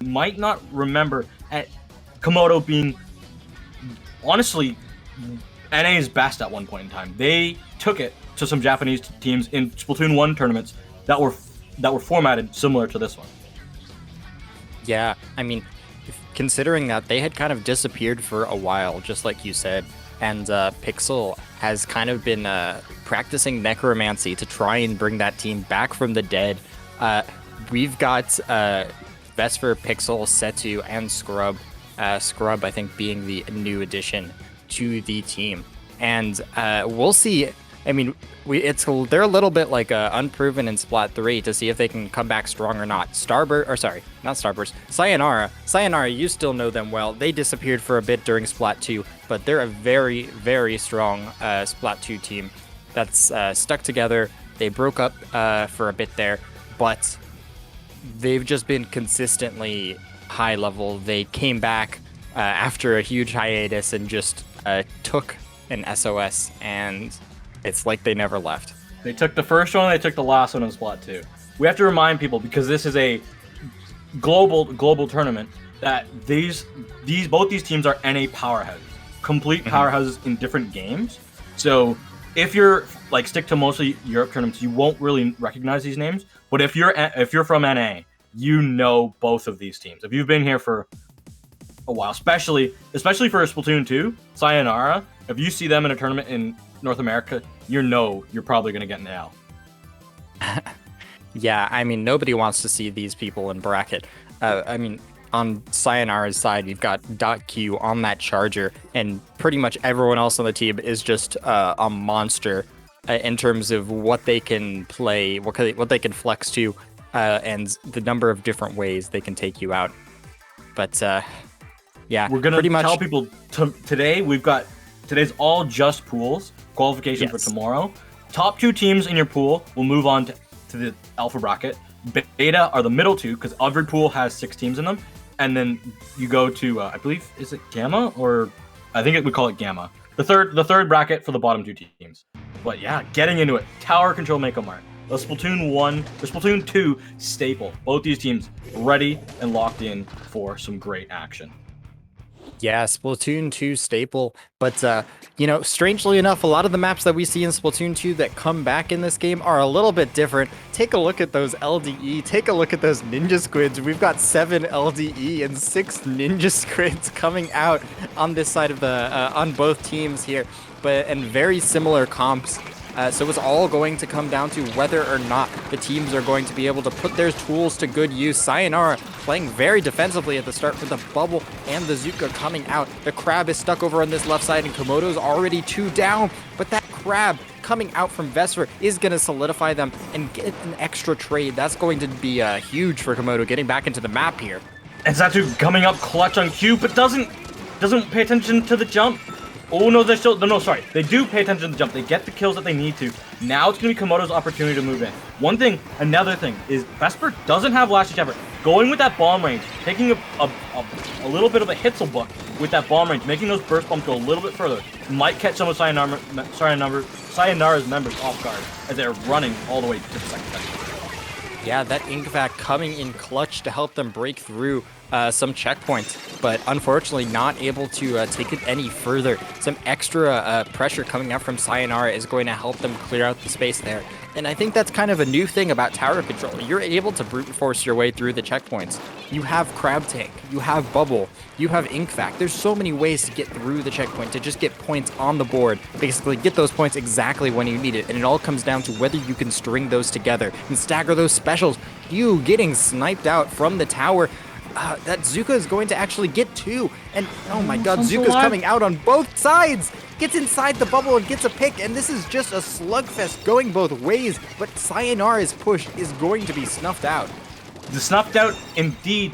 might not remember at Komodo being honestly NA's best at one point in time. They took it to some Japanese teams in Splatoon 1 tournaments that were formatted similar to this one. Yeah, I mean, considering that they had kind of disappeared for a while, just like you said, and Pixel has kind of been practicing necromancy to try and bring that team back from the dead. We've got Vesper, Pixel, Setu, and Scrub. Scrub, I think, being the new addition to the team. And we'll see. I mean, they're a little bit like unproven in Splat 3 to see if they can come back strong or not. Sayonara. Sayonara, you still know them well. They disappeared for a bit during Splat 2, but they're a very, very strong Splat 2 team that's stuck together. They broke up for a bit there, but they've just been consistently high level. They came back after a huge hiatus and just took an SOS, and it's like they never left. They took the first one, they took the last one in Splat 2. We have to remind people, because this is a global tournament, that both these teams are NA powerhouses. Complete powerhouses in different games. So if you're like stick to mostly Europe tournaments, you won't really recognize these names. But if you're from NA, you know both of these teams. If you've been here for a while, especially for Splatoon 2, Sayonara, if you see them in a tournament in North America, you're probably going to get an L. Yeah, I mean, nobody wants to see these people in bracket. I mean, on Sayonara's side, you've got .Q on that charger, and pretty much everyone else on the team is just a monster in terms of what they can play, what they can flex to, and the number of different ways they can take you out. But yeah, we're gonna tell people today's all just pools, qualification for tomorrow. Top 2 teams in your pool will move on to the alpha bracket. Beta are the middle 2, because every pool has 6 teams in them, and then you go to I believe, is it Gamma, or I think we call it Gamma. The third bracket for the bottom 2 teams. But yeah, getting into it. Tower Control Mako Mart. The Splatoon 2 staple. Both these teams ready and locked in for some great action. Yeah, Splatoon 2 staple, but strangely enough, a lot of the maps that we see in Splatoon 2 that come back in this game are a little bit different. Take a look at those LDE, take a look at those Ninja Squids. We've got 7 LDE and 6 Ninja Squids coming out on this side of on both teams here, and very similar comps. So it's all going to come down to whether or not the teams are going to be able to put their tools to good use. Sayonara playing very defensively at the start for the bubble and the Zuka coming out. The crab is stuck over on this left side and Komodo's already 2 down. But that crab coming out from Vesper is going to solidify them and get an extra trade. That's going to be huge for Komodo getting back into the map here. And Zatu coming up clutch on Q, but doesn't pay attention to the jump. Oh no, they do pay attention to the jump. They get the kills that they need to. Now it's going to be Komodo's opportunity to move in. Another thing is Vesper doesn't have last ditch effort. Going with that bomb range, taking a little bit of a hitzel book with that bomb range, making those burst bombs go a little bit further, might catch some of Sayonara's members off guard as they're running all the way to the second sector. Yeah, that Inkvac coming in clutch to help them break through some checkpoints, but unfortunately not able to take it any further. Some extra pressure coming out from Sayonara is going to help them clear out the space there. And I think that's kind of a new thing about tower control. You're able to brute force your way through the checkpoints. You have Crab Tank, you have Bubble, you have Inkvac. There's so many ways to get through the checkpoint, to just get points on the board. Basically get those points exactly when you need it. And it all comes down to whether you can string those together and stagger those specials. You getting sniped out from the tower. That Zuka is going to actually get 2. And oh my god, Zuka's coming out on both sides. Gets inside the bubble and gets a pick. And this is just a slugfest going both ways. But Sayonara's push is going to be snuffed out. The snuffed out indeed,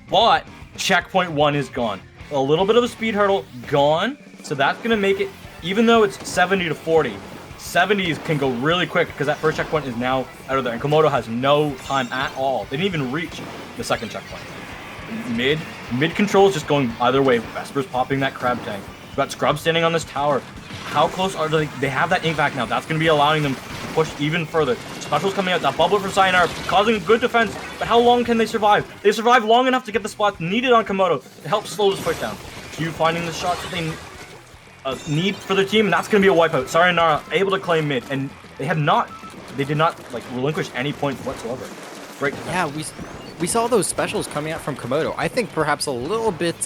but checkpoint 1 is gone. A little bit of a speed hurdle gone. So that's going to make it, even though it's 70 to 40, 70s can go really quick because that first checkpoint is now out of there. And Komodo has no time at all. They didn't even reach the second checkpoint. Mid control is just going either way. Vesper's popping that crab tank. We've got Scrub standing on this tower. How close are they? They have that Inkvac now. That's going to be allowing them to push even further. Specials coming out. That bubbler from Sayonara causing good defense. But how long can they survive? They survive long enough to get the spots needed on Komodo to help slow this push down. Q finding the shots that they need for their team, and that's going to be a wipeout. Sayonara able to claim mid, and they did not like relinquish any points whatsoever. Great defense. Yeah, we saw those specials coming out from Komodo. I think perhaps a little bit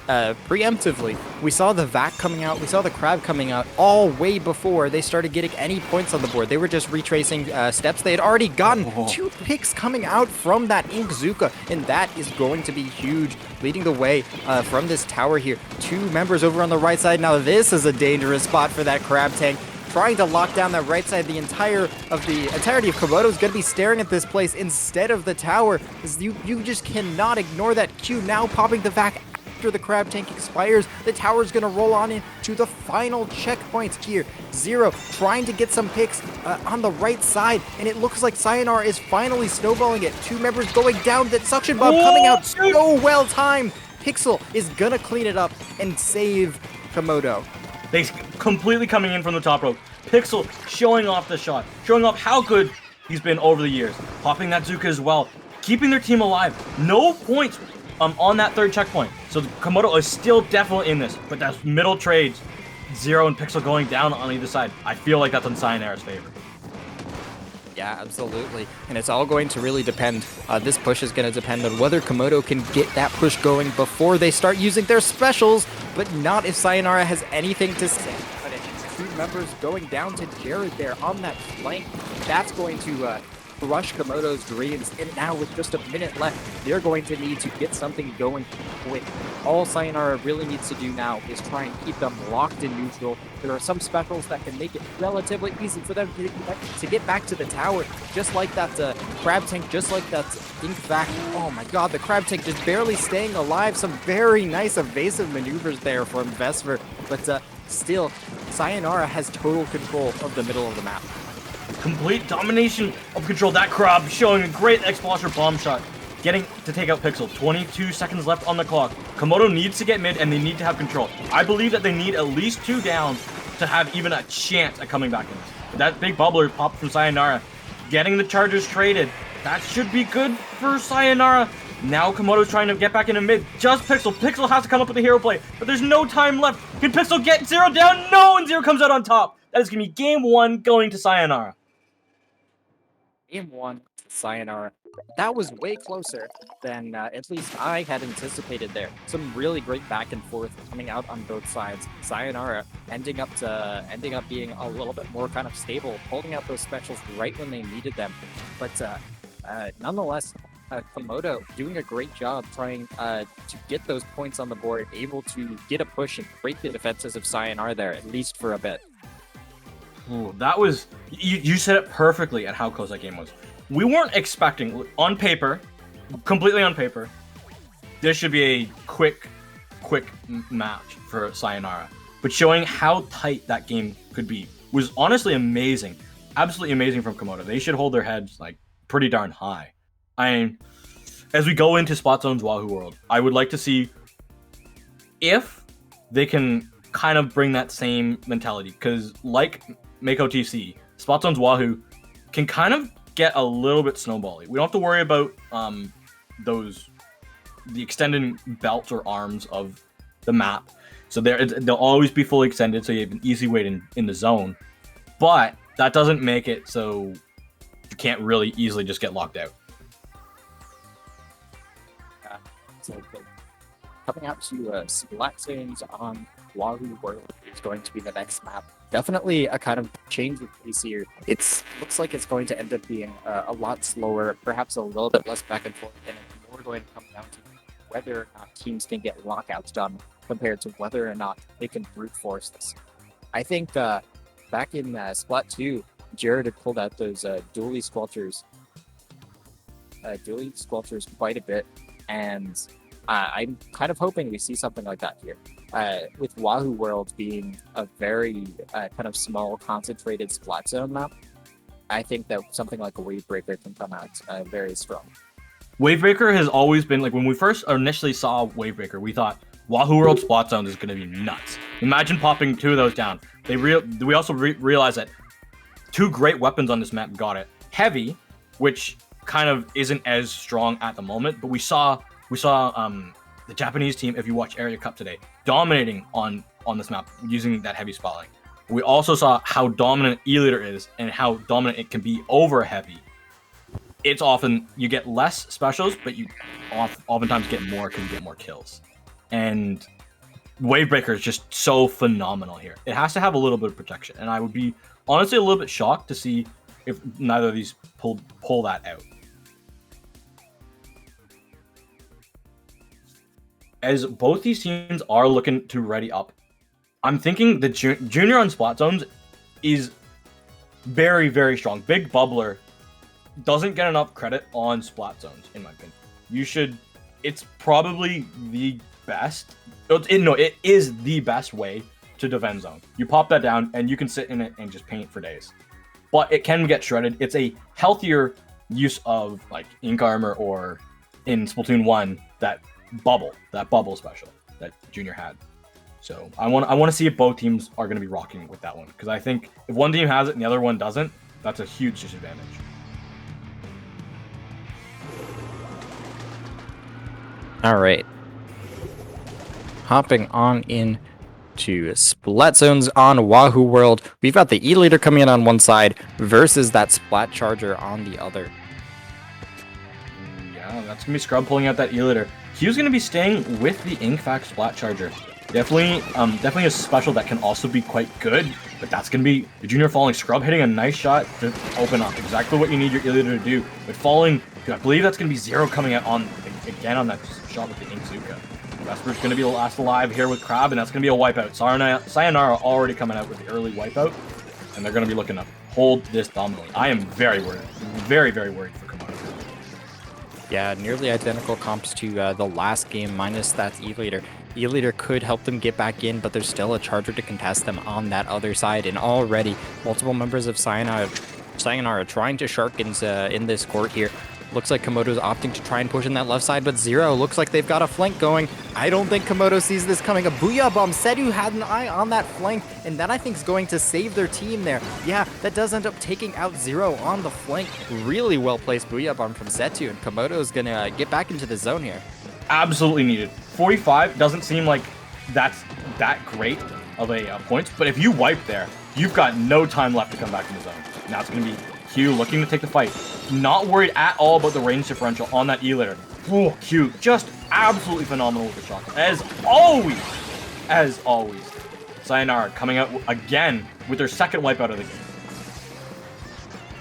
preemptively. We saw the Vac coming out, we saw the Crab coming out all way before they started getting any points on the board. They were just retracing steps they had already gotten. 2 picks coming out from that Inkzuka, and that is going to be huge, leading the way from this tower here. 2 members over on the right side. Now this is a dangerous spot for that Crab tank. Trying to lock down that right side. The entirety of Komodo is going to be staring at this place instead of the tower. You just cannot ignore that. Q now popping the Vac after the Crab tank expires. The tower is going to roll on into the final checkpoint here. Zero trying to get some picks on the right side, and it looks like Sayonara is finally snowballing it. 2 members going down. That suction bomb coming out so well timed. Pixel is going to clean it up and save Komodo. They completely coming in from the top rope. Pixel showing off the shot, showing off how good he's been over the years. Popping that Zuka as well, keeping their team alive. No points on that 3rd checkpoint. So Komodo is still definitely in this, but that's middle trades. Zero and Pixel going down on either side. I feel like that's on Sayonara's favor. Yeah, absolutely. And it's all going to really depend. This push is going to depend on whether Komodo can get that push going before they start using their specials, but not if Sayonara has anything to say. But it's 2 members going down to Jared there on that flank. That's going to crush Komodo's dreams. And now with just a minute left, they're going to need to get something going quick. All Sayonara really needs to do now is try and keep them locked in neutral. There are some specials that can make it relatively easy for them to get back to the tower, just like that Crab tank, just like that Ink Vac. Oh my god, the Crab tank just barely staying alive. Some very nice evasive maneuvers there from Vesper, but still, Sayonara has total control of the middle of the map. Complete domination of control. That Crab showing a great Exploser bomb shot. Getting to take out Pixel. 22 seconds left on the clock. Komodo needs to get mid, and they need to have control. I believe that they need at least 2 down to have even a chance at coming back in this. That big bubbler popped from Sayonara. Getting the charges traded. That should be good for Sayonara. Now Komodo's trying to get back into mid. Just Pixel. Pixel has to come up with a hero play, but there's no time left. Can Pixel get Zero down? No, and Zero comes out on top. That is going to be game 1 going to Sayonara. Game 1, Sayonara. That was way closer than at least I had anticipated there. Some really great back and forth coming out on both sides. Sayonara ending up being a little bit more kind of stable, holding out those specials right when they needed them. But nonetheless, Komodo doing a great job trying to get those points on the board, able to get a push and break the defenses of Sayonara there, at least for a bit. Ooh, that was... You said it perfectly at how close that game was. We weren't expecting, on paper, completely on paper, this should be a quick match for Sayonara. But showing how tight that game could be was honestly amazing. Absolutely amazing from Komodo. They should hold their heads like pretty darn high. I mean, as we go into Spot Zone's Wahoo World, I would like to see if they can kind of bring that same mentality. Because like Mako TC, Spot Zone's Wahoo can kind of get a little bit snowbally. We don't have to worry about the extended belts or arms of the map. So they'll always be fully extended, so you have an easy way in the zone. But that doesn't make it so you can't really easily just get locked out. So coming out to Splatoon on Wahoo World is going to be the next map. Definitely a kind of change of pace here. It looks like it's going to end up being a lot slower, perhaps a little bit less back and forth, and it's more going to come down to whether or not teams can get lockouts done compared to whether or not they can brute force this. I think back in Splat 2, Jared had pulled out those dually squelchers quite a bit, and I'm kind of hoping we see something like that here. With Wahoo World being a very kind of small, concentrated Splat Zone map, I think that something like a Wavebreaker can come out very strong. Wavebreaker has always been, like, when we first initially saw Wavebreaker, we thought Wahoo World Spot Zone is going to be nuts. Imagine popping 2 of those down. We also realized that two great weapons on this map got it. Heavy, which kind of isn't as strong at the moment, but we saw the Japanese team, if you watch Area Cup today, dominating on this map using that heavy spotlight. We also saw how dominant E-Liter is and how dominant it can be over heavy. It's often you get less specials, but you oftentimes get more because you get more kills. And Wavebreaker is just so phenomenal here. It has to have a little bit of protection, and I would be honestly a little bit shocked to see if neither of these pull that out. As both these teams are looking to ready up, I'm thinking the junior on spot zones is very, very strong. Big Bubbler doesn't get enough credit on splat zones, in my opinion. It's probably the best. It is the best way to defend zone. You pop that down and you can sit in it and just paint for days. But it can get shredded. It's a healthier use of like Ink Armor, or in Splatoon 1, that bubble special that Junior had. So I want to see if both teams are going to be rocking with that one, because I think if one team has it and the other one doesn't, that's a huge disadvantage. All right. Hopping on in to Splat Zones on Wahoo World. We've got the E-Liter coming in on one side versus that Splat Charger on the other. Yeah, that's going to be Scrub pulling out that E-Liter. Q's going to be staying with the Inkfact Splat Charger. Definitely a special that can also be quite good, but that's going to be the Junior falling. Scrub hitting a nice shot to open up exactly what you need your E-Liter to do. But falling, I believe that's going to be Zero coming out again on that shot with the Inkzuka. Vesper's going to be the last alive here with Crab, and that's going to be a wipeout. Sayonara already coming out with the early wipeout, and they're going to be looking to hold this dominantly. I am very worried. Very, very worried for Komodo. Yeah, nearly identical comps to the last game, minus that E-Liter. E-Liter could help them get back in, but there's still a Charger to contest them on that other side, and already multiple members of Sayonara trying to shark in this court here. Looks like Komodo's opting to try and push in that left side, but Zero looks like they've got a flank going. I don't think Komodo sees this coming. A Booyah Bomb. Sedu had an eye on that flank, and that I think is going to save their team there. Yeah, that does end up taking out Zero on the flank. Really well placed Booyah Bomb from Setu, and Komodo's gonna get back into the zone here. Absolutely needed. 45 doesn't seem like that's that great of a point, but if you wipe there, you've got no time left to come back in the zone. Now it's going to be Q looking to take the fight. Not worried at all about the range differential on that E-Liter. Oh, Q just absolutely phenomenal with the shot. As always. Sayonara coming out again with their second wipeout of the game.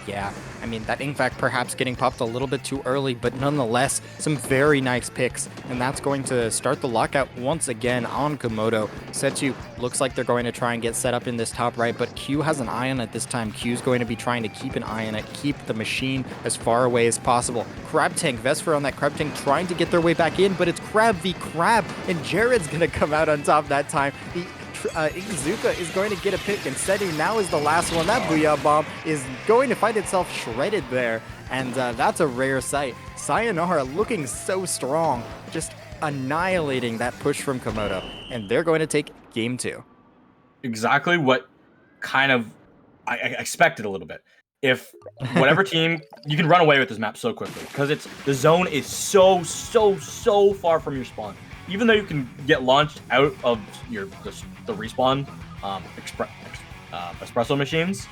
Yeah, I mean, that Inkfact perhaps getting popped a little bit too early, but nonetheless, some very nice picks, and that's going to start the lockout once again on Komodo. Setu looks like they're going to try and get set up in this top right, but Q has an eye on it this time. Q's going to be trying to keep an eye on it, keep the machine as far away as possible. Crab Tank, Vesper on that Crab Tank trying to get their way back in, but it's Crab v Crab, and Jared's going to come out on top that time. The Inkzuka is going to get a pick, and Sedu now is the last one. That Booyah Bomb is going to find itself shredded there, and that's a rare sight. Sayonara looking so strong, just annihilating that push from Komodo, and they're going to take game 2. Exactly what kind of I expected a little bit. If whatever team, you can run away with this map so quickly, because the zone is so far from your spawn. Even though you can get launched out of the respawn espresso machines,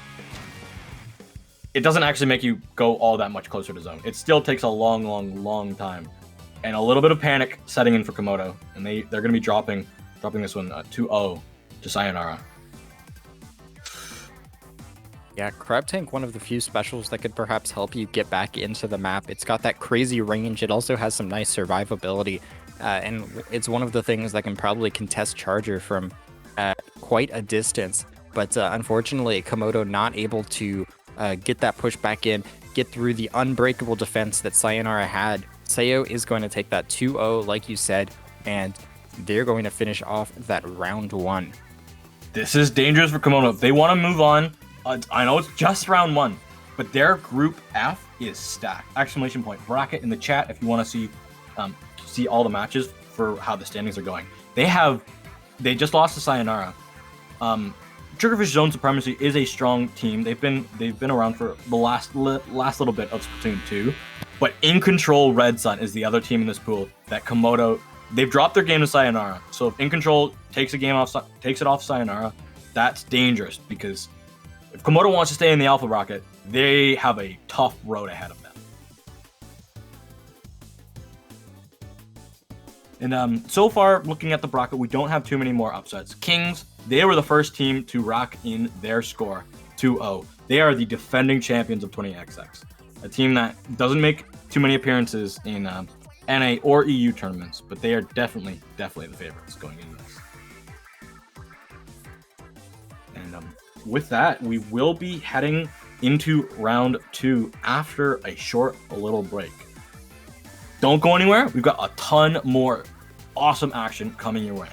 it doesn't actually make you go all that much closer to zone. It still takes a long time, and a little bit of panic setting in for Komodo, and they're going to be dropping this one 2-0 to Sayonara. Yeah, Crab Tank, one of the few specials that could perhaps help you get back into the map. It's got that crazy range. It also has some nice survivability. And it's one of the things that can probably contest Charger from quite a distance. But unfortunately, Komodo not able to get that push back in, get through the unbreakable defense that Sayonara had. Sayo is going to take that 2-0, like you said, and they're going to finish off that round 1. This is dangerous for Komodo. If they want to move on, I know it's just round 1, but their group F is stacked. Exclamation point. Bracket in the chat if you want to see all the matches for how the standings are going. They just lost to Sayonara. Triggerfish Zone Supremacy is a strong team. They've been around for the last little bit of Splatoon 2, but In Control Red Sun is the other team in this pool that Komodo. They've dropped their game to Sayonara. So if In Control takes it off Sayonara, that's dangerous because if Komodo wants to stay in the Alpha Bracket, they have a tough road ahead of them. And so far, looking at the bracket, we don't have too many more upsets. Kings, they were the first team to rack in their score 2-0. They are the defending champions of 20XX, a team that doesn't make too many appearances in NA or EU tournaments, but they are definitely the favorites going into this. And with that, we will be heading into round 2 after a little break. Don't go anywhere. We've got a ton more awesome action coming your way.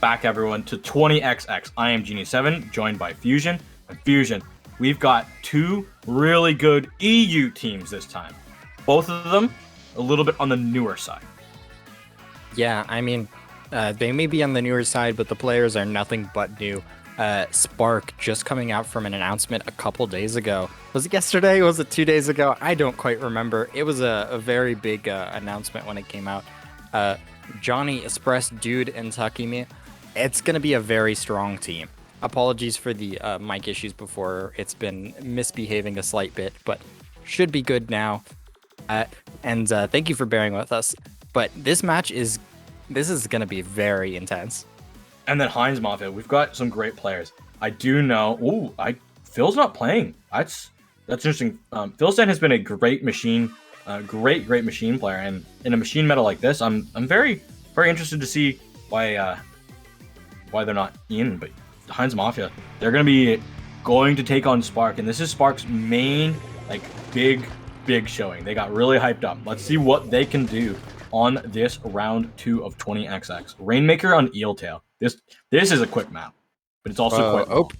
Back everyone to 20XX. I am Genie7, joined by Fusion. And Fusion, we've got two really good EU teams this time. Both of them a little bit on the newer side. Yeah, I mean, they may be on the newer side, but the players are nothing but new. Spark just coming out from an announcement a couple days ago. Was it yesterday? Was it 2 days ago? I don't quite remember. It was a very big announcement when it came out. Johnny Express, Dude, and Takimi. It's going to be a very strong team. Apologies for the mic issues before. It's been misbehaving a slight bit, but should be good now. And thank you for bearing with us. But this match is going to be very intense. And then Heinz Mafia, we've got some great players. I do know. Phil's not playing. That's interesting. Phil Stan has been a great machine Great machine player, and in a machine meta like this, I'm very interested to see why they're not in. But Heinz Mafia, they're gonna be going to take on Spark, and this is Spark's main like big showing. They got really hyped up. Let's see what they can do on this round 2 of 20XX. Rainmaker on Eeltail. This is a quick map, but it's also quick.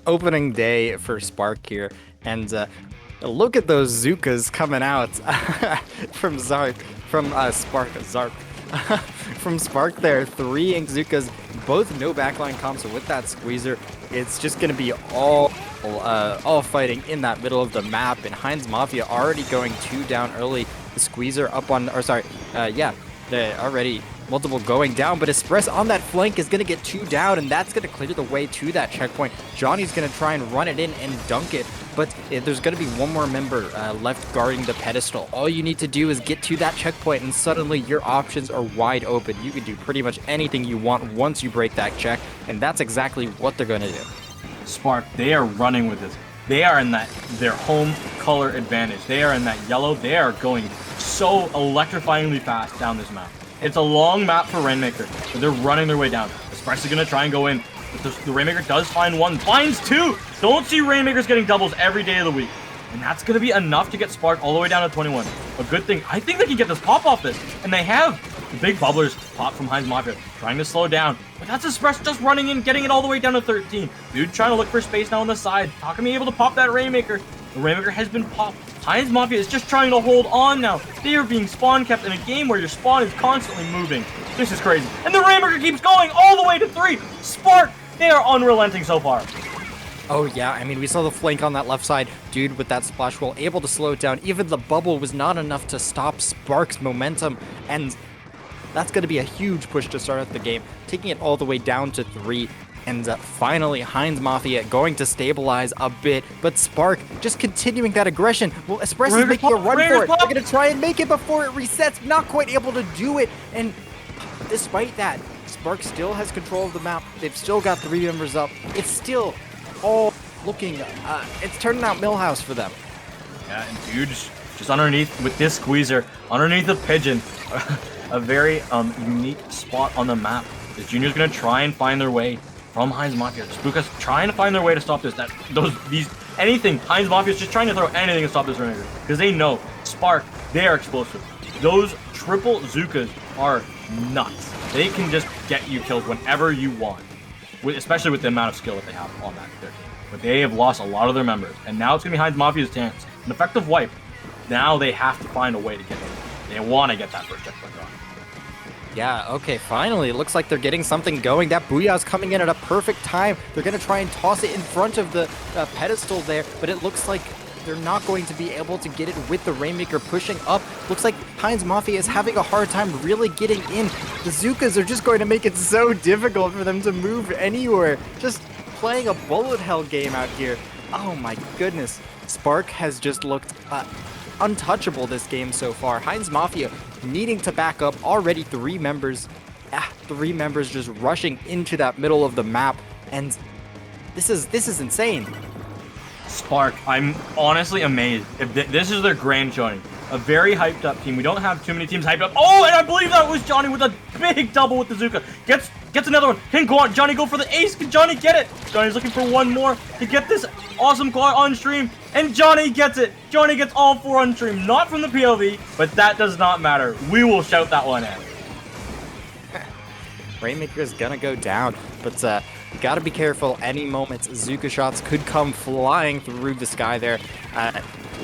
Opening day for Spark here, and look at those Zukas coming out from Spark, from Spark there. 3 Inkzukas, both no backline comps, so with that squeezer, it's just going to be all fighting in that middle of the map, and Heinz Mafia already going 2 down early. The squeezer up on, they're already multiple going down, but Express on that flank is going to get 2 down, and that's going to clear the way to that checkpoint. Johnny's going to try and run it in and dunk it, but there's going to be one more member left guarding the pedestal. All you need to do is get to that checkpoint, and suddenly your options are wide open. You can do pretty much anything you want once you break that check, and that's exactly what they're going to do. Spark, they are running with this. They are in their home color advantage. They are in that yellow. They are going so electrifyingly fast down this map. It's a long map for Rainmaker, but they're running their way down. Espresso gonna try and go in, but the Rainmaker does find 1, finds 2! Don't see Rainmakers getting doubles every day of the week. And that's gonna be enough to get Spark all the way down to 21. A good thing, I think they can get this pop off this, and they have. The big bubblers pop from Heinz Mafia, trying to slow down, but that's Espresso just running in, getting it all the way down to 13. Dude trying to look for space now on the side, not gonna be able to pop that Rainmaker. The Rainmaker has been popped. Heinz Mafia is just trying to hold on now. They are being spawn kept in a game where your spawn is constantly moving. This is crazy. And the Rainmaker keeps going all the way to 3. Spark, they are unrelenting so far. Oh yeah, I mean, we saw the flank on that left side. Dude with that splash wall able to slow it down. Even the bubble was not enough to stop Spark's momentum, and that's going to be a huge push to start out the game, taking it all the way down to 3. And finally, Heinz Mafia going to stabilize a bit, but Spark just continuing that aggression. Well, Express is making a run for it. They're going to try and make it before it resets, not quite able to do it. And despite that, Spark still has control of the map. They've still got 3 members up. It's still all looking, it's turning out Millhouse for them. Yeah, and dude, just underneath with this squeezer, underneath the pigeon, a very unique spot on the map. The Junior's going to try and find their way from Heinz Mafia. Spooka's trying to find their way to stop this. Anything. Heinz Mafia's just trying to throw anything to stop this Rainmaker. Because they know, Spark, they are explosive. Those triple Zukas are nuts. They can just get you kills whenever you want. Especially with the amount of skill that they have on that 13. But they have lost a lot of their members. And now it's going to be Heinz Mafia's chance. An effective wipe. Now they have to find a way to get in. They want to get that first checkpoint on. Yeah, okay, finally. It looks like they're getting something going. That Booyah's coming in at a perfect time. They're going to try and toss it in front of the pedestal there, but it looks like they're not going to be able to get it with the Rainmaker pushing up. Looks like Heinz Mafia is having a hard time really getting in. The Zukas are just going to make it so difficult for them to move anywhere. Just playing a bullet hell game out here. Oh my goodness. Spark has just looked untouchable this game so far. Heinz Mafia needing to back up. Already 3 members. 3 members just rushing into that middle of the map. And this is insane. Spark, I'm honestly amazed. If this is their grand showing. A very hyped up team. We don't have too many teams hyped up. Oh, and I believe that was Johnny with a big double with the Zuka. Gets another one. Can go on. Johnny go for the ace. Can Johnny get it? Johnny's looking for one more to get this awesome claw on stream. And Johnny gets it. Johnny gets all 4 on stream. Not from the POV, but that does not matter. We will shout that one out. Rainmaker is gonna go down, but you gotta be careful. Any moment, Zuka shots could come flying through the sky there.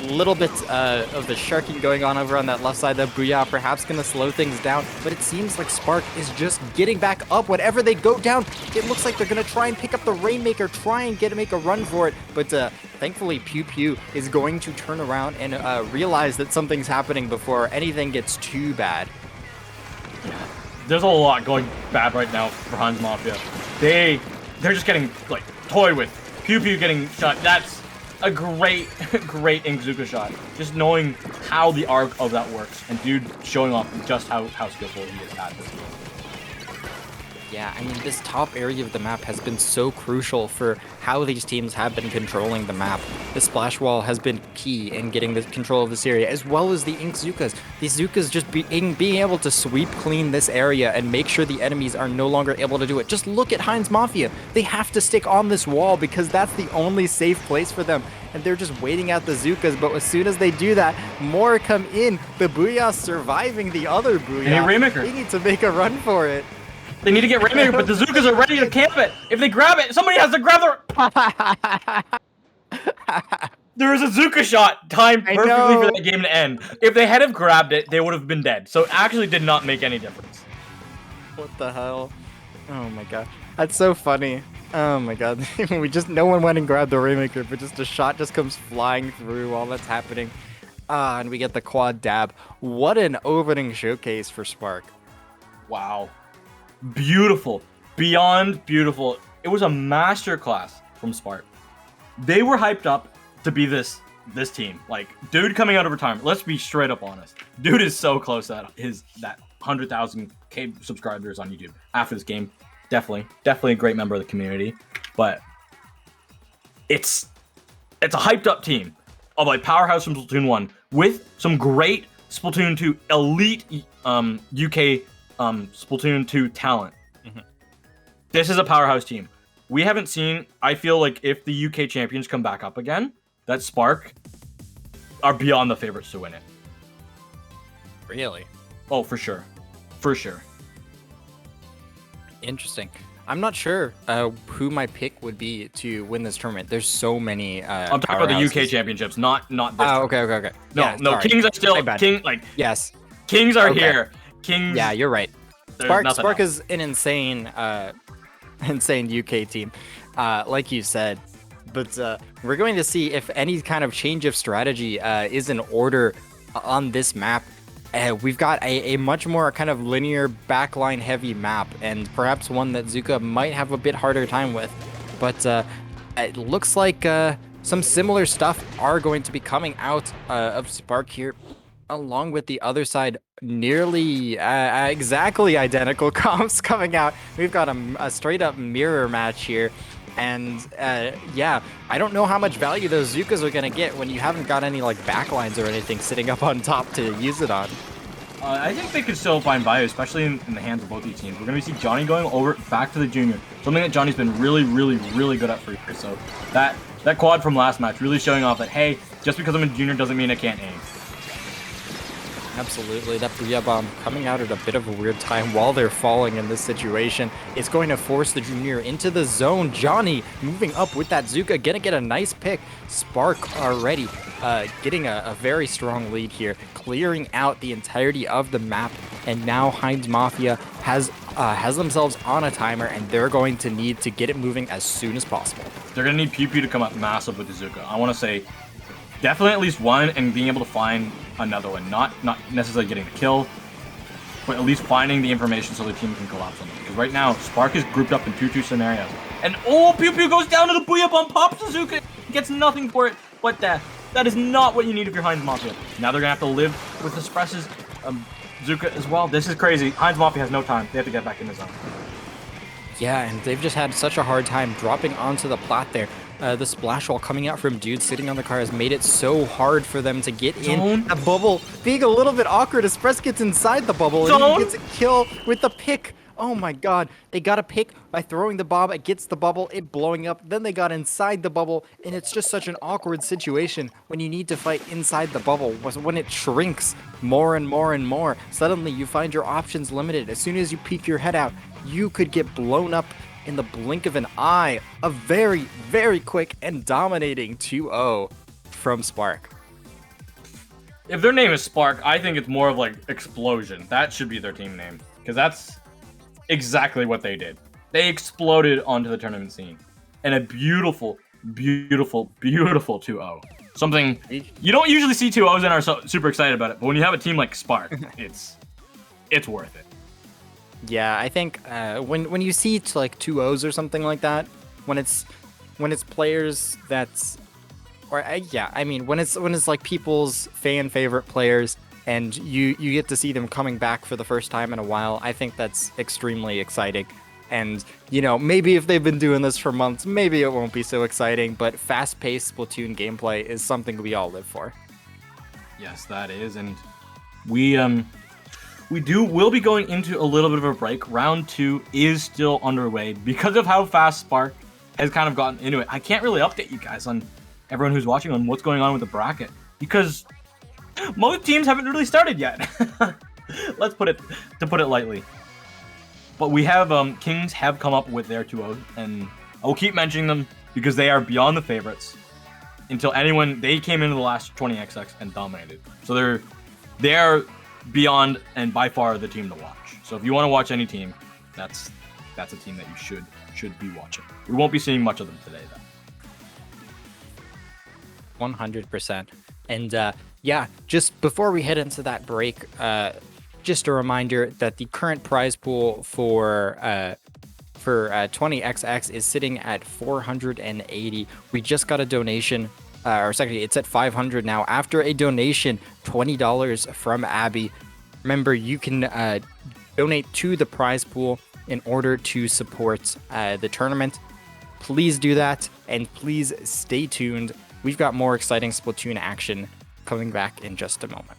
Little bit of the sharking going on over on that left side. The Booyah perhaps gonna slow things down, but it seems like Spark is just getting back up. Whenever they go down, it looks like they're gonna try and pick up the Rainmaker, try and make a run for it. But thankfully, Pew Pew is going to turn around and realize that something's happening before anything gets too bad. Yeah. There's a lot going bad right now for Heinz Mafia. They're just getting like toyed with. Pew Pew getting shot. That's a great Inkzuka shot. Just knowing how the arc of that works, and dude showing off just how skillful he is at this game. Yeah, I mean, this top area of the map has been so crucial for how these teams have been controlling the map. The splash wall has been key in getting the control of this area, as well as the Ink Zukas. These Zukas just being able to sweep clean this area and make sure the enemies are no longer able to do it. Just look at Heinz Mafia. They have to stick on this wall because that's the only safe place for them. And they're just waiting out the Zukas, but as soon as they do that, more come in. The Booyah surviving the other Booyah. They need to make a run for it. They need to get Rainmaker, but the Zukas are ready to camp it. If they grab it, somebody has to grab their... There was a Zuka shot timed perfectly for that game to end. If they had have grabbed it, they would have been dead. So it actually did not make any difference. What the hell? Oh my god. That's so funny. Oh my god. No one went and grabbed the Rainmaker, but just a shot just comes flying through while that's happening. And we get the quad dab. What an opening showcase for Spark. Wow. Beautiful. Beyond beautiful. It was a masterclass from Spark. They were hyped up to be this team. Like, dude coming out of retirement. Let's be straight up honest. Dude is so close to that 100,000 subscribers on YouTube after this game. Definitely a great member of the community. But it's a hyped up team of like powerhouse from Splatoon 1 with some great Splatoon 2 elite UK Splatoon 2 talent. Mm-hmm. This is a powerhouse team. We haven't seen, I feel like if the UK champions come back up again, that Spark are beyond the favorites to win it. Really? Oh, for sure. For sure. Interesting. I'm not sure who my pick would be to win this tournament. There's so many I'm talking about the UK championships, not this. Okay. No, yeah, no, sorry. Kings are still yes. Kings are here. Kings. Yeah, you're right. Spark is an insane UK team, like you said. But we're going to see if any kind of change of strategy is in order on this map. We've got a much more kind of linear backline heavy map, and perhaps one that Zuka might have a bit harder time with. But it looks like some similar stuff are going to be coming out of Spark here, along with the other side, nearly exactly identical comps coming out. We've got a straight up mirror match here. And yeah, I don't know how much value those Zukas are going to get when you haven't got any like backlines or anything sitting up on top to use it on. I think they could still find value, especially in the hands of both these teams. We're going to see Johnny going over back to the junior, something that Johnny's been really good at for years. So that quad from last match really showing off that, hey, just because I'm a junior doesn't mean I can't aim. Absolutely, that Booyah Bomb coming out at a bit of a weird time while they're falling in this situation. It's going to force the junior into the zone. Johnny moving up with that Zuka, gonna get a nice pick. Spark already getting a very strong lead here, clearing out the entirety of the map. And now Heinz Mafia has themselves on a timer, and they're going to need to get it moving as soon as possible. They're gonna need Pew Pew to come up massive with the Zuka. I want to say definitely at least one, and being able to find another one. Not necessarily getting the kill, but at least finding the information so the team can collapse on them. Because right now, Spark is grouped up in 2-2 scenarios. And oh, Pew Pew goes down to the Booyah Bomb, pops Suzuka, gets nothing for it. But that is not what you need if you're Heinz Mafia. Now they're going to have to live with Espress's Zuka as well. This is crazy. Heinz Mafia has no time. They have to get back in the zone. Yeah, and they've just had such a hard time dropping onto the plat there. The splash wall coming out from Dude sitting on the car has made it so hard for them to get in. The bubble being a little bit awkward. Espress gets inside the bubble and he gets a kill with the pick. Oh my god. They got a pick by throwing the bomb. It gets the bubble, it blowing up. Then they got inside the bubble, and it's just such an awkward situation when you need to fight inside the bubble. When it shrinks more and more and more, suddenly you find your options limited. As soon as you peek your head out, you could get blown up in the blink of an eye. A very, very quick and dominating 2-0 from Spark. If their name is Spark, I think it's more of like Explosion. That should be their team name, because that's exactly what they did. They exploded onto the tournament scene. And a beautiful, beautiful, beautiful 2-0. Something you don't usually see 2-0s and are so super excited about it, but when you have a team like Spark, it's worth it. Yeah, I think when you see like 2-0s or something like that, when it's players that's, or yeah, I mean when it's like people's fan favorite players and you get to see them coming back for the first time in a while, I think that's extremely exciting. And, you know, maybe if they've been doing this for months, maybe it won't be so exciting, but fast-paced Splatoon gameplay is something we all live for. Yes, that is, and we'll be going into a little bit of a break. Round 2 is still underway because of how fast Spark has kind of gotten into it. I can't really update you guys on everyone who's watching on what's going on with the bracket because most teams haven't really started yet. Let's put it lightly. But we have Kings have come up with their 2-0, and I will keep mentioning them because they are beyond the favorites. Until they came into the last 20XX and dominated. So they're beyond and by far the team to watch. So if you want to watch any team, that's a team that you should be watching. We won't be seeing much of them today though. 100%. And yeah, just before we head into that break, just a reminder that the current prize pool for 20XX is sitting at 480. We just got a donation, or secondly, it's at 500 now. After a donation, $20 from Abby. Remember, you can donate to the prize pool in order to support the tournament. Please do that, and please stay tuned. We've got more exciting Splatoon action coming back in just a moment.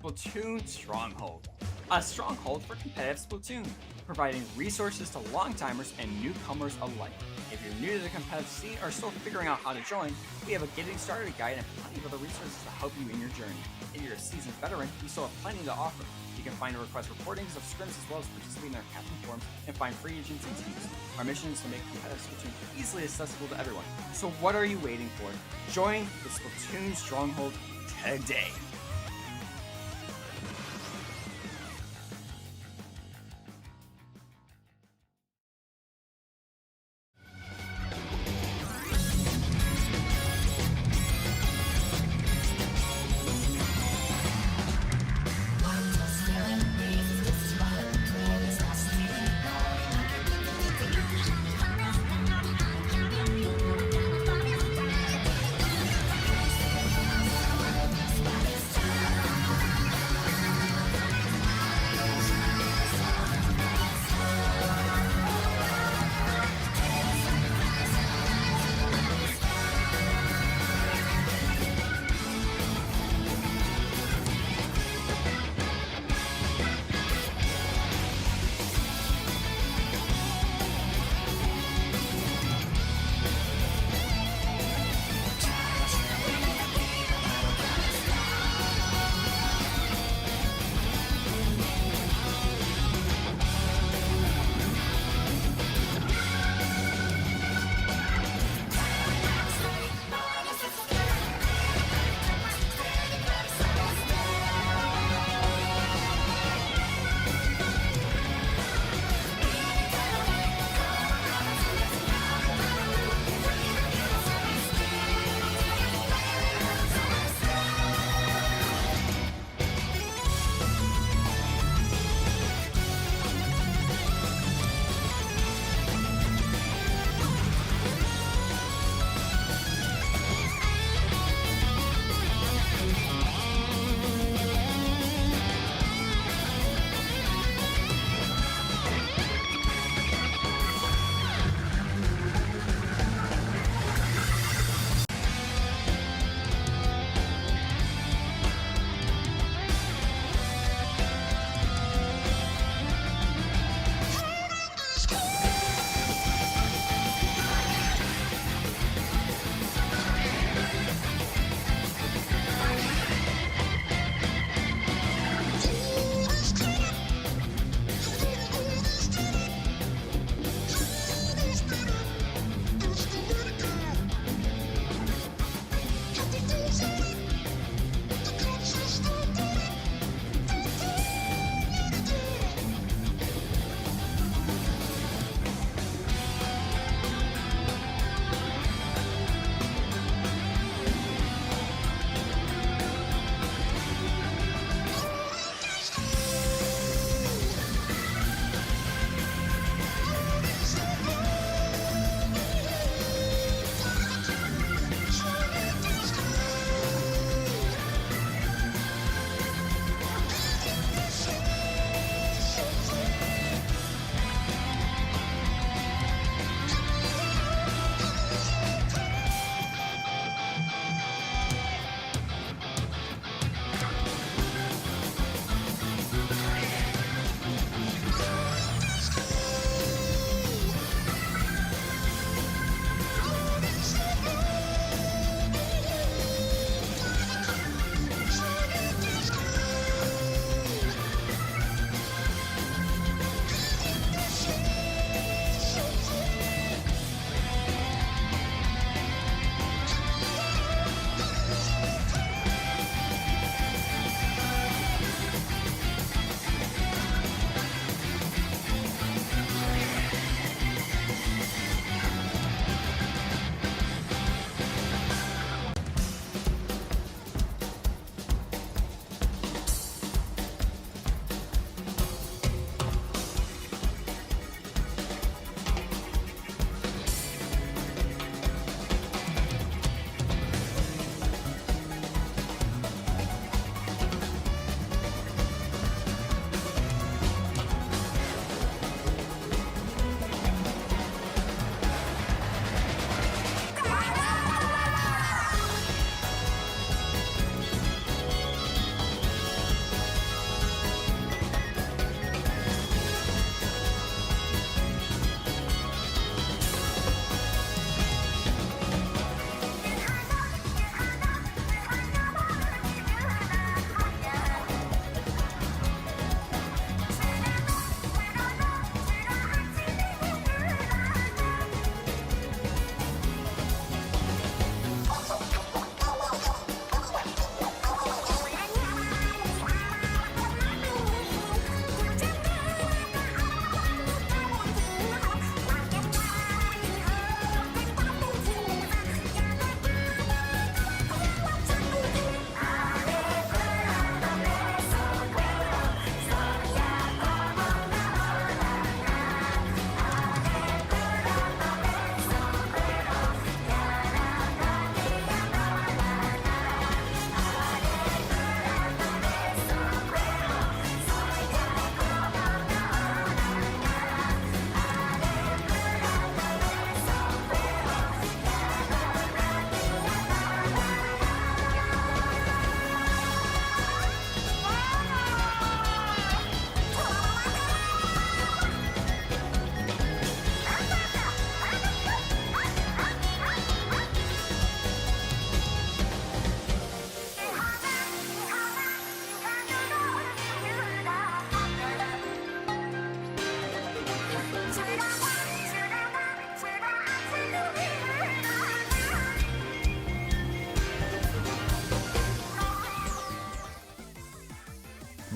Splatoon Stronghold, a stronghold for competitive Splatoon, providing resources to long-timers and newcomers alike. If you're new to the competitive scene or still figuring out how to join, we have a getting started guide and plenty of other resources to help you in your journey. If you're a seasoned veteran, we still have plenty to offer. You can find and request recordings of scrims as well as participate in our captain forums and find free agents and teams. Our mission is to make competitive Splatoon easily accessible to everyone. So what are you waiting for? Join the Splatoon Stronghold today.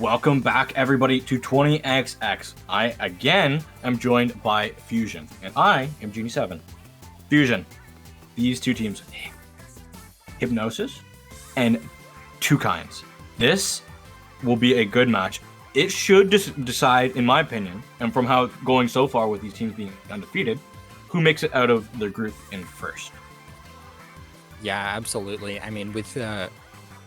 Welcome back, everybody, to 20XX. I, again, am joined by Fusion, and I am Genie7. Fusion, these two teams, Hypnosis and Tuki. This will be a good match. It should decide, in my opinion, and from how it's going so far with these teams being undefeated, who makes it out of their group in first. Yeah, absolutely. I mean, with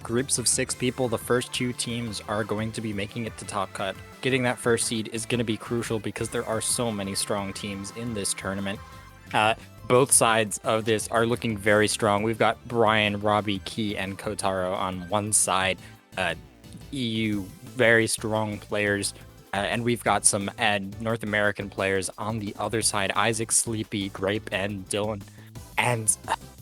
groups of 6 people, the first 2 teams are going to be making it to Top Cut. Getting that first seed is going to be crucial because there are so many strong teams in this tournament. Both sides of this are looking very strong. We've got Brian, Robbie, Key, and Kotaro on one side. EU, very strong players. And we've got some North American players on the other side. Isaac, Sleepy, Grape, and Dylan. And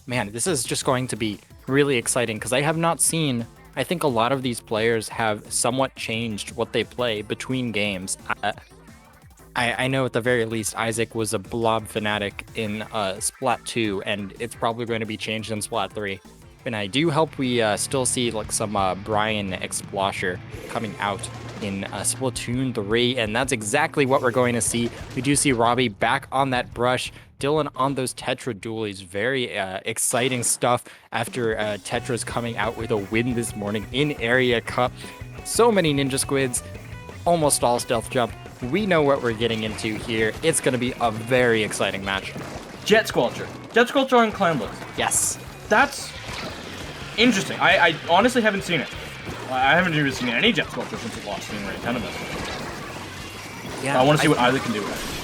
man, this is just going to be really exciting because I have not seen... I think a lot of these players have somewhat changed what they play between games. I know at the very least Isaac was a blob fanatic in Splat 2, and it's probably going to be changed in Splat 3. And I do hope we still see like some Brian Explosher coming out in Splatoon 3, and that's exactly what we're going to see. We do see Robbie back on that brush, Dylan on those Tetra dualies. Very exciting stuff after Tetra's coming out with a win this morning in Area Cup. So many Ninja Squids, almost all stealth jump. We know what we're getting into here. It's going to be a very exciting match. Jet Squelcher. Jet Squelcher on Clamblitz. Yes. That's interesting. I honestly haven't seen it. I haven't even seen any Jet Squelcher since it lost in Raid 10 of this. Yeah, I want to see what Isaac can do with it.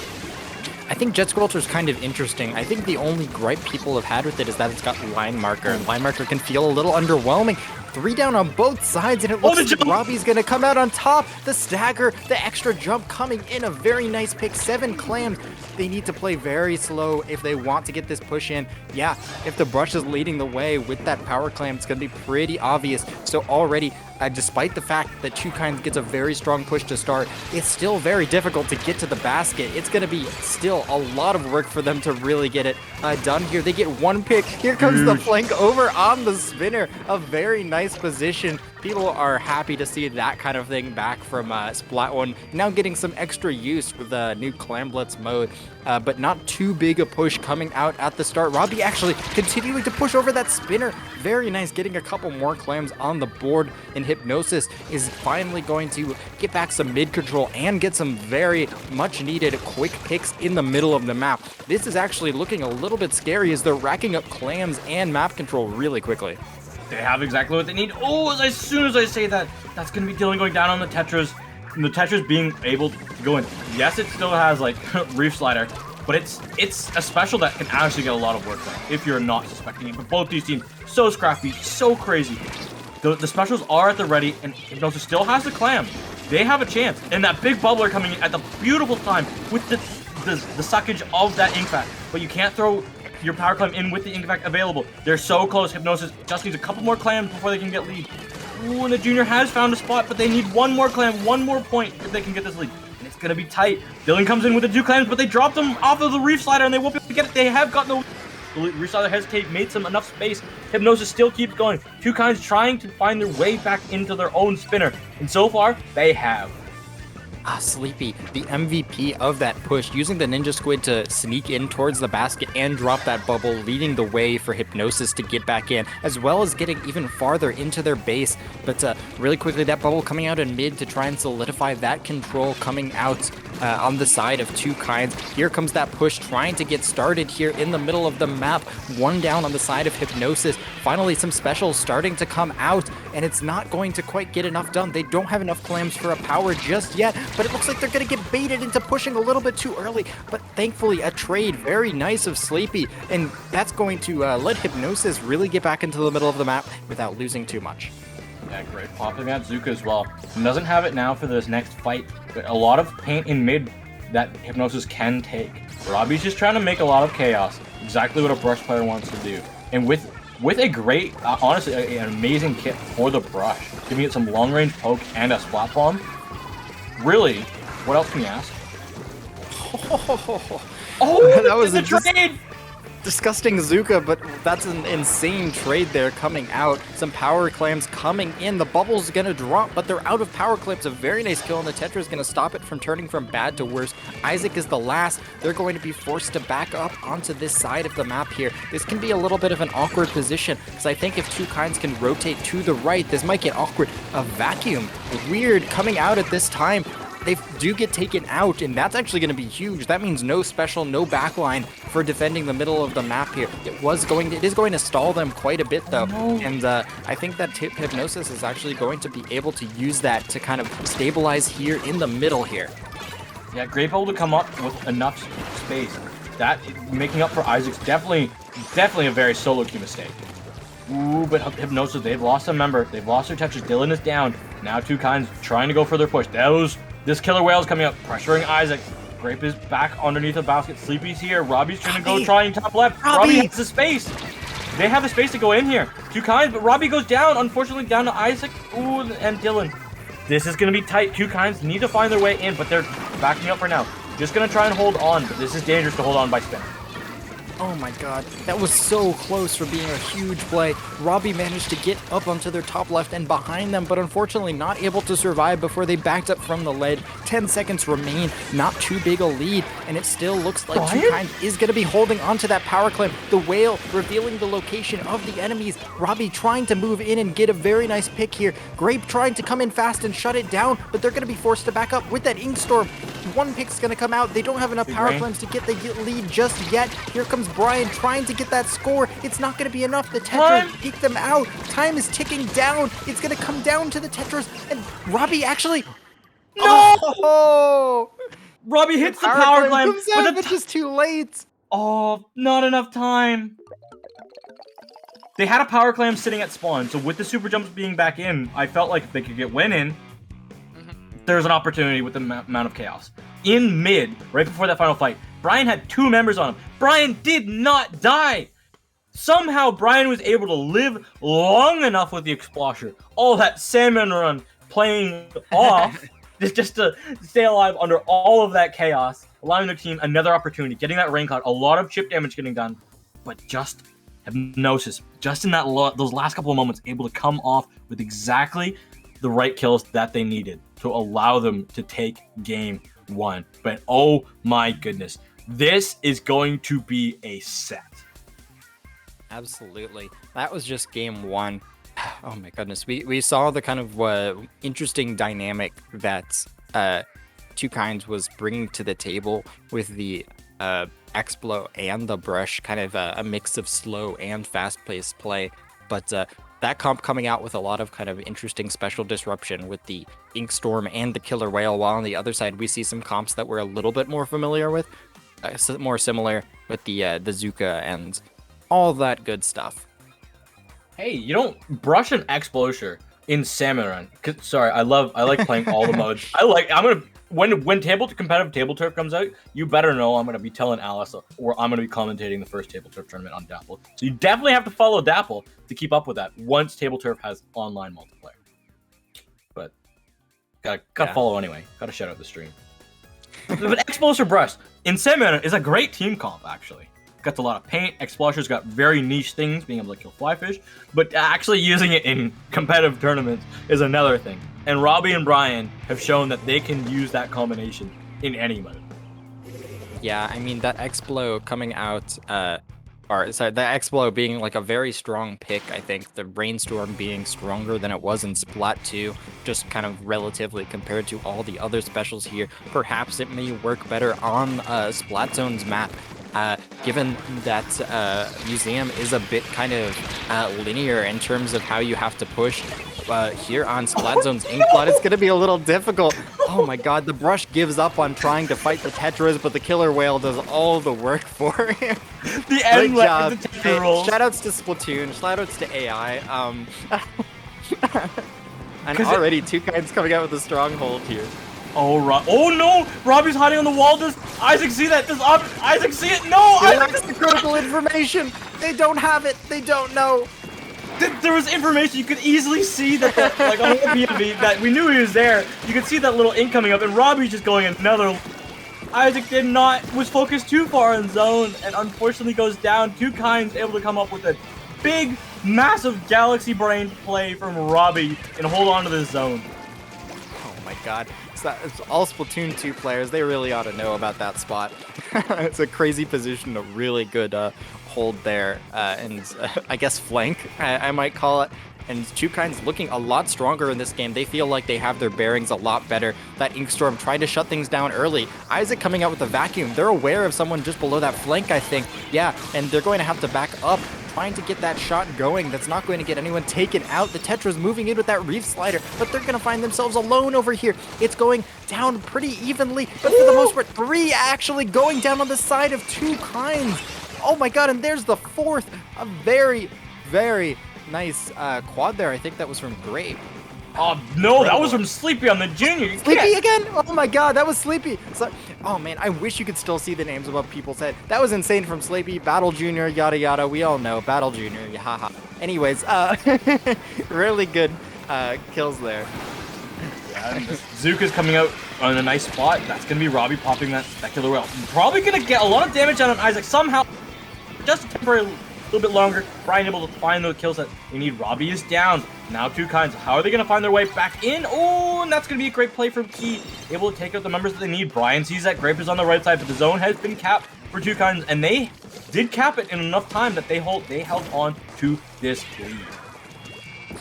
I think Jet Squelcher is kind of interesting. I think the only gripe people have had with it is that it's got line marker. Line marker can feel a little underwhelming. 3 down on both sides, and it looks like Robbie's going to come out on top. The stagger, the extra jump coming in, a very nice pick. 7 clams. They need to play very slow if they want to get this push in. Yeah, if the brush is leading the way with that power clam, it's going to be pretty obvious. So already, despite the fact that Tuki gets a very strong push to start, it's still very difficult to get to the basket. It's going to be still a lot of work for them to really get it done here. They get 1 pick. Here comes the flank over on the spinner. A very nice position. People are happy to see that kind of thing back from Splat 1. Now getting some extra use with the new Clamblitz mode, but not too big a push coming out at the start. Robbie actually continuing to push over that spinner. Very nice, getting a couple more clams on the board, and Hypnosis is finally going to get back some mid control and get some very much needed quick picks in the middle of the map. This is actually looking a little bit scary as they're racking up clams and map control really quickly. They have exactly what they need. Oh, as soon as I say that, that's going to be Dylan going down on the Tetras. And the Tetras being able to go in. Yes, it still has, like, Reef Slider, but it's a special that can actually get a lot of work done if you're not suspecting it. But both these teams, so scrappy, so crazy. The specials are at the ready, and Hypnosis still has the clam. They have a chance. And that big bubbler coming in at the beautiful time with the suckage of that ink vat. But you can't throw your power clam in with the ink vat available. They're so close. Hypnosis just needs a couple more clams before they can get lead. Ooh, and the junior has found a spot, but they need 1 more clam, 1 more point if they can get this lead. And it's gonna be tight. Dylan comes in with the 2 clams, but they dropped them off of the Reef Slider, and they won't be able to get it. They have gotten the Reef Slider hesitate, made some enough space. Hypnosis still keeps going. Tuki trying to find their way back into their own spinner, and so far they have. Sleepy, the MVP of that push, using the Ninja Squid to sneak in towards the basket and drop that bubble, leading the way for Hypnosis to get back in, as well as getting even farther into their base. But really quickly, that bubble coming out in mid to try and solidify that control coming out on the side of Tuki. Here comes that push, trying to get started here in the middle of the map. 1 down on the side of Hypnosis. Finally, some specials starting to come out, and it's not going to quite get enough done. They don't have enough clams for a power just yet, but it looks like they're going to get baited into pushing a little bit too early. But thankfully, a trade, very nice of Sleepy, and that's going to let Hypnosis really get back into the middle of the map without losing too much. Yeah, great popping at Zuka as well. He doesn't have it now for this next fight, but a lot of paint in mid that Hypnosis can take. Robbie's just trying to make a lot of chaos, exactly what a brush player wants to do. And with a great, honestly, an amazing kit for the brush, giving it some long-range poke and a splat bomb. Really, what else can you ask? Oh, that was a trade! disgusting Zuka, but that's an insane trade there coming out. Some power clams coming in. The bubble's gonna drop, but they're out of power clams. A very nice kill, and the Tetra is gonna stop it from turning from bad to worse. Isaac is the last. They're going to be forced to back up onto this side of the map here. This can be a little bit of an awkward position, because I think if Two Kinds can rotate to the right, this might get awkward. A vacuum, weird, coming out at this time. They do get taken out, and that's actually going to be huge. That means no special, no backline for defending the middle of the map here. It is going to stall them quite a bit, though, and I think that Hypnosis is actually going to be able to use that to kind of stabilize here in the middle here. Yeah, great able to come up with enough space. That making up for Isaac's definitely a very solo queue mistake. Ooh, but Hypnosis, they've lost a member. They've lost their touches. Dylan is down. Now Two Kinds trying to go for their push. This killer whale is coming up, pressuring Isaac. Grape is back underneath the basket. Sleepy's here. Robbie's trying to go trying top left. Robbie has the space. They have the space to go in here. Two Kinds, but Robbie goes down. Unfortunately, down to Isaac. Ooh, and Dylan. This is going to be tight. Two Kinds need to find their way in, but they're backing up for now. Just going to try and hold on, but this is dangerous to hold on by spin. Oh my god, that was so close for being a huge play. Robbie managed to get up onto their top left and behind them, but unfortunately not able to survive before they backed up from the ledge. 10 seconds remain, not too big a lead, and it still looks like Two Kinds is going to be holding onto that power clamp. The whale revealing the location of the enemies. Robbie trying to move in and get a very nice pick here. Grape trying to come in fast and shut it down, but they're going to be forced to back up with that Ink Storm. One pick's going to come out. They don't have enough power clamps to get the lead just yet. Here comes Brian trying to get that score. It's not going to be enough. The Tetras peek them out. Time is ticking down. It's going to come down to the Tetras, and Robbie actually... No! Oh! Robbie hits the power clamp, but it's just too late. Oh, not enough time. They had a power clamp sitting at spawn, so with the super jumps being back in, I felt like if they could get win in, there's an opportunity with the amount of chaos. In mid, right before that final fight, Brian had 2 members on him. Brian did not die. Somehow, Brian was able to live long enough with the Explosher. All that salmon run playing off just to stay alive under all of that chaos, allowing the team another opportunity, getting that rain cloud, a lot of chip damage getting done, but just Hypnosis, just in those last couple of moments, able to come off with exactly the right kills that they needed to allow them to take game 1. But oh my goodness, this is going to be a set. Absolutely. That was just game 1. Oh my goodness. We saw the kind of interesting dynamic that Two Kinds was bringing to the table with the Explo and the Brush, kind of a mix of slow and fast-paced play. But that comp coming out with a lot of kind of interesting special disruption with the Ink Storm and the Killer Whale, while on the other side we see some comps that we're a little bit more familiar with, more similar with the Zuka and all that good stuff. Hey, you don't brush an Explosure in Salmon Run. Sorry, I like playing all the modes. When competitive table turf comes out, you better know I'm gonna be telling Alice, or I'm gonna be commentating the first table turf tournament on Dapple. So you definitely have to follow Dapple to keep up with that once table turf has online multiplayer. But gotta follow anyway. Gotta shout out the stream. But Explosive Brush in Salmon Run is a great team comp actually. Got a lot of paint. Explosher's got very niche things, being able to kill flyfish, but actually using it in competitive tournaments is another thing. And Robbie and Brian have shown that they can use that combination in any mode. Yeah, I mean, that Explo coming out, the Explo being like a very strong pick, I think. The Rainstorm being stronger than it was in Splat 2, just kind of relatively compared to all the other specials here. Perhaps it may work better on Splat Zone's map. Given that Museum is a bit kind of linear in terms of how you have to push, here on Splat Zone's Inkblot, it's going to be a little difficult. Oh my god, the Brush gives up on trying to fight the Tetras, but the Killer Whale does all the work for him. The end job. Shoutouts to Splatoon, shoutouts to AI. And already Two Kinds coming out with a stronghold here. Oh no! Robbie's hiding on the wall. Does Isaac see that? Does Isaac see it? No! That's the critical information. They don't have it. They don't know. There was information. You could easily see that, like on the POV, that we knew he was there. You could see that little ink coming up, and Robbie's just going another Isaac was focused too far in zone and unfortunately goes down. Tuki's able to come up with a big, massive galaxy brain play from Robbie and hold on to this zone. Oh my god. It's all Splatoon 2 players, they really ought to know about that spot. It's a crazy position, a really good hold there, and I guess flank, I might call it. And Tuki's looking a lot stronger in this game. They feel like they have their bearings a lot better. That Inkstorm trying to shut things down early. Isaac coming out with a vacuum. They're aware of someone just below that flank, I think. Yeah, and they're going to have to back up, trying to get that shot going. That's not going to get anyone taken out. The Tetra's moving in with that Reef Slider, but they're going to find themselves alone over here. It's going down pretty evenly, but for the most part, 3 actually going down on the side of Tuki. Oh my god, and there's the 4th. A very, very nice quad there. I think that was from Grape. Oh no, that was from Sleepy on the junior. Sleepy again? Oh my god, that was Sleepy. So, oh man, I wish you could still see the names above people's head. That was insane from Sleepy. Battle Junior, yada yada. We all know Battle Junior. Haha. Anyways, really good kills there. Yeah, and Zuka's coming out on a nice spot. That's gonna be Robbie popping that killer whale. Probably gonna get a lot of damage out on Isaac somehow. Just temporarily. A little bit longer. Brian able to find the kills that they need. Robbie is down. Now Tuki. How are they going to find their way back in? Oh, and that's going to be a great play from Key. Able to take out the members that they need. Brian sees that Grape is on the right side, but the zone has been capped for Tuki, and they did cap it in enough time that they held on to this lead.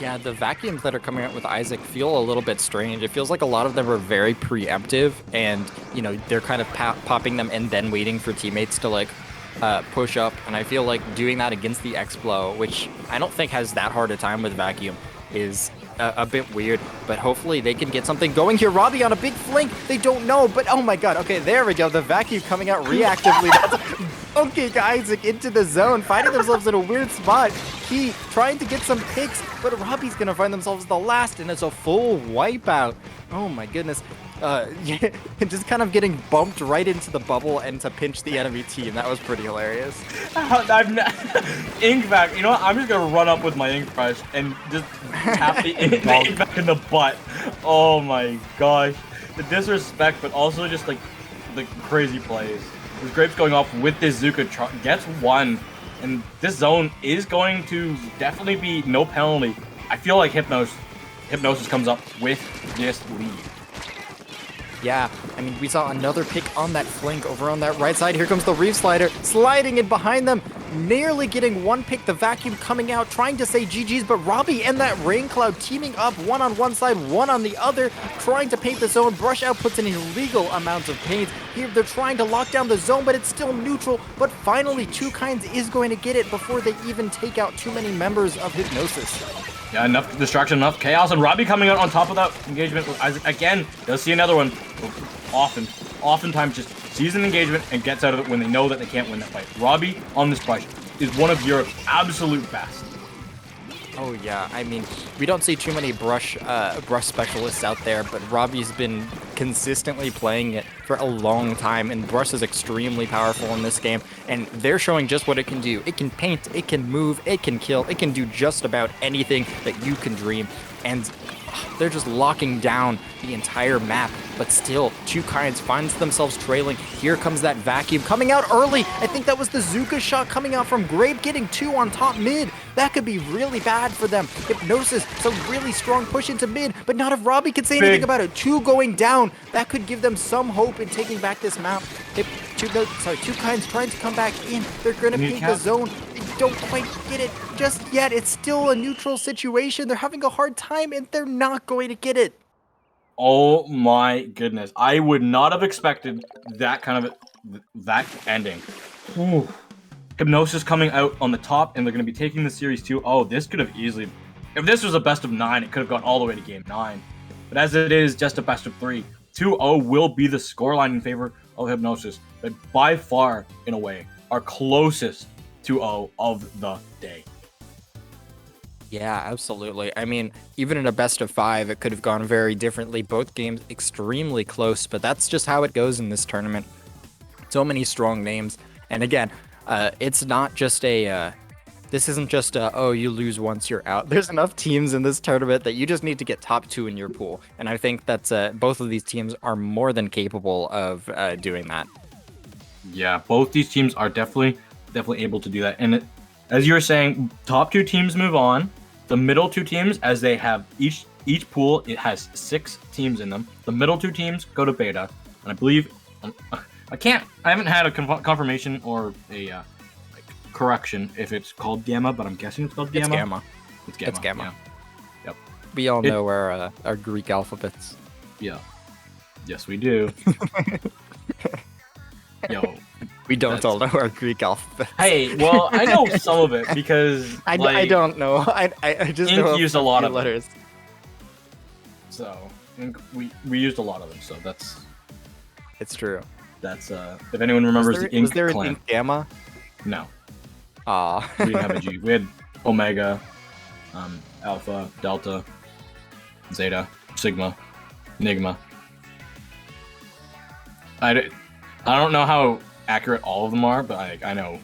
Yeah, the vacuums that are coming out with Isaac feel a little bit strange. It feels like a lot of them are very preemptive, and, you know, they're kind of popping them and then waiting for teammates to, like, push up, and I feel like doing that against the X-Blow, which I don't think has that hard a time with Vacuum, is a bit weird, but hopefully they can get something going here. Robbie on a big flank, they don't know, but oh my god, okay, there we go, the Vacuum coming out reactively. Okay, Isaac into the zone, finding themselves in a weird spot. Key trying to get some picks, but Robbie's gonna find themselves the last, and it's a full wipeout. Oh my goodness. Yeah, just kind of getting bumped right into the bubble and to pinch the enemy team. That was pretty hilarious. Ink back. You know what? I'm just gonna run up with my ink brush and just tap the ink back in the butt. Oh my gosh, the disrespect, but also just like the crazy plays. This Grape's going off with this Zuka, gets 1, and this zone is going to definitely be no penalty. I feel like Hypnosis comes up with this lead. Yeah, I mean, we saw another pick on that flank over on that right side. Here comes the Reef Slider, sliding in behind them, nearly getting 1 pick. The Vacuum coming out, trying to say GG's, but Robbie and that Rain Cloud teaming up, 1 on one side, 1 on the other, trying to paint the zone. Brush Out puts an illegal amount of paint. Here, they're trying to lock down the zone, but it's still neutral. But finally, Tuki is going to get it before they even take out too many members of Hypnosis. Yeah, enough distraction, enough chaos, and Robbie coming out on top of that engagement with Isaac again. Does see another one. Oftentimes just sees an engagement and gets out of it when they know that they can't win that fight. Robbie on this brush is one of Europe's absolute best. Oh yeah, I mean, we don't see too many brush specialists out there, but Robbie's been consistently playing it for a long time, and brush is extremely powerful in this game, and they're showing just what it can do. It can paint, it can move, it can kill, it can do just about anything that you can dream, and they're just locking down the entire map, but still, Tuki finds themselves trailing. Here comes that Vacuum coming out early. I think that was the Zuka shot coming out from Grape, getting 2 on top mid. That could be really bad for them. Hypnosis, some really strong push into mid, but not if Robbie could say anything about it. 2 going down. That could give them some hope in taking back this map. Tuki's trying to come back in. They're going to paint the zone. They don't quite get it just yet. It's still a neutral situation. They're having a hard time, and they're not going to get it. Oh my goodness. I would not have expected that kind of that ending. Ooh. Hypnosis coming out on the top, and they're going to be taking the series 2. Oh, this could have easily... If this was a best of 9, it could have gone all the way to game 9. But as it is just a best of 3, 2-0 will be the scoreline in favor of Hypnosis. But by far, in a way, our closest 2-0 of the day. Yeah, absolutely. I mean, even in a best of 5, it could have gone very differently. Both games extremely close, but that's just how it goes in this tournament. So many strong names. And again, it's not just a This isn't just oh, you lose once, you're out. There's enough teams in this tournament that you just need to get top 2 in your pool. And I think that's both of these teams are more than capable of doing that. Yeah, both these teams are definitely able to do that. And as you were saying, top 2 teams move on. The middle 2 teams, as they have each pool, it has 6 teams in them. The middle 2 teams go to beta, and I believe I haven't had a confirmation or a correction if it's called Gamma, but I'm guessing it's called Gamma. It's Gamma. It's Gamma. It's Gamma. Yeah. Yep. We all know our Greek alphabets. Yeah. Yes, we do. Yo. We don't all know our Greek alphabet. Hey, well, I know some of it because I don't know. I just know used a lot of letters. So we used a lot of them. So It's true. That's if anyone remembers the Ink was there clan. an Ink Gamma? No. Ah. We didn't have a G. We had Omega, Alpha, Delta, Zeta, Sigma, Enigma. I don't know how accurate all of them are, but I know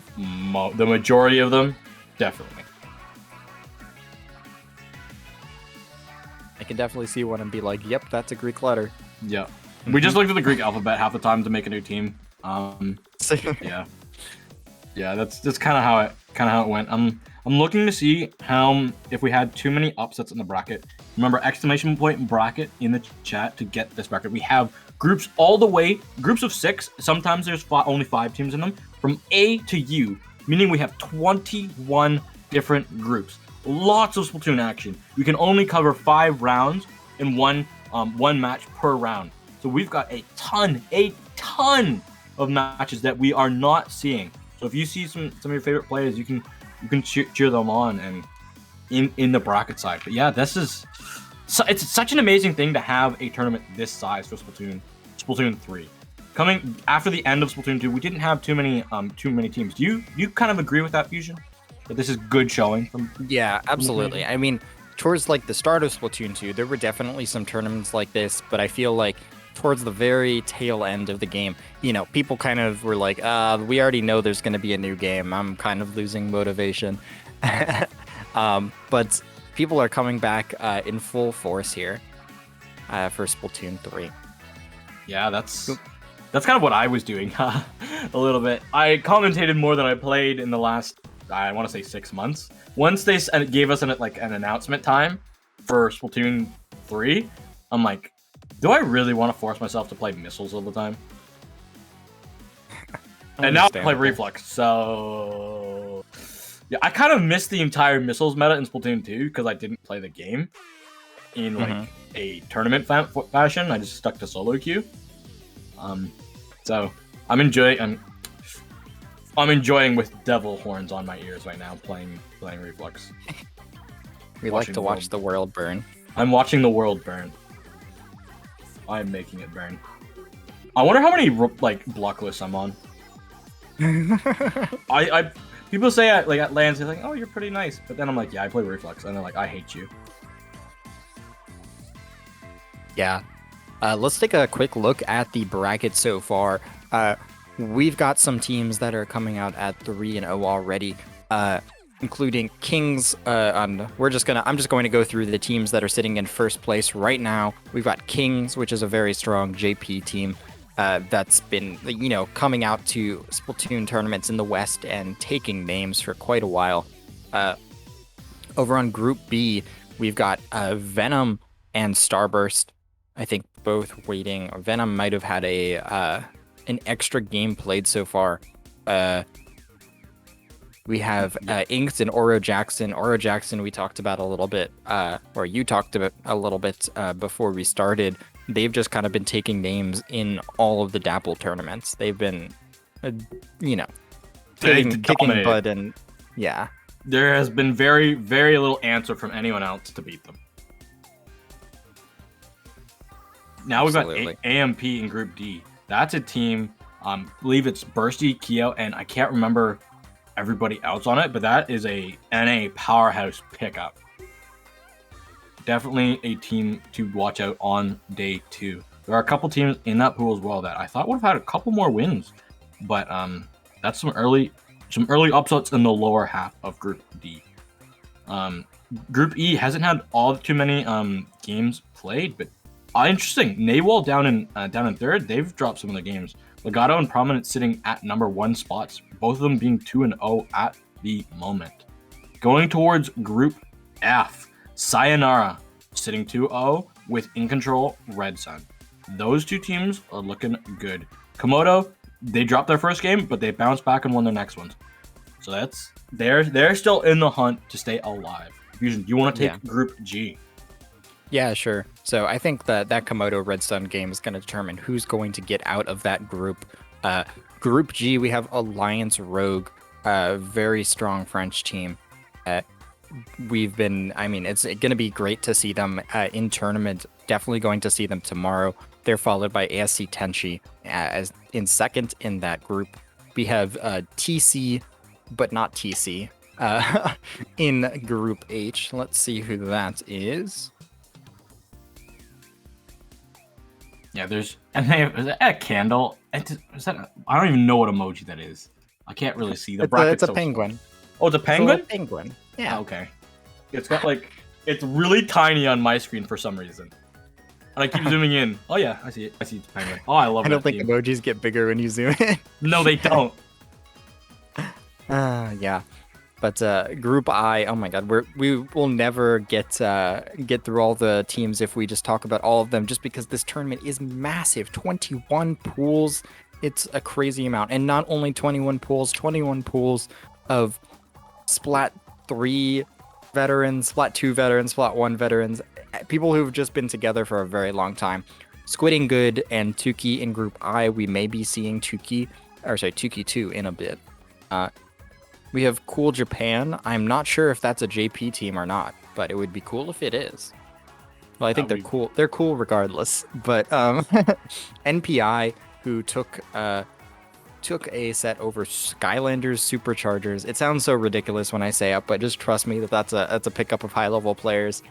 the majority of them, definitely. I can definitely see one and be like, yep, that's a Greek letter. Yeah. We just looked at the Greek alphabet half the time to make a new team. Yeah. Yeah, that's kind of how it went. I'm looking to see how if we had too many upsets in the bracket. Remember, exclamation point bracket in the chat to get this bracket. We have groups all the way, groups of 6. Sometimes there's only 5 teams in them, from A to U, meaning we have 21 different groups. Lots of Splatoon action. We can only cover 5 rounds in one match per round. So we've got a ton of matches that we are not seeing. So if you see some of your favorite players, you can cheer them on and in the bracket side. But yeah, it's such an amazing thing to have a tournament this size for Splatoon 3. Coming after the end of Splatoon 2, we didn't have too many teams. Do you kind of agree with that, Fusion? That this is good showing from? Yeah, absolutely. I mean, towards like the start of Splatoon 2, there were definitely some tournaments like this, but I feel like towards the very tail end of the game, people kind of were like, we already know there's going to be a new game. I'm kind of losing motivation. But people are coming back in full force here for Splatoon 3. Yeah, that's kind of what I was doing a little bit. I commentated more than I played in the last, I want to say 6 months. Once they gave us an announcement time for Splatoon 3, I'm like, do I really want to force myself to play missiles all the time? And now I play Reflux, so yeah, I kind of missed the entire missiles meta in Splatoon 2 because I didn't play the game in a tournament fashion. I just stuck to solo queue. So I'm enjoying with devil horns on my ears right now playing Reflux. We like to watch the world burn. I'm watching the world burn. I'm making it burn. I wonder how many block lists I'm on. People say at lands they're like, oh, you're pretty nice, but then I'm like, yeah, I play Reflux, and they're like, I hate you. Yeah. Let's take a quick look at the bracket so far. We've got some teams that are coming out at 3-0 already, including Kings. I'm just going to go through the teams that are sitting in first place right now. We've got Kings, which is a very strong JP team that's been, coming out to Splatoon tournaments in the West and taking names for quite a while. Over on Group B, we've got Venom and Starburst. I think both waiting. Venom might have had an extra game played so far. We have Inks and Oro Jackson. Oro Jackson we talked about a little bit, or you talked about a little bit before we started. They've just kind of been taking names in all of the Dapple tournaments. They've been, kicking butt, and yeah. There has been very, very little answer from anyone else to beat them. Now we've got AMP in Group D. That's a team, I believe it's Bursty, Keo, and I can't remember everybody else on it, but that is a NA powerhouse pickup. Definitely a team to watch out on day 2. There are a couple teams in that pool as well that I thought would have had a couple more wins, but that's some early some early upsets in the lower half of Group D. Group E hasn't had all too many games played, but interesting. Naval down in third. They've dropped some of the games. Legato and Prominent sitting at number 1 spots, both of them being 2-0 at the moment. Going towards Group F, Sayonara sitting 2-0 with In Control, Red Sun. Those two teams are looking good. Komodo, they dropped their first game, but they bounced back and won their next ones. So they're still in the hunt to stay alive. Fusion, do you want to take Group G? Yeah, sure. So I think that Komodo Red Sun game is going to determine who's going to get out of that group. Group G, we have Alliance Rogue, a very strong French team. It's going to be great to see them in tournament. Definitely going to see them tomorrow. They're followed by ASC Tenchi as in second in that group. We have TC, but not TC, in Group H. Let's see who that is. Yeah, is that a candle? I don't even know what emoji that is. I can't really see the bracket. It's a penguin. Small. Oh, it's a penguin? It's a penguin. Yeah. Oh, okay. It's got it's really tiny on my screen for some reason. And I keep zooming in. Oh yeah, I see it. I see it's a penguin. Oh, I love it. I don't think emojis get bigger when you zoom in. No, they don't. Yeah. But Group I, oh my God, we will never get through all the teams if we just talk about all of them, just because this tournament is massive. 21 pools, it's a crazy amount, and not only 21 pools of Splat 3 veterans, Splat 2 veterans, Splat 1 veterans, people who've just been together for a very long time. Squidding Good and Tuki in Group I. We may be seeing Tuki 2 in a bit. We have Cool Japan. I'm not sure if that's a JP team or not, but it would be cool if it is. Well, I think they're cool. They're cool regardless. But NPI, who took a set over Skylanders Superchargers. It sounds so ridiculous when I say it, but just trust me that's a pickup of high level players.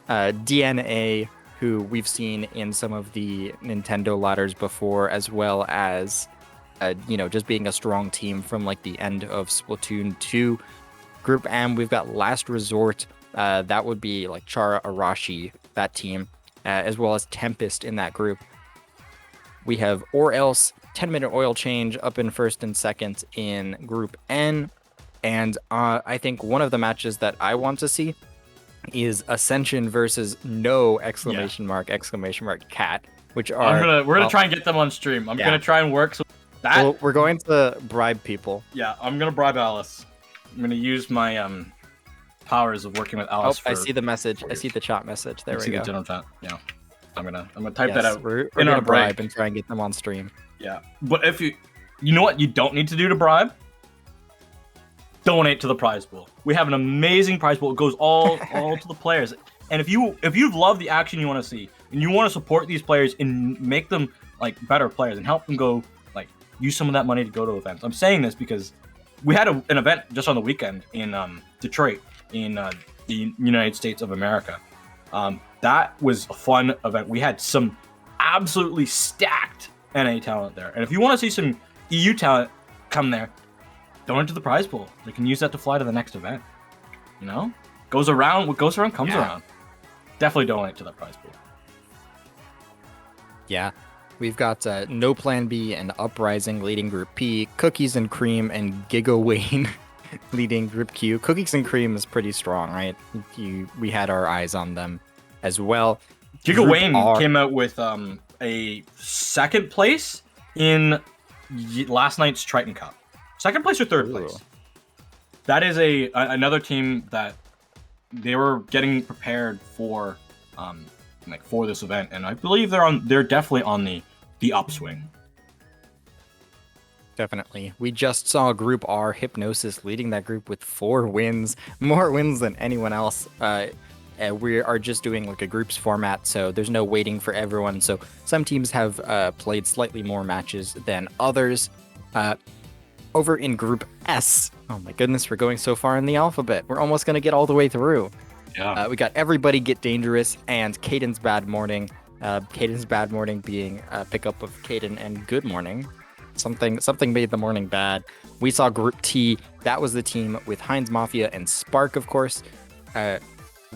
DNA, who we've seen in some of the Nintendo ladders before, as well as just being a strong team from like the end of Splatoon 2. Group M, we've got Last Resort. That would be like Chara Arashi, that team, as well as Tempest in that group. We have Or Else, 10-minute oil change up in first and second in Group N. And I think one of the matches that I want to see is Ascension versus No ! Cat, which are... We're gonna try and get them on stream. I'm gonna try and work so that... Well, we're going to bribe people. Yeah, I'm gonna bribe Alice. I'm gonna use my powers of working with Alice. I see the message. I see the chat message. There we go. The general chat. Yeah, I'm gonna type that out. We're gonna bribe and try and get them on stream. Yeah, but if you know what you don't need to do to bribe, donate to the prize pool. We have an amazing prize pool. It goes all to the players. And if you've loved the action you want to see and you want to support these players and make them like better players and help them go like use some of that money to go to events. I'm saying this because we had an event just on the weekend in Detroit in the United States of America. That was a fun event. We had some absolutely stacked NA talent there. And if you want to see some EU talent come there, donate to the prize pool. They can use that to fly to the next event. You know? Goes around, what goes around comes around. Definitely donate to that prize pool. Yeah. We've got No Plan B and Uprising leading Group P, Cookies and Cream and Giga Wayne leading Group Q. Cookies and Cream is pretty strong, right? We had our eyes on them as well. Giga Wayne came out with a second place in last night's Triton Cup. Second place or third place. That is another team that they were getting prepared for for this event, and I believe they're definitely on the upswing. Definitely. We just saw Group R, Hypnosis, leading that group with 4 wins, more wins than anyone else. We are just doing like a groups format, so there's no waiting for everyone. So some teams have played slightly more matches than others. Over in Group S, oh my goodness, we're going so far in the alphabet. We're almost going to get all the way through. Yeah. We got Everybody Get Dangerous and Caden's Bad Morning. Caden's Bad Morning being a pickup of Caden and Good Morning. Something made the morning bad. We saw Group T. That was the team with Heinz, Mafia, and Spark, of course.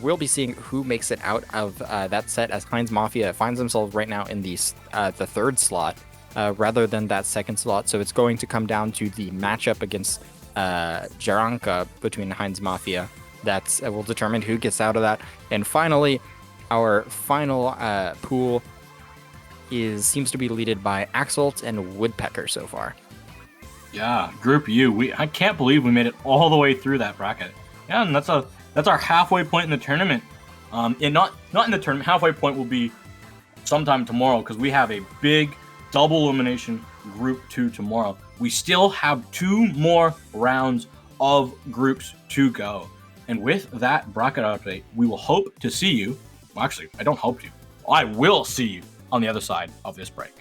We'll be seeing who makes it out of that set, as Heinz Mafia finds themselves right now in the third slot rather than that second slot. So it's going to come down to the matchup against Jaranka between Heinz Mafia. That will determine who gets out of that. And finally, our final pool seems to be led by Axelt and Woodpecker so far. Yeah, Group U. I can't believe we made it all the way through that bracket. Yeah, and that's our halfway point in the tournament. And not in the tournament. Halfway point will be sometime tomorrow, because we have a big double elimination Group 2 tomorrow. We still have 2 more rounds of groups to go. And with that bracket update, we will hope to see you. Well, actually, I don't hope to. I will see you on the other side of this break.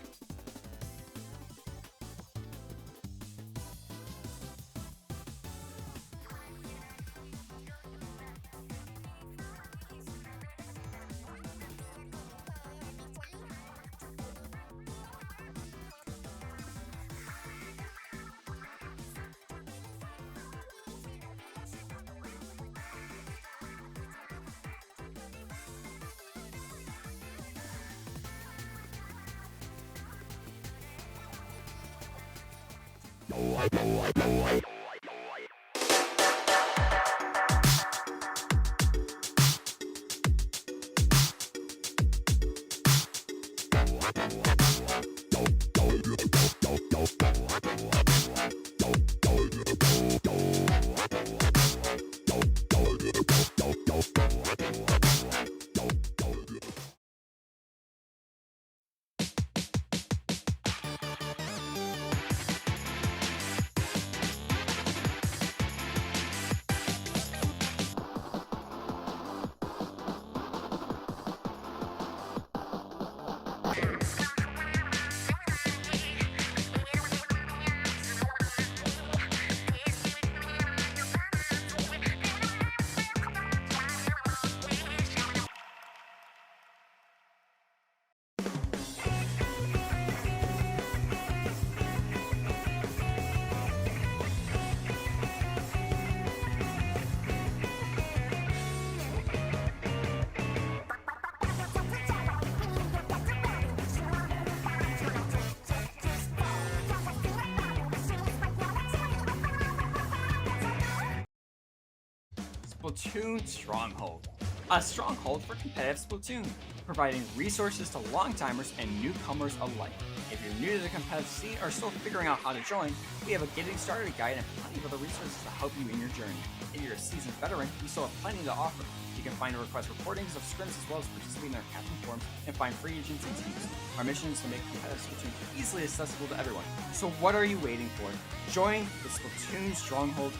Splatoon Stronghold. A stronghold for competitive Splatoon, providing resources to long-timers and newcomers alike. If you're new to the competitive scene or still figuring out how to join, we have a getting started guide and plenty of other resources to help you in your journey. If you're a seasoned veteran, we still have plenty to offer. You can find and request recordings of scrims as well as participate in our captain forums and find free agents and teams. Our mission is to make competitive Splatoon easily accessible to everyone. So what are you waiting for? Join the Splatoon Stronghold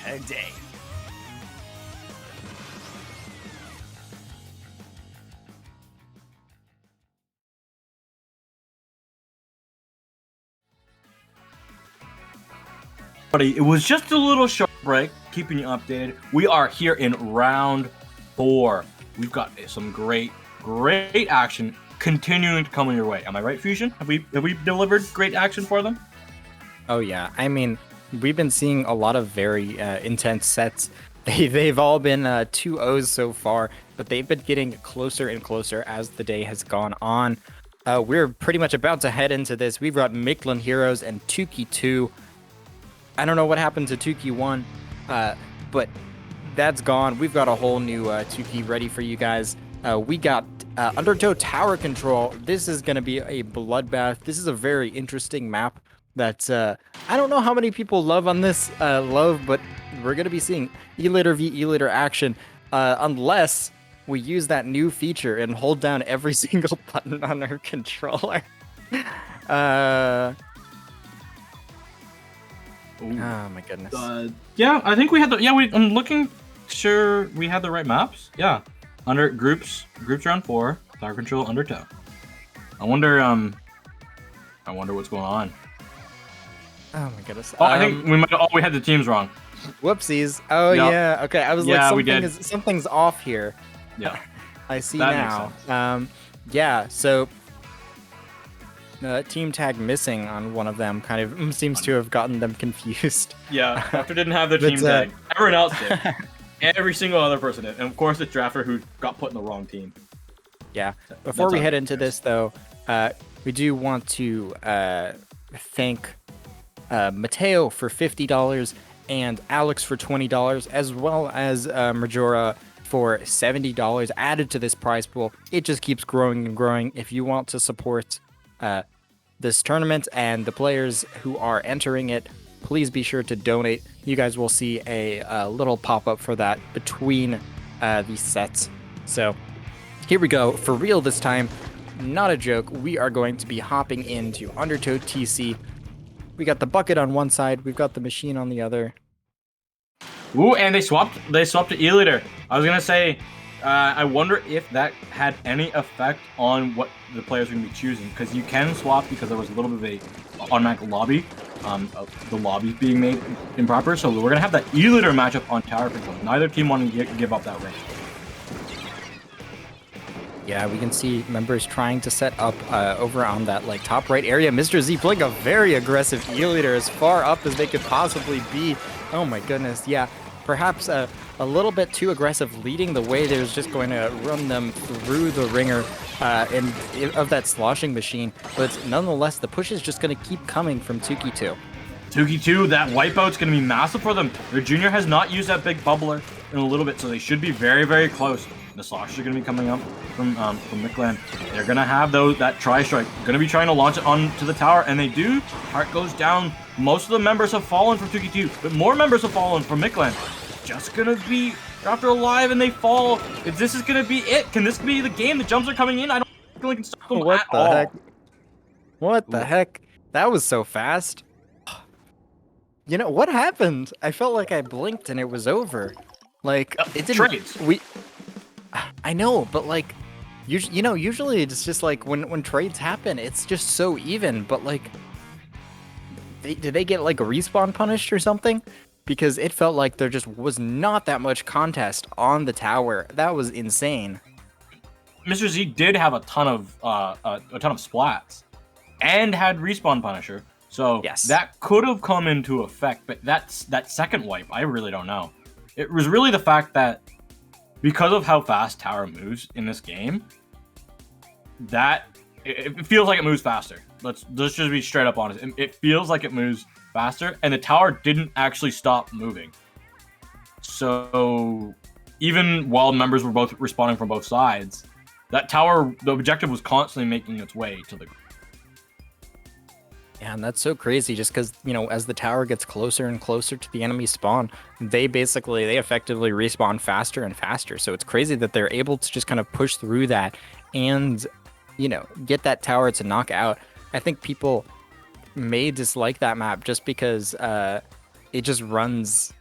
today. It was just a little short break, keeping you updated. We are here in round 4. We've got some great action continuing to come your way. Am I right, Fusion? Have we delivered great action for them? Oh yeah, I mean, we've been seeing a lot of very intense sets. They've all been 2-0s so far, but they've been getting closer and closer as the day has gone on. We're pretty much about to head into this. We've got Mictlan Heroes and Tuki 2. I don't know what happened to Tuki 1, but that's gone. We've got a whole new Tuki ready for you guys. We got Undertow Tower Control. This is going to be a bloodbath. This is a very interesting map that I don't know how many people love on this, but we're going to be seeing E-Litter v E-Litter action unless we use that new feature and hold down every single button on our controller. Ooh. Oh my goodness. Yeah, I think we had I'm looking sure we had the right maps. Yeah, under groups round 4, Tower Control, Undertow. I wonder what's going on. Oh my goodness. Oh, I think we had the teams wrong. Whoopsies. Oh Yep. Yeah. Okay. I was Yeah, like, something's off here. Yeah, I see that now. makes sense. Yeah. So team tag missing on one of them kind of seems to have gotten them confused. Yeah, Drafter didn't have their But, team tag. Everyone else did. Every single other person did. And of course, it's Drafter who got put in the wrong team. Yeah. Before we head into this, though, we do want to thank Mateo for $50 and Alex for $20, as well as Majora for $70 added to this prize pool. It just keeps growing and growing. If you want to support this tournament and the players who are entering it, please be sure to donate. You guys will see a little pop-up for that between these sets. So here we go, for real this time, not a joke. We are going to be hopping into Undertow TC. We got the bucket on one side, we've got the machine on the other. Ooh, and they swapped to E-Leader. I was gonna say, I wonder if that had any effect on what the players are gonna be choosing, because you can swap because there was a little bit of a automatic lobby, the lobby being made improper. So we're gonna have that E-Leader matchup on tower control. Neither team wanting to give up that range. Yeah, we can see members trying to set up over on that like top right area. Mr. Z playing a very aggressive E-Leader as far up as they could possibly be. Oh my goodness, yeah. Perhaps a little bit too aggressive leading the way. There's just going to run them through the ringer of that sloshing machine. But nonetheless, the push is just going to keep coming from Tuki 2. Tuki 2, that wipeout's going to be massive for them. Their junior has not used that big bubbler in a little bit, so they should be very, very close. The sloshers are going to be coming up from Mictlan. They're going to have that tri-strike. Going to be trying to launch it onto the tower, and they do. Heart goes down. Most of the members have fallen from Tuki 2, but more members have fallen from Mictlan. Just going to be Drafter alive, and they fall. If this is going to be it, can this be the game? The jumps are coming in. I don't feel like it's stop them What at the all. heck? What the heck? That was so fast. You know, what happened? I felt like I blinked and it was over. Like, it didn't... Trades. I know, but like, usually it's just like when trades happen, it's just so even. But like, did they get like a respawn punished or something? Because it felt like there just was not that much contest on the tower. That was insane. Mr. Z did have a ton of splats, and had respawn punisher. So yes, that could have come into effect. But that second wipe, I really don't know. It was really the fact that, because of how fast tower moves in this game, it feels like it moves faster. Let's just be straight up honest. It feels like it moves faster, and the tower didn't actually stop moving. So even while members were both responding from both sides, that tower, the objective was constantly making its way to the... Yeah, and that's so crazy just because, you know, as the tower gets closer and closer to the enemy spawn, they effectively respawn faster and faster. So it's crazy that they're able to just kind of push through that and, you know, get that tower to knock out. I think people may dislike that map just because it just runs...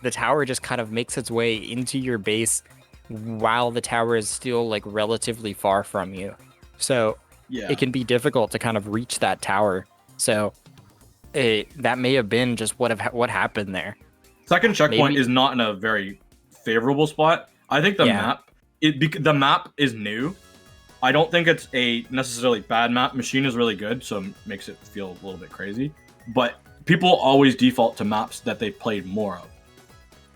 The tower just kind of makes its way into your base while the tower is still, like, relatively far from you. So yeah, it can be difficult to kind of reach that tower. So that may have been just what happened there. Second checkpoint is not in a very favorable spot. I think the map is new. I don't think it's a necessarily bad map. Machine is really good, so it makes it feel a little bit crazy. But people always default to maps that they've played more of.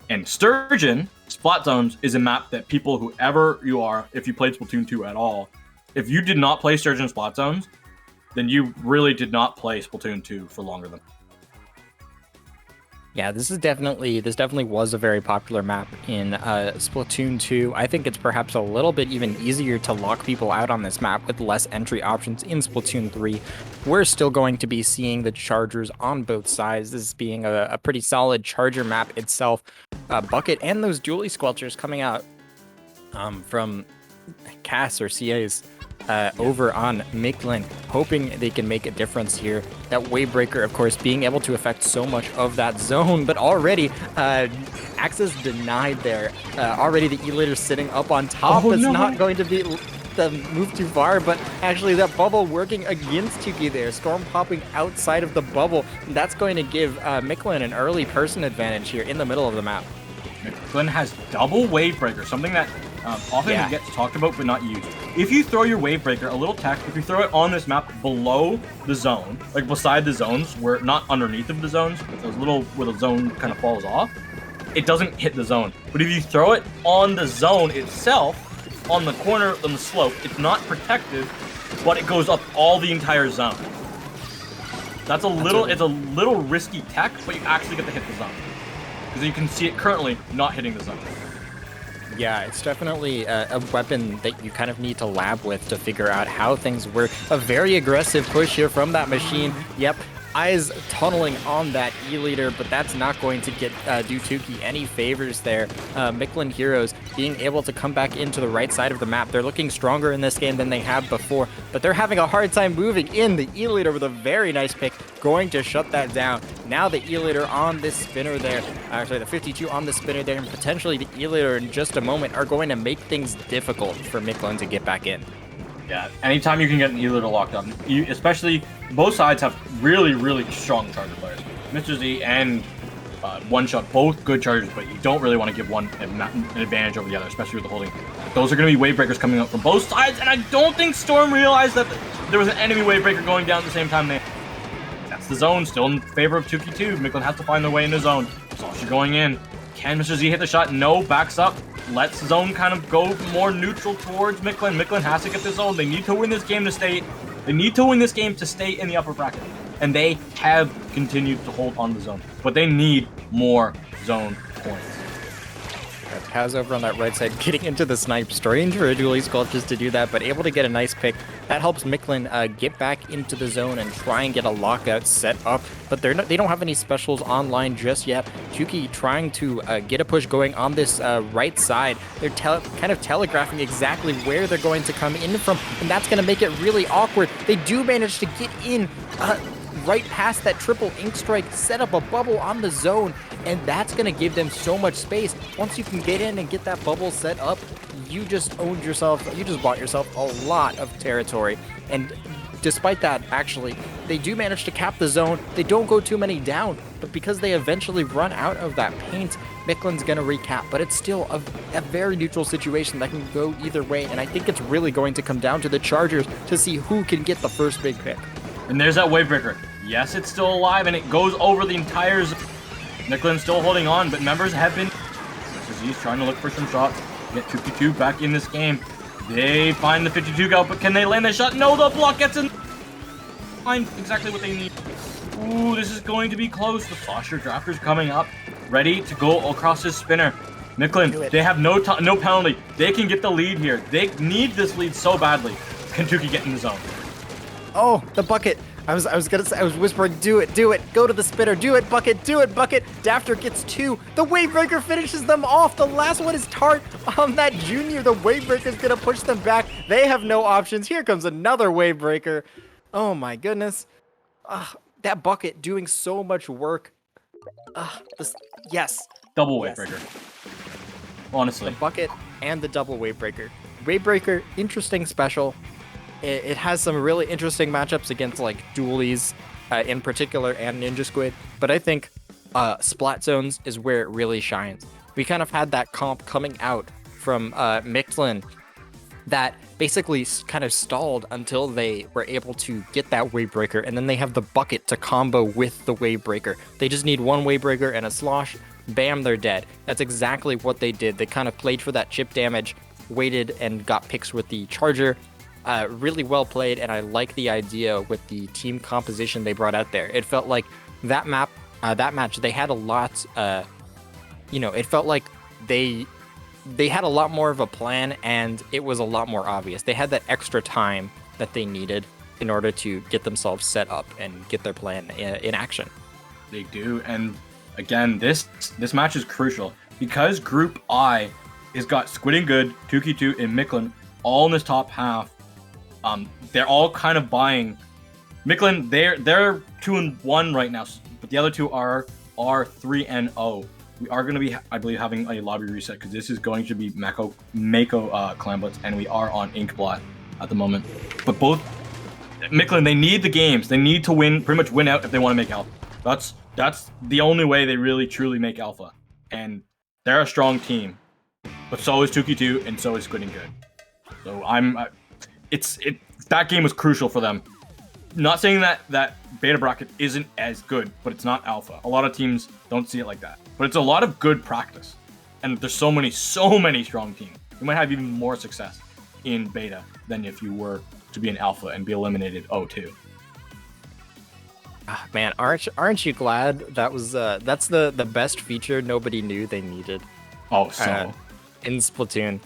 And Sturgeon, Splat Zones, is a map that people, whoever you are, if you played Splatoon 2 at all, if you did not play Sturgeon Splat Zones, then you really did not play Splatoon 2 for longer than... Yeah, this definitely was a very popular map in Splatoon 2. I think it's perhaps a little bit even easier to lock people out on this map with less entry options in Splatoon 3. We're still going to be seeing the chargers on both sides, this being a pretty solid charger map itself. Bucket and those dually squelchers coming out from Cass or CA's over on Mictlan, hoping they can make a difference here. That Wavebreaker, of course, being able to affect so much of that zone, but already access denied there. Already the E-Leader sitting up on top. It's not going to be the move too far, but actually that bubble working against Tuki there. Storm popping outside of the bubble. That's going to give Mictlan an early person advantage here in the middle of the map. Mictlan has double Wavebreaker, something that often Yeah. it gets talked about but not used. If you throw your wave breaker, a little tech, if you throw it on this map below the zone, like beside the zones, where not underneath of the zones, but those little where the zone kind of falls off, it doesn't hit the zone. But if you throw it on the zone itself, on the corner, on the slope, it's not protected, but it goes up all the entire zone. It's a little risky tech, but you actually get to hit the zone. Because you can see it currently not hitting the zone. Yeah, it's definitely a weapon that you kind of need to lab with to figure out how things work. A very aggressive push here from that machine. Yep, eyes tunneling on that E-leader, but that's not going to do Tuki any favors there. Mictlan Heroes being able to come back into the right side of the map. They're looking stronger in this game than they have before, but they're having a hard time moving in. The E-leader with a very nice pick, going to shut that down. Now the E-leader on this spinner there, sorry, the 52 on the spinner there, and potentially the E-leader in just a moment are going to make things difficult for Mictlan to get back in. Yeah, anytime you can get an E-leader locked up, especially both sides have really, really strong charger players. Mr. Z and One Shot, both good chargers, but you don't really want to give one an advantage over the other, especially with the holding. Those are going to be wave breakers coming up from both sides, and I don't think Storm realized that there was an enemy wave breaker going down at the same time. That's the zone, still in favor of Tuki 2. Mictlan has to find their way in the zone. Sasha going in. Can Mr. Z hit the shot? No, backs up. Lets zone kind of go more neutral towards Mictlan. Mictlan has to get the zone. They need to win this game to stay. They need to win this game to stay in the upper bracket. And they have continued to hold on the zone. But they need more zone points. Paz over on that right side getting into the snipe. Strange for a dually sculpt just to do that, but able to get a nice pick. That helps Mictlan get back into the zone and try and get a lockout set up, but they don't have any specials online just yet. Tuki trying to get a push going on this right side. They're kind of telegraphing exactly where they're going to come in from, and that's going to make it really awkward. They do manage to get in right past that triple ink strike, set up a bubble on the zone, and that's going to give them so much space. Once you can get in and get that bubble set up, you just bought yourself a lot of territory. And despite that, actually, they do manage to cap the zone. They don't go too many down, but because they eventually run out of that paint, Mictlan's going to recap, but it's still a very neutral situation that can go either way, and I think it's really going to come down to the Chargers to see who can get the first big pick. And there's that wave breaker. Yes, it's still alive, and it goes over the entire zone. Mictlan's still holding on, but members have been... He's trying to look for some shots. Get Tuki 2 back in this game. They find the 52 go, but can they land the shot? No, the block gets in. Find exactly what they need. Ooh, this is going to be close. The Sasha Drafters coming up, ready to go across his spinner. Mictlan, they have no penalty. They can get the lead here. They need this lead so badly. Can Tuki get in the zone? Oh, the bucket. I was whispering, do it, go to the spinner, do it, bucket. Dafter gets 2. The wave breaker finishes them off. The last one is Tart on that junior. The wave breaker is gonna push them back. They have no options. Here comes another wave breaker. Oh my goodness. That bucket doing so much work. Yes. Double wave breaker. Honestly. The bucket and the double wave breaker. Wave breaker, interesting special. It has some really interesting matchups against like dualies in particular and Ninja Squid, but I think Splat Zones is where it really shines. We kind of had that comp coming out from Mictlan that basically kind of stalled until they were able to get that wave breaker, and then they have the bucket to combo with the wave breaker. They just need one wave breaker and a slosh, bam, they're dead. That's exactly what they did. They kind of played for that chip damage, waited and got picks with the charger. Really well played, and I like the idea with the team composition they brought out there. It felt like that match, they had a lot, it felt like they had a lot more of a plan, and it was a lot more obvious. They had that extra time that they needed in order to get themselves set up and get their plan in action. They do, and again, this match is crucial because Group I has got Squid and Good, Tuki 2, and Mictlan all in this top half. They're all kind of buying. Mictlan, they're 2-1 right now, but the other two are 3-0. We are going to be, I believe, having a lobby reset because this is going to be Mako Clan Blitz, and we are on Inkblot at the moment. But both Mictlan, they need the games. They need to win, pretty much win out if they want to make alpha. That's the only way they really truly make alpha, and they're a strong team. but so is Tuki 2, and so is Squid and Good. So that game was crucial for them. Not saying that beta bracket isn't as good, but it's not alpha. A lot of teams don't see it like that. But it's a lot of good practice. And there's so many strong teams. You might have even more success in beta than if you were to be an alpha and be eliminated 0-2. Man, aren't you glad that's the best feature nobody knew they needed? Oh, so in Splatoon.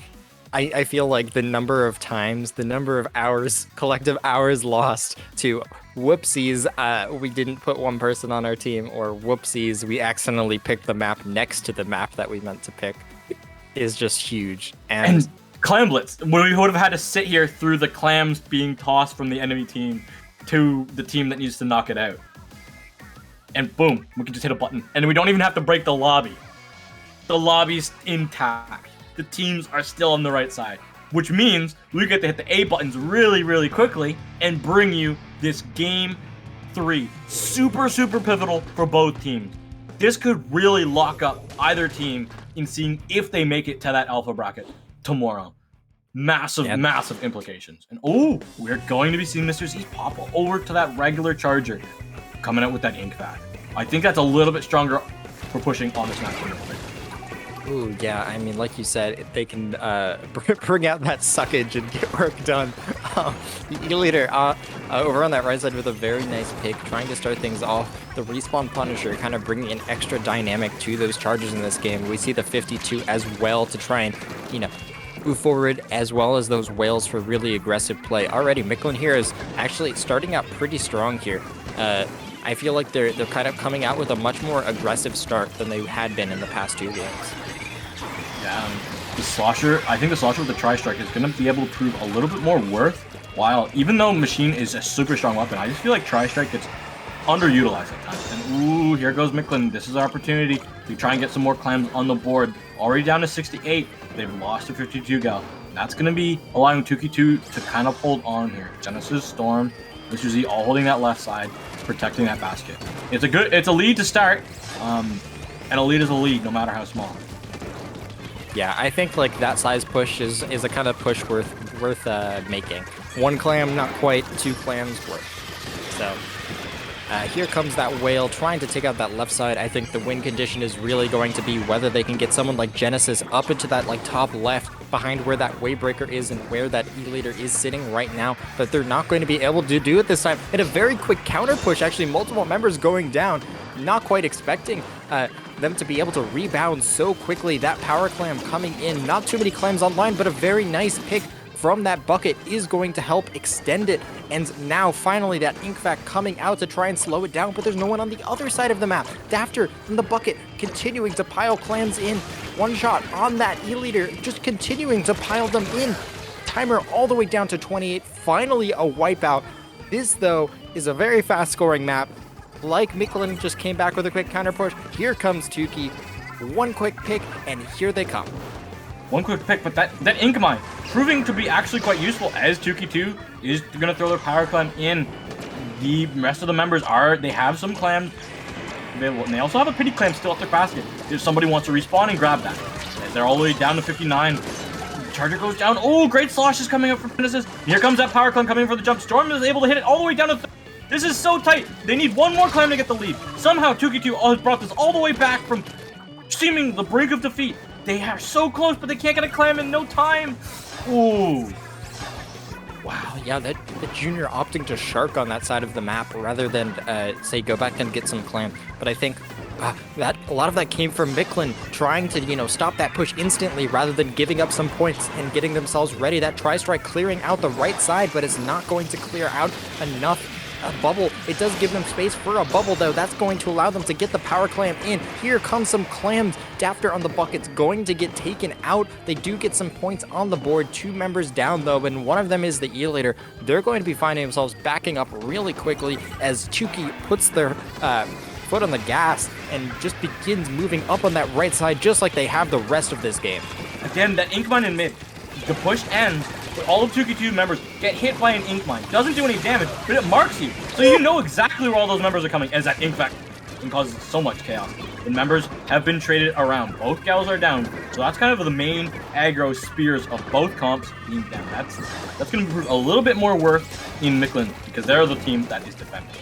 I feel like the number of times, the number of hours, collective hours lost to whoopsies, we didn't put one person on our team, or whoopsies, we accidentally picked the map next to the map that we meant to pick, is just huge. And clam blitz, when we would have had to sit here through the clams being tossed from the enemy team to the team that needs to knock it out. And boom, we can just hit a button. And we don't even have to break the lobby. The lobby's intact. The teams are still on the right side, which means we get to hit the A buttons really, really quickly and bring you this game 3. Super pivotal for both teams. This could really lock up either team in seeing if they make it to that alpha bracket tomorrow. Massive implications. And we're going to be seeing Mr. Z pop over to that regular charger, coming out with that ink vac. I think that's a little bit stronger for pushing on this match. Ooh, yeah, I mean, like you said, if they can bring out that suckage and get work done. E-Leader over on that right side with a very nice pick, trying to start things off. The Respawn Punisher kind of bringing an extra dynamic to those charges in this game. We see the 52 as well to try and, move forward, as well as those whales for really aggressive play. Already, Mictlan here is actually starting out pretty strong here. I feel like they're kind of coming out with a much more aggressive start than they had been in the past 2 games. Yeah, the Slosher, I think the Slosher with the Tri-Strike is going to be able to prove a little bit more worthwhile. Even though Machine is a super strong weapon, I just feel like Tri-Strike gets underutilized at times. And here goes Mictlan. This is our opportunity to try and get some more clams on the board. Already down to 68. They've lost to 52 gal. That's going to be allowing Tuki 2 to kind of hold on here. Genesis, Storm, Mr. Z all holding that left side, protecting that basket. It's a lead to start, and a lead is a lead no matter how small. Yeah, I think like that size push is a kind of push worth making. 1 clam, not quite. 2 clams worth. So here comes that whale trying to take out that left side. I think the win condition is really going to be whether they can get someone like Genesis up into that like top left behind where that Waybreaker is and where that E-Leader is sitting right now. But they're not going to be able to do it this time. And a very quick counter push, actually multiple members going down. Not quite expecting them to be able to rebound so quickly. That power clam coming in. Not too many clams online, but a very nice pick from that bucket is going to help extend it. And now finally that ink vac coming out to try and slow it down, but there's no one on the other side of the map. Dafter from the bucket continuing to pile clams in. 1 shot on that E-Leader, just continuing to pile them in. Timer all the way down to 28. Finally a wipeout. This though is a very fast scoring map. Like Mictlan just came back with a quick counter push. Here comes Tuki. 1 quick pick, and here they come. 1 quick pick, but that Ink Mine proving to be actually quite useful as Tuki 2 is going to throw their power clam in. The rest of the members they have some clams available, and they also have a pity clam still at their basket if somebody wants to respawn and grab that. As they're all the way down to 59. Charger goes down. Oh, great slosh is coming up from Genesis. Here comes that power clam coming for the jump. Storm is able to hit it all the way down to This is so tight. They need 1 more clam to get the lead. Somehow Tuki 2 has brought this all the way back from seeming the brink of defeat. They are so close, but they can't get a clam in no time. Ooh. Wow, yeah, the Junior opting to shark on that side of the map rather than, say, go back and get some clam. But I think that a lot of that came from Mictlan trying to, stop that push instantly rather than giving up some points and getting themselves ready. That Tri-Strike clearing out the right side, but it's not going to clear out enough. A bubble. It does give them space for a bubble, though. That's going to allow them to get the power clam in. Here comes some clams. Dafter on the bucket's going to get taken out. They do get some points on the board. 2 members down, though, and one of them is the E-Leader. They're going to be finding themselves backing up really quickly as Tuki puts their foot on the gas and just begins moving up on that right side, just like they have the rest of this game. Again, that Ink Mine in mid. The push ends. But all of Tuki 2 members get hit by an Ink Mine. Doesn't do any damage, but it marks you. So you know exactly where all those members are coming as that Ink Vac can cause so much chaos. The members have been traded around. Both gals are down. So that's kind of the main aggro spears of both comps being down. That's going to prove a little bit more worth in Mictlan because they're the team that is defending.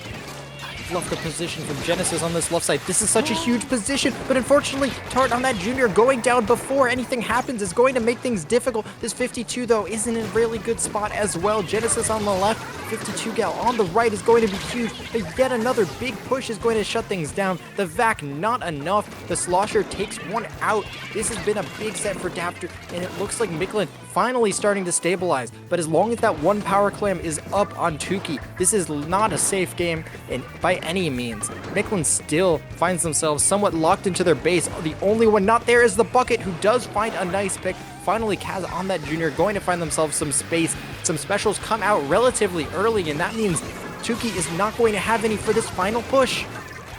Love the position from Genesis on this left side. This is such a huge position, but unfortunately, Tart on that junior going down before anything happens is going to make things difficult. This 52, though, isn't in a really good spot as well. Genesis on the left, 52 gal on the right is going to be huge, but yet another big push is going to shut things down. The Vac, not enough. The Slosher takes one out. This has been a big set for Dapper, and it looks like Mictlan finally starting to stabilize, but as long as that one power clam is up on Tuki, this is not a safe game and by any means. Mictlan still finds themselves somewhat locked into their base. The only one not there is the Bucket, who does find a nice pick. Finally, Kaz on that junior going to find themselves some space. Some specials come out relatively early, and that means Tuki is not going to have any for this final push.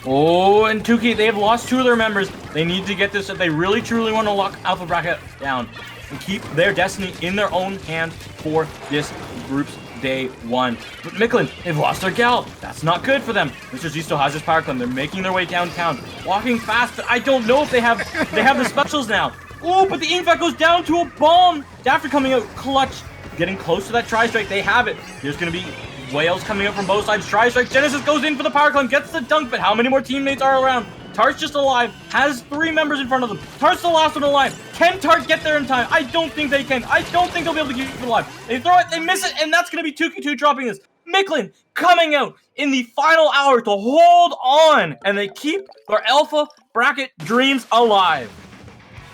Oh, and Tuki, they've lost 2 of their members. They need to get this if they really truly want to lock Alpha Bracket down and keep their destiny in their own hands for this group's day 1. But Mictlan, they've lost their gal. That's not good for them. Mr. Z still has his power climb. They're making their way downtown, walking fast, but I don't know if they have the specials now. Oh, but the infect goes down to a bomb. After coming out clutch, getting close to that tri-strike. They have it. There's going to be whales coming up from both sides. Tri-strike. Genesis goes in for the power climb, gets the dunk, but how many more teammates are around? Tart's just alive, has 3 members in front of them. Tart's the last one alive. Can Tart get there in time? I don't think they can. I don't think they'll be able to keep it alive. They throw it, they miss it, and that's going to be Tuki 2 dropping this. Mictlan coming out in the final hour to hold on, and they keep their Alpha Bracket dreams alive.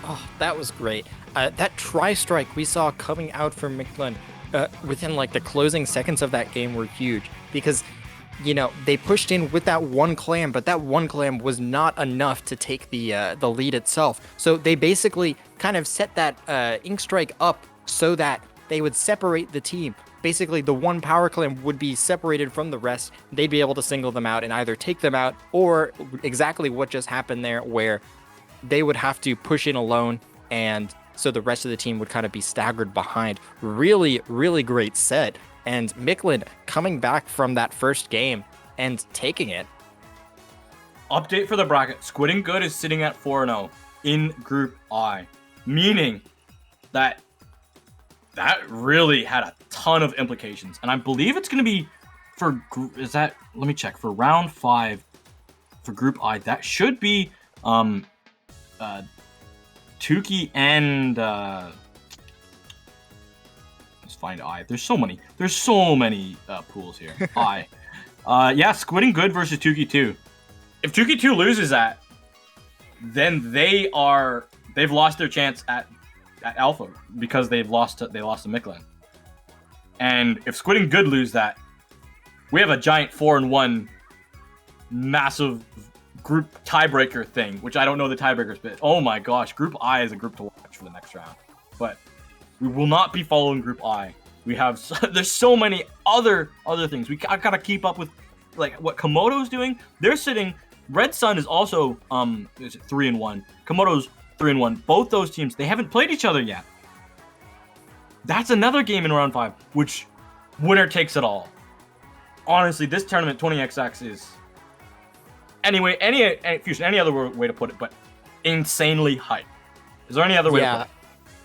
Oh, that was great. That tri-strike we saw coming out from Mictlan within like the closing seconds of that game were huge because, you know, they pushed in with that one clam, but that one clam was not enough to take the lead itself. So they basically kind of set that ink strike up so that they would separate the team. Basically, the one power clam would be separated from the rest. They'd be able to single them out and either take them out or exactly what just happened there, where they would have to push in alone, and so the rest of the team would kind of be staggered behind. Really, really great set. And Mictlan coming back from that first game and taking it. Update for the bracket. Squid and Good is sitting at 4-0 in Group I, meaning that really had a ton of implications. And I believe it's going to be for, let me check, for round 5 for Group I, that should be Tuki and let's find I. There's so many pools here. I. Yeah, Squid and Good versus Tuki 2. If Tuki 2 loses that, then they've lost their chance at Alpha because they lost to Mictlan. And if Squid and Good lose that, we have a giant 4-1 massive group tiebreaker thing, which I don't know the tiebreakers, but oh my gosh, Group I is a group to watch for the next round. But we will not be following Group I. We have there's so many other things. We gotta keep up with like what Komodo's doing. They're sitting. Red Sun is also is it 3-1. Komodo's 3-1. Both those teams, they haven't played each other yet. That's another game in round 5, which winner takes it all. Honestly, this tournament 20XX is anyway any other way to put it, but insanely hype. Is there any other way to put it?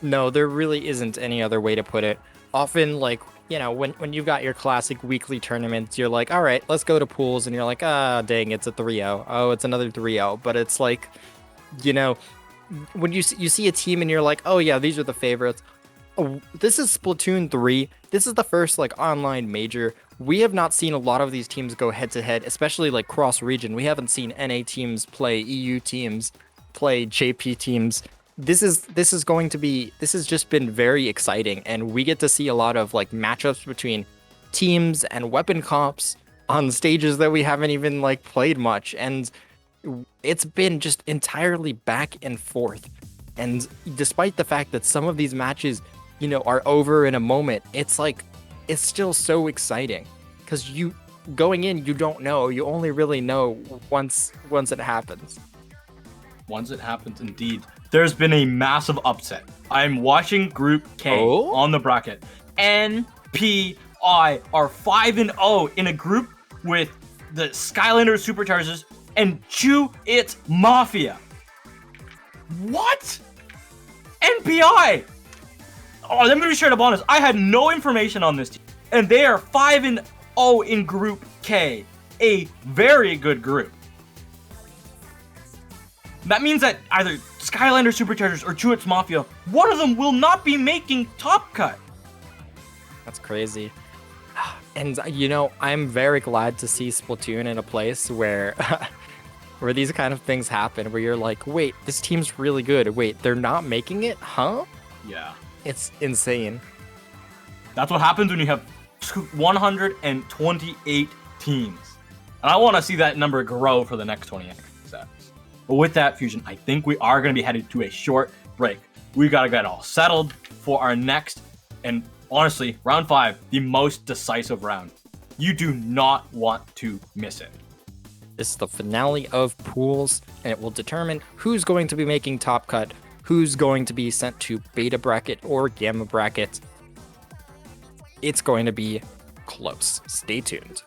No, there really isn't any other way to put it. Often, like, you know, when you've got your classic weekly tournaments, you're like, all right, let's go to pools, and you're like, dang, it's a 3-0. Oh, it's another 3-0. But it's like, you know, when you see a team and you're like, oh yeah, these are the favorites. Oh, this is Splatoon 3. This is the first like online major. We have not seen a lot of these teams go head to head, especially like cross region. We haven't seen NA teams play EU teams, play JP teams. This has just been very exciting, and we get to see a lot of like matchups between teams and weapon comps on stages that we haven't even like played much, and it's been just entirely back and forth. And despite the fact that some of these matches, you know, are over in a moment, it's like it's still so exciting because you going in, you don't know, you only really know once it happens. Once it happens, indeed. There's been a massive upset. I'm watching Group K on the bracket. NPI are 5-0 in a group with the Skylanders Superchargers and chew its Mafia. What? NPI! Oh, let me be straight up honest. I had no information on this team, and they are 5-0 in Group K, a very good group. That means that either Skylander Superchargers or Chewits Mafia, one of them will not be making Top Cut. That's crazy. And you know, I'm very glad to see Splatoon in a place where where these kind of things happen, where you're like, wait, this team's really good. Wait, they're not making it? Huh? Yeah. It's insane. That's what happens when you have 128 teams. And I want to see that number grow for the next 28 sets. But with that, Fusion, I think we are going to be headed to a short break. We got to get all settled for our next, and honestly, round 5, the most decisive round. You do not want to miss it. This is the finale of pools, and it will determine who's going to be making Top Cut, who's going to be sent to Beta Bracket or Gamma Bracket. It's going to be close. Stay tuned.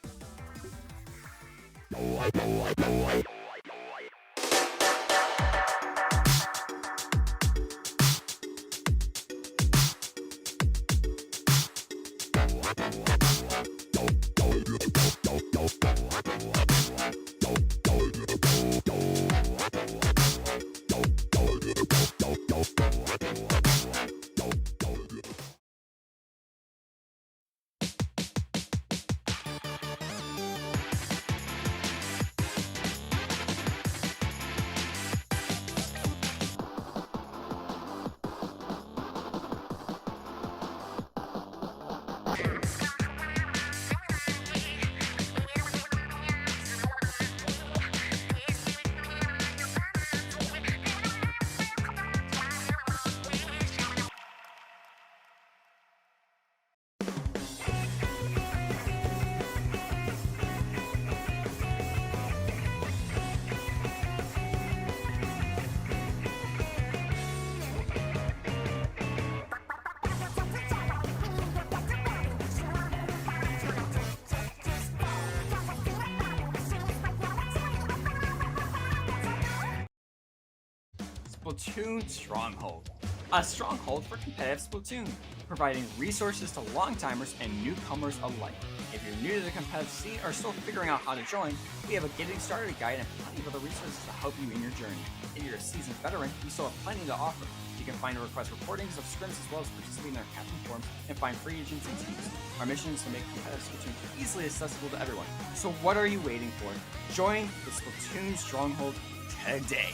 Splatoon Stronghold. A stronghold for competitive Splatoon, providing resources to long-timers and newcomers alike. If you're new to the competitive scene or still figuring out how to join, we have a getting started guide and plenty of other resources to help you in your journey. If you're a seasoned veteran, we still have plenty to offer. You can find and request recordings of scrims as well as participate in our captain forums and find free agents and teams. Our mission is to make competitive Splatoon easily accessible to everyone. So what are you waiting for? Join the Splatoon Stronghold today.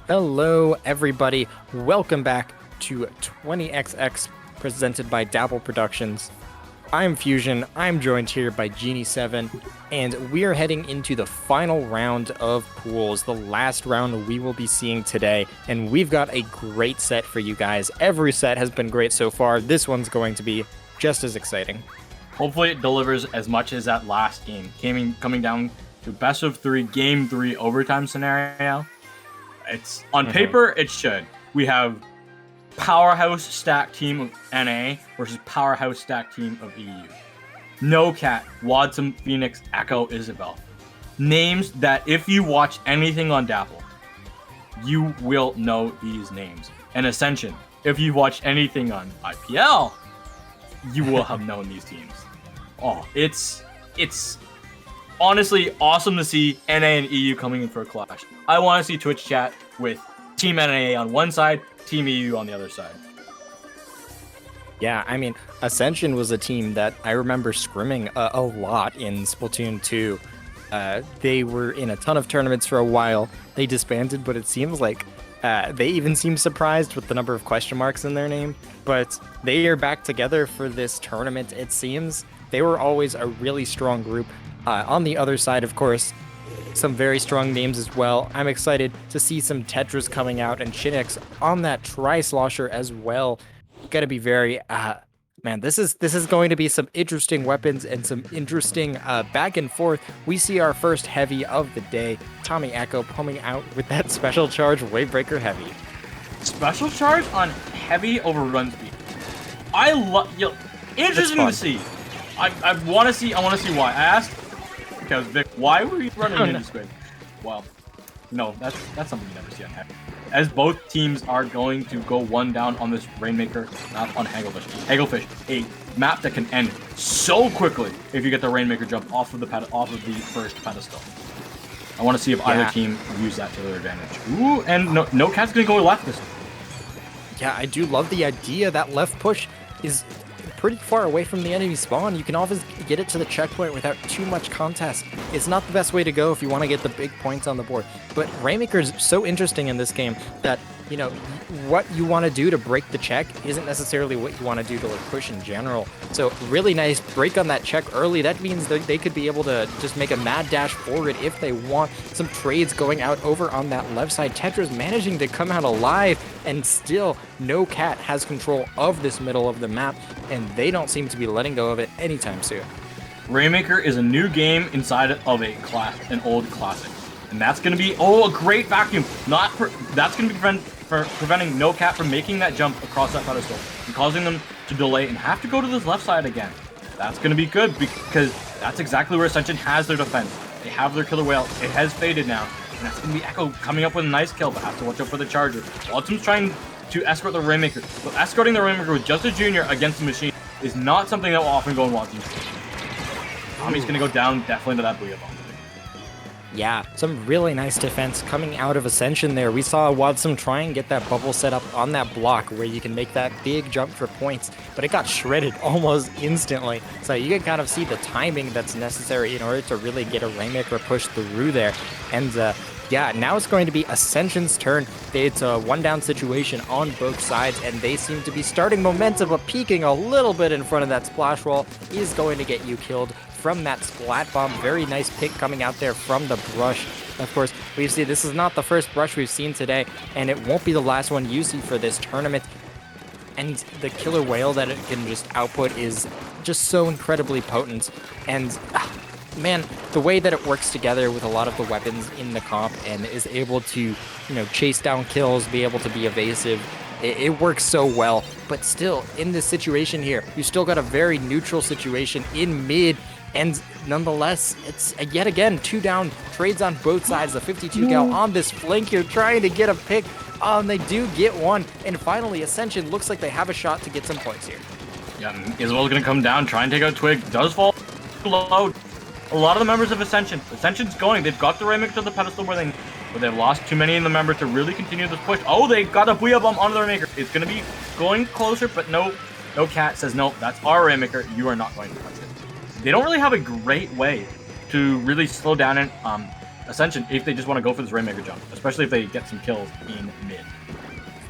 Hello, everybody. Welcome back to 20XX, presented by Dapple Productions. I'm Fusion. I'm joined here by Genie7, and we are heading into the final round of pools, the last round we will be seeing today, and we've got a great set for you guys. Every set has been great so far. This one's going to be just as exciting. Hopefully it delivers as much as that last game, coming down to best of 3, game 3 overtime scenario. It's on paper, it should. We have powerhouse stack team of NA versus powerhouse stack team of EU. No Cat, Wadsum, Phoenix, Echo, Isabel. Names that if you watch anything on Dapple, you will know these names. And Ascension, if you watch anything on IPL, you will have known these teams. Oh, it's honestly awesome to see NA and EU coming in for a clash. I want to see Twitch chat with Team NA on one side, Team EU on the other side. Yeah, I mean, Ascension was a team that I remember scrimming a lot in Splatoon 2. They were in a ton of tournaments for a while. They disbanded, but it seems like they even seem surprised with the number of question marks in their name. But they are back together for this tournament, it seems. They were always a really strong group. On the other side, of course, some very strong names as well. I'm excited to see some Tetras coming out and Chinix on that Tri-Slosher as well. Gonna be very, man, this is going to be some interesting weapons and some interesting back and forth. We see our first heavy of the day, Tommy Echo coming out with that special charge Wavebreaker heavy. Special charge on heavy over run speed. I love, interesting to see. I want to see why. I asked, because Vic, why were you running into Squid? Well, no, that's something you never see on heavy. As both teams are going to go one down on this Rainmaker map on Hagglefish. Hagglefish, a map that can end so quickly if you get the Rainmaker jump off of the first pedestal. I want to see if either team use that to their advantage. Ooh, and no Cat's gonna go left this time. Yeah, I do love the idea. That left push is pretty far away from the enemy spawn. You can always get it to the checkpoint without too much contest. It's not the best way to go if you want to get the big points on the board. But Rainmaker is so interesting in this game that, you know, what you want to do to break the check isn't necessarily what you want to do to like push in general. So really nice break on that check early. That means that they could be able to just make a mad dash forward if they want. Some trades going out over on that left side. Tetra's managing to come out alive, and still no Cat has control of this middle of the map, and they don't seem to be letting go of it anytime soon. Rainmaker is a new game inside of an old classic. And that's going to be, a great vacuum. That's going to be preventing No Cat from making that jump across that pedestal and causing them to delay and have to go to this left side again. That's going to be good because that's exactly where Ascension has their defense. They have their killer whale. It has faded now. And that's going to be Echo coming up with a nice kill, but have to watch out for the charger. Wadsum's trying to escort the Rainmaker. But escorting the Rainmaker with just a junior against the machine is not something that will often go in Wadsum's favor. Tommy's going to go down definitely to that Booyah Bomb. Yeah, some really nice defense coming out of Ascension there. We saw Wadsum try and get that bubble set up on that block where you can make that big jump for points, but it got shredded almost instantly. So you can kind of see the timing that's necessary in order to really get a Rainmaker push through there. And yeah, now it's going to be Ascension's turn. It's a one-down situation on both sides, and they seem to be starting momentum, but peeking a little bit in front of that splash wall is going to get you killed from that splat bomb. Very nice pick coming out there from the brush. Of course, we see this is not the first brush we've seen today, and it won't be the last one you see for this tournament. And the killer whale that it can just output is just so incredibly potent. And man, the way that it works together with a lot of the weapons in the comp and is able to, you know, chase down kills, be able to be evasive, it works so well. But still, in this situation here, you still got a very neutral situation in mid. And nonetheless, it's yet again 2 down, trades on both sides. The 52 gal on this flank here trying to get a pick. And they do get one. And finally, Ascension looks like they have a shot to get some points here. Yeah, Isabel's going to come down, try and take out Twig. Does fall low. A lot of the members of Ascension's going. They've got the Rainmaker to the pedestal where but they've lost too many of the members to really continue this push. Oh, they got a Booyah Bomb onto the Rainmaker. It's going to be going closer, but no Cat says, no, that's our Rainmaker. You are not going to touch it. They don't really have a great way to really slow down and Ascension if they just want to go for this Rainmaker jump, especially if they get some kills in mid.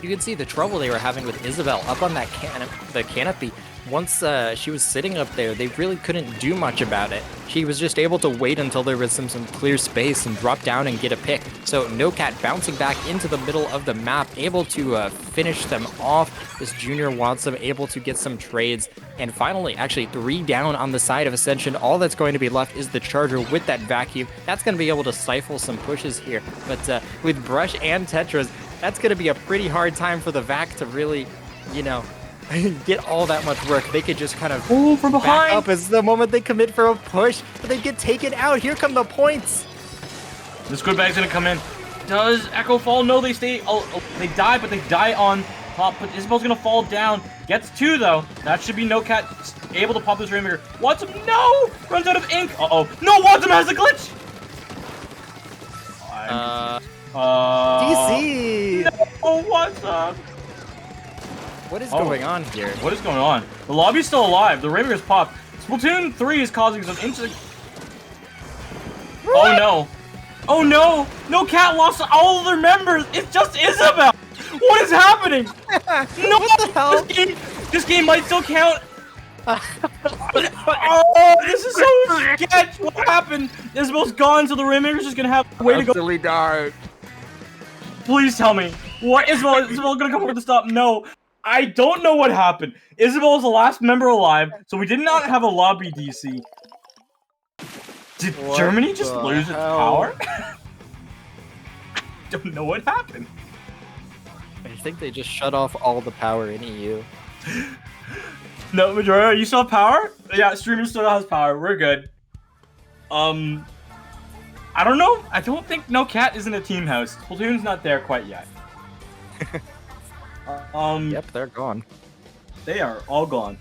You can see the trouble they were having with Isabel up on that canopy. Once she was sitting up there, they really couldn't do much about it. She was just able to wait until there was some clear space and drop down and get a pick. So NoCat bouncing back into the middle of the map, able to finish them off. This junior wants them, able to get some trades. And finally, actually 3 down on the side of Ascension. All that's going to be left is the Charger with that vacuum. That's going to be able to stifle some pushes here. But with Brush and Tetras, that's going to be a pretty hard time for the VAC to really, you know, get all that much work. They could just kind of from behind. back up as the moment they commit for a push, but they get taken out. Here come the points. The squid bag's gonna come in. Does Echo fall? No, they stay. They die, but they die on top. But Isabel's gonna fall down. Gets 2 though. That should be NoCat able to pop this Rainmaker. Watsum, no! Runs out of ink. Uh-oh. No, Watsum has a glitch! DC! No, Watsum! What is going on here? What is going on? The lobby's still alive. The Rainmaker's popped. Splatoon 3 is causing some instant. Oh no. Oh no! NoCat lost all of their members! It's just Isabel! What is happening? No! What the hell? This game might still count! Oh, this is so sketch! What happened? Isabel's gone, so the Rainmaker's just gonna have a way to go. Absolutely dark. Please tell me. What? Isabel gonna come over to stop? No. I don't know what happened. Isabel is the last member alive, so we did not have a lobby DC. Did Germany just lose its power? I don't know what happened. I think they just shut off all the power in EU. No, Majora, you still have power? Yeah, streamer still has power. We're good. I don't know. I don't think NoCat is in a team house. Splatoon's not there quite yet. Yep, they're gone. They are all gone.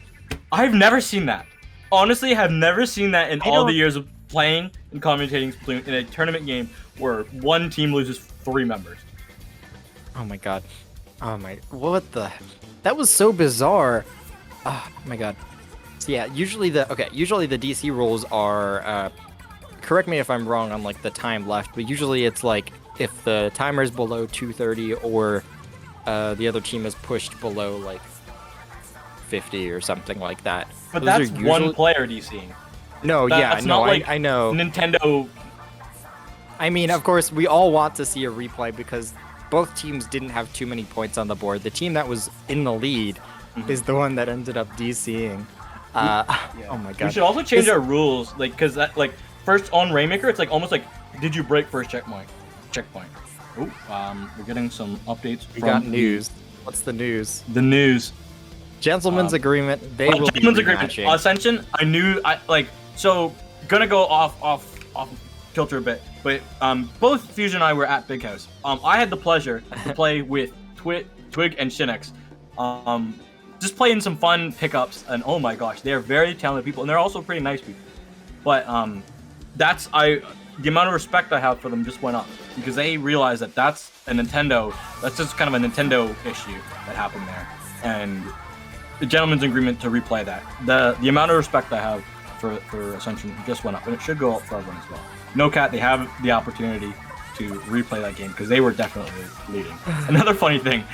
I've never seen that. Honestly, I have never seen that in all the years of playing and commentating Splatoon in a tournament game where one team loses 3 members. Oh my god. Oh my, what the, that was so bizarre. Oh my god. So yeah, usually the DC rules are, correct me if I'm wrong on like the time left, but usually it's like if the timer is below 2:30 or the other team is pushed below like 50 or something like that. But Those that's are usually... one player DCing. No, yeah, that's no, not like I know. Nintendo. I mean, of course, we all want to see a replay because both teams didn't have too many points on the board. The team that was in the lead is the one that ended up DCing. Oh my god. We should also change our rules, like, because that, like, first on Rainmaker, it's like almost like, did you break first checkpoint? Oh, we're getting some updates. We got news. What's the news? The news. Gentleman's agreement. They will be rematching. Ascension. So gonna go off kilter a bit, but both Fusion and I were at Big House. I had the pleasure to play with Twig and Shinx. Just playing some fun pickups, and oh my gosh, they are very talented people, and they're also pretty nice people. But the amount of respect I have for them just went up because they realized that that's just kind of a Nintendo issue that happened there, and the gentleman's agreement to replay that. The amount of respect I have for Ascension just went up, and it should go up for everyone as well. NoCat, they have the opportunity to replay that game because they were definitely leading. Another funny thing,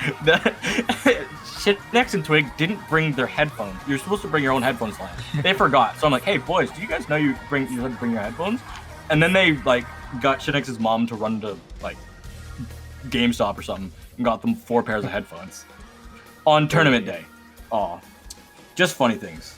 Shinx and Twig didn't bring their headphones. You're supposed to bring your own headphones last. They forgot. So I'm like, hey boys, do you guys know you had to bring your headphones? And then they like got Shinx's mom to run to like GameStop or something and got them 4 pairs of headphones on tournament day. Oh, just funny things.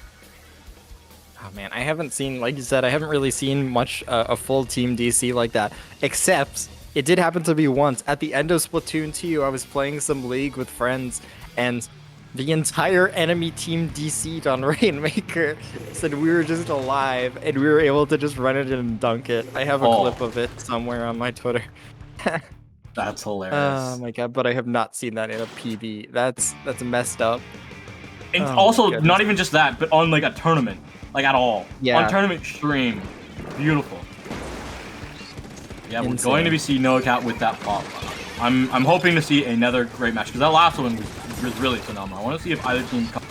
Oh man, I haven't seen, like you said, I haven't really seen much a full team DC like that, except it did happen to be once at the end of Splatoon 2. I was playing some League with friends, and the entire enemy team DC'd on Rainmaker, said we were just alive, and we were able to just run it and dunk it. I have a clip of it somewhere on my Twitter. That's hilarious. Oh my god, but I have not seen that in a PB. That's messed up. And also, not even just that, but on like a tournament. Like at all. Yeah. On tournament stream. Beautiful. Yeah, Insane. We're going to be seeing NoCat with that pop. I'm hoping to see another great match because that last one was really phenomenal. I want to see if either team comes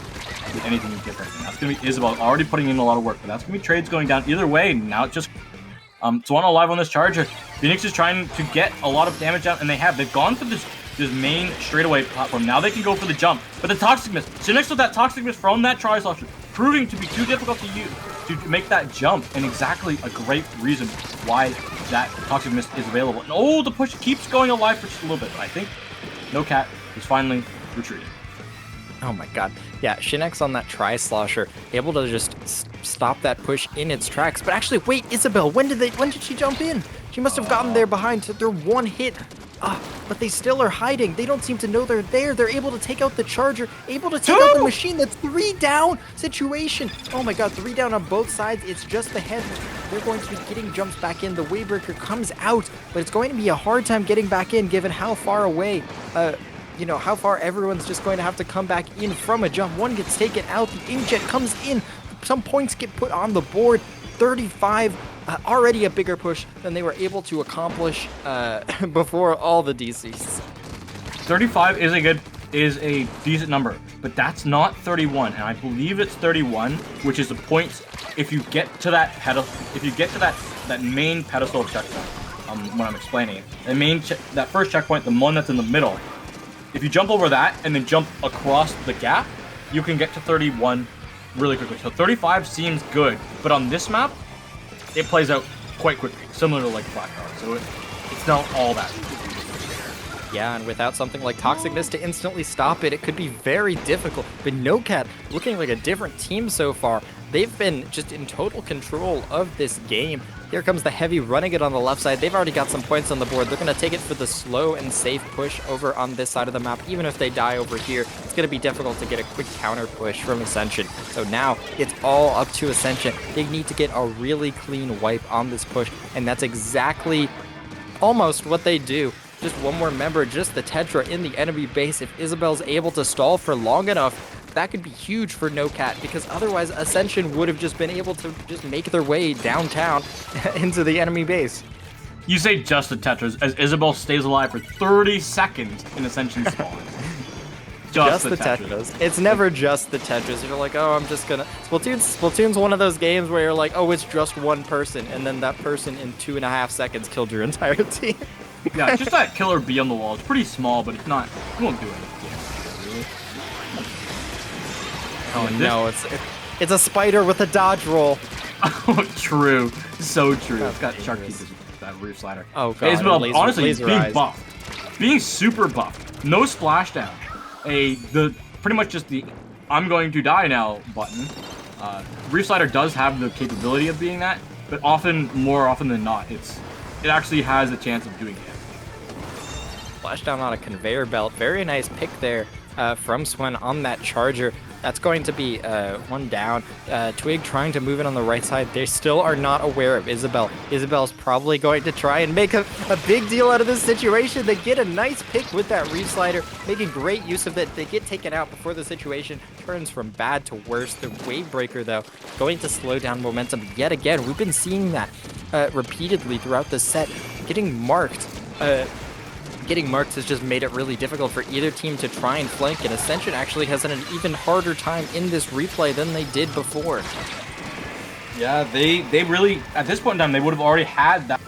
with anything different. And that's going to be Isabel already putting in a lot of work, but that's going to be trades going down either way. Now it's just So on alive on this charger, Phoenix is trying to get a lot of damage out, and they've gone for this main straightaway platform. Now they can go for the jump, but the Toxic Mist. So next to that Toxic Mist from that Tri-Slosher, proving to be too difficult to use to make that jump, and exactly a great reason why that Toxic Mist is available. And oh, the push keeps going alive for just a little bit, but I think No Cat is finally retreating. Oh my god. Yeah, Shinex on that Tri-Slosher, able to just stop that push in its tracks. But actually, wait, Isabel, when did she jump in? She must have gotten there behind their one hit. But they still are hiding. They don't seem to know they're there. They're able to take out the charger, able to take out the machine. That's 3 down situation. Oh my god, 3 down on both sides. It's just the head. They're going to be getting jumps back in. The Wavebreaker comes out, but it's going to be a hard time getting back in given how far away, how far everyone's just going to have to come back in from a jump. One gets taken out. The Inkjet comes in. Some points get put on the board. 35. Already a bigger push than they were able to accomplish before all the DCs. 35 is a decent number, but that's not 31, and I believe it's 31, which is the points if you get to that that main pedestal checkpoint. When I'm explaining it, that first checkpoint, the one that's in the middle. If you jump over that and then jump across the gap, you can get to 31 really quickly. So 35 seems good, but on this map, it plays out quite quickly, similar to like Black Dog, so it's not all that. Yeah, and without something like Toxic Mist to instantly stop it, it could be very difficult. But NoCat looking like a different team so far. They've been just in total control of this game. Here comes the heavy running it on the left side. They've already got some points on the board. They're going to take it for the slow and safe push over on this side of the map. Even if they die over here, it's going to be difficult to get a quick counter push from Ascension. So now it's all up to Ascension. They need to get a really clean wipe on this push, and that's exactly almost what they do. Just one more member, just the Tetra in the enemy base. If Isabel's able to stall for long enough, that could be huge for NoCat, because otherwise Ascension would have just been able to just make their way downtown into the enemy base. You say just the Tetras, as Isabel stays alive for 30 seconds in Ascension spawn. Just the Tetras. It's never just the Tetras. You're like, oh, I'm just gonna... Splatoon's one of those games where you're like, oh, it's just one person, and then that person in 2.5 seconds killed your entire team. Yeah, just that killer bee on the wall. It's pretty small, but it's not... It won't do anything, really. Oh no, it's a spider with a dodge roll. Oh, true. So true. It's got shark teeth, that rear slider. Oh god. Isabel, honestly, being buffed. Being super buffed. No splashdown. Pretty much just the I'm going to die now button. Rear slider does have the capability of being that, but more often than not, it actually has a chance of doing it. Splashdown on a conveyor belt. Very nice pick there from Swen on that charger. That's going to be one down. Twig trying to move it on the right side. They still are not aware of Isabel. Isabel's probably going to try and make a big deal out of this situation. They get a nice pick with that reef slider, making great use of it. They get taken out before the situation turns from bad to worse. The Wavebreaker, though, going to slow down momentum yet again. We've been seeing that repeatedly throughout the set. Getting marked has just made it really difficult for either team to try and flank, and Ascension actually has an even harder time in this replay than they did before. Yeah, they really, at this point in time, they would have already had that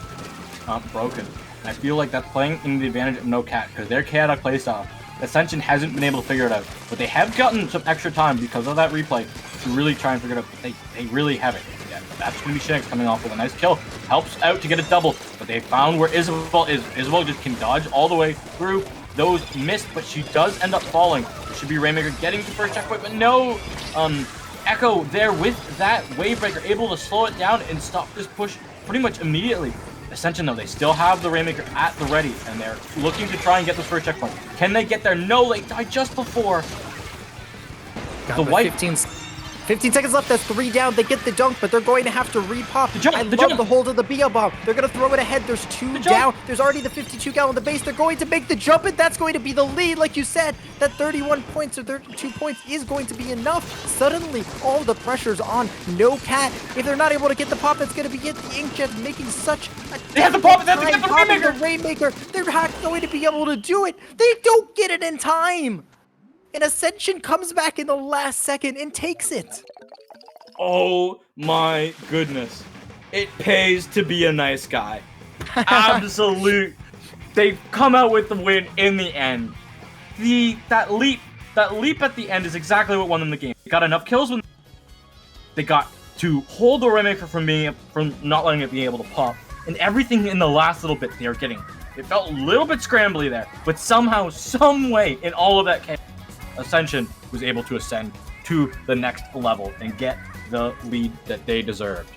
broken. And I feel like that's playing in the advantage of NoCat, because their chaotic playstyle, Ascension hasn't been able to figure it out. But they have gotten some extra time because of that replay to really try and figure it out. They really have it. Yeah, that's going to be Shanks coming off with a nice kill. Helps out to get a double, but they found where Isabel is. Isabel just can dodge all the way through those missed, but she does end up falling. It should be Rainmaker getting to first checkpoint, but no! Echo there with that Wavebreaker, able to slow it down and stop this push pretty much immediately. Ascension, though, they still have the Rainmaker at the ready, and they're looking to try and get this first checkpoint. Can they get there? No, they died just before. God, the white... 15 seconds left, that's 3 down. They get the dunk, but they're going to have to repop. I love the hold of the BL bomb. They're going to throw it ahead. There's 2 down. There's already the 52 gal on the base. They're going to make the jump, and that's going to be the lead. Like you said, that 31 points or 32 points is going to be enough. Suddenly, all the pressure's on NoCat. If they're not able to get the pop, it's going to be it. The Inkjet making such a... They have the pop, they have to get the Rainmaker. The Rainmaker. They're not going to be able to do it. They don't get it in time. And Ascension comes back in the last second and takes it. Oh my goodness. it pays to be a nice guy. Absolute. They come out with the win in the end. That leap at the end is exactly what won them the game. They got enough kills when they got to hold the Rainmaker from not letting it be able to pop, and everything in the last little bit they were getting. It felt a little bit scrambly there, but somehow, some way, in all of that chaos, Ascension was able to ascend to the next level and get the lead that they deserved.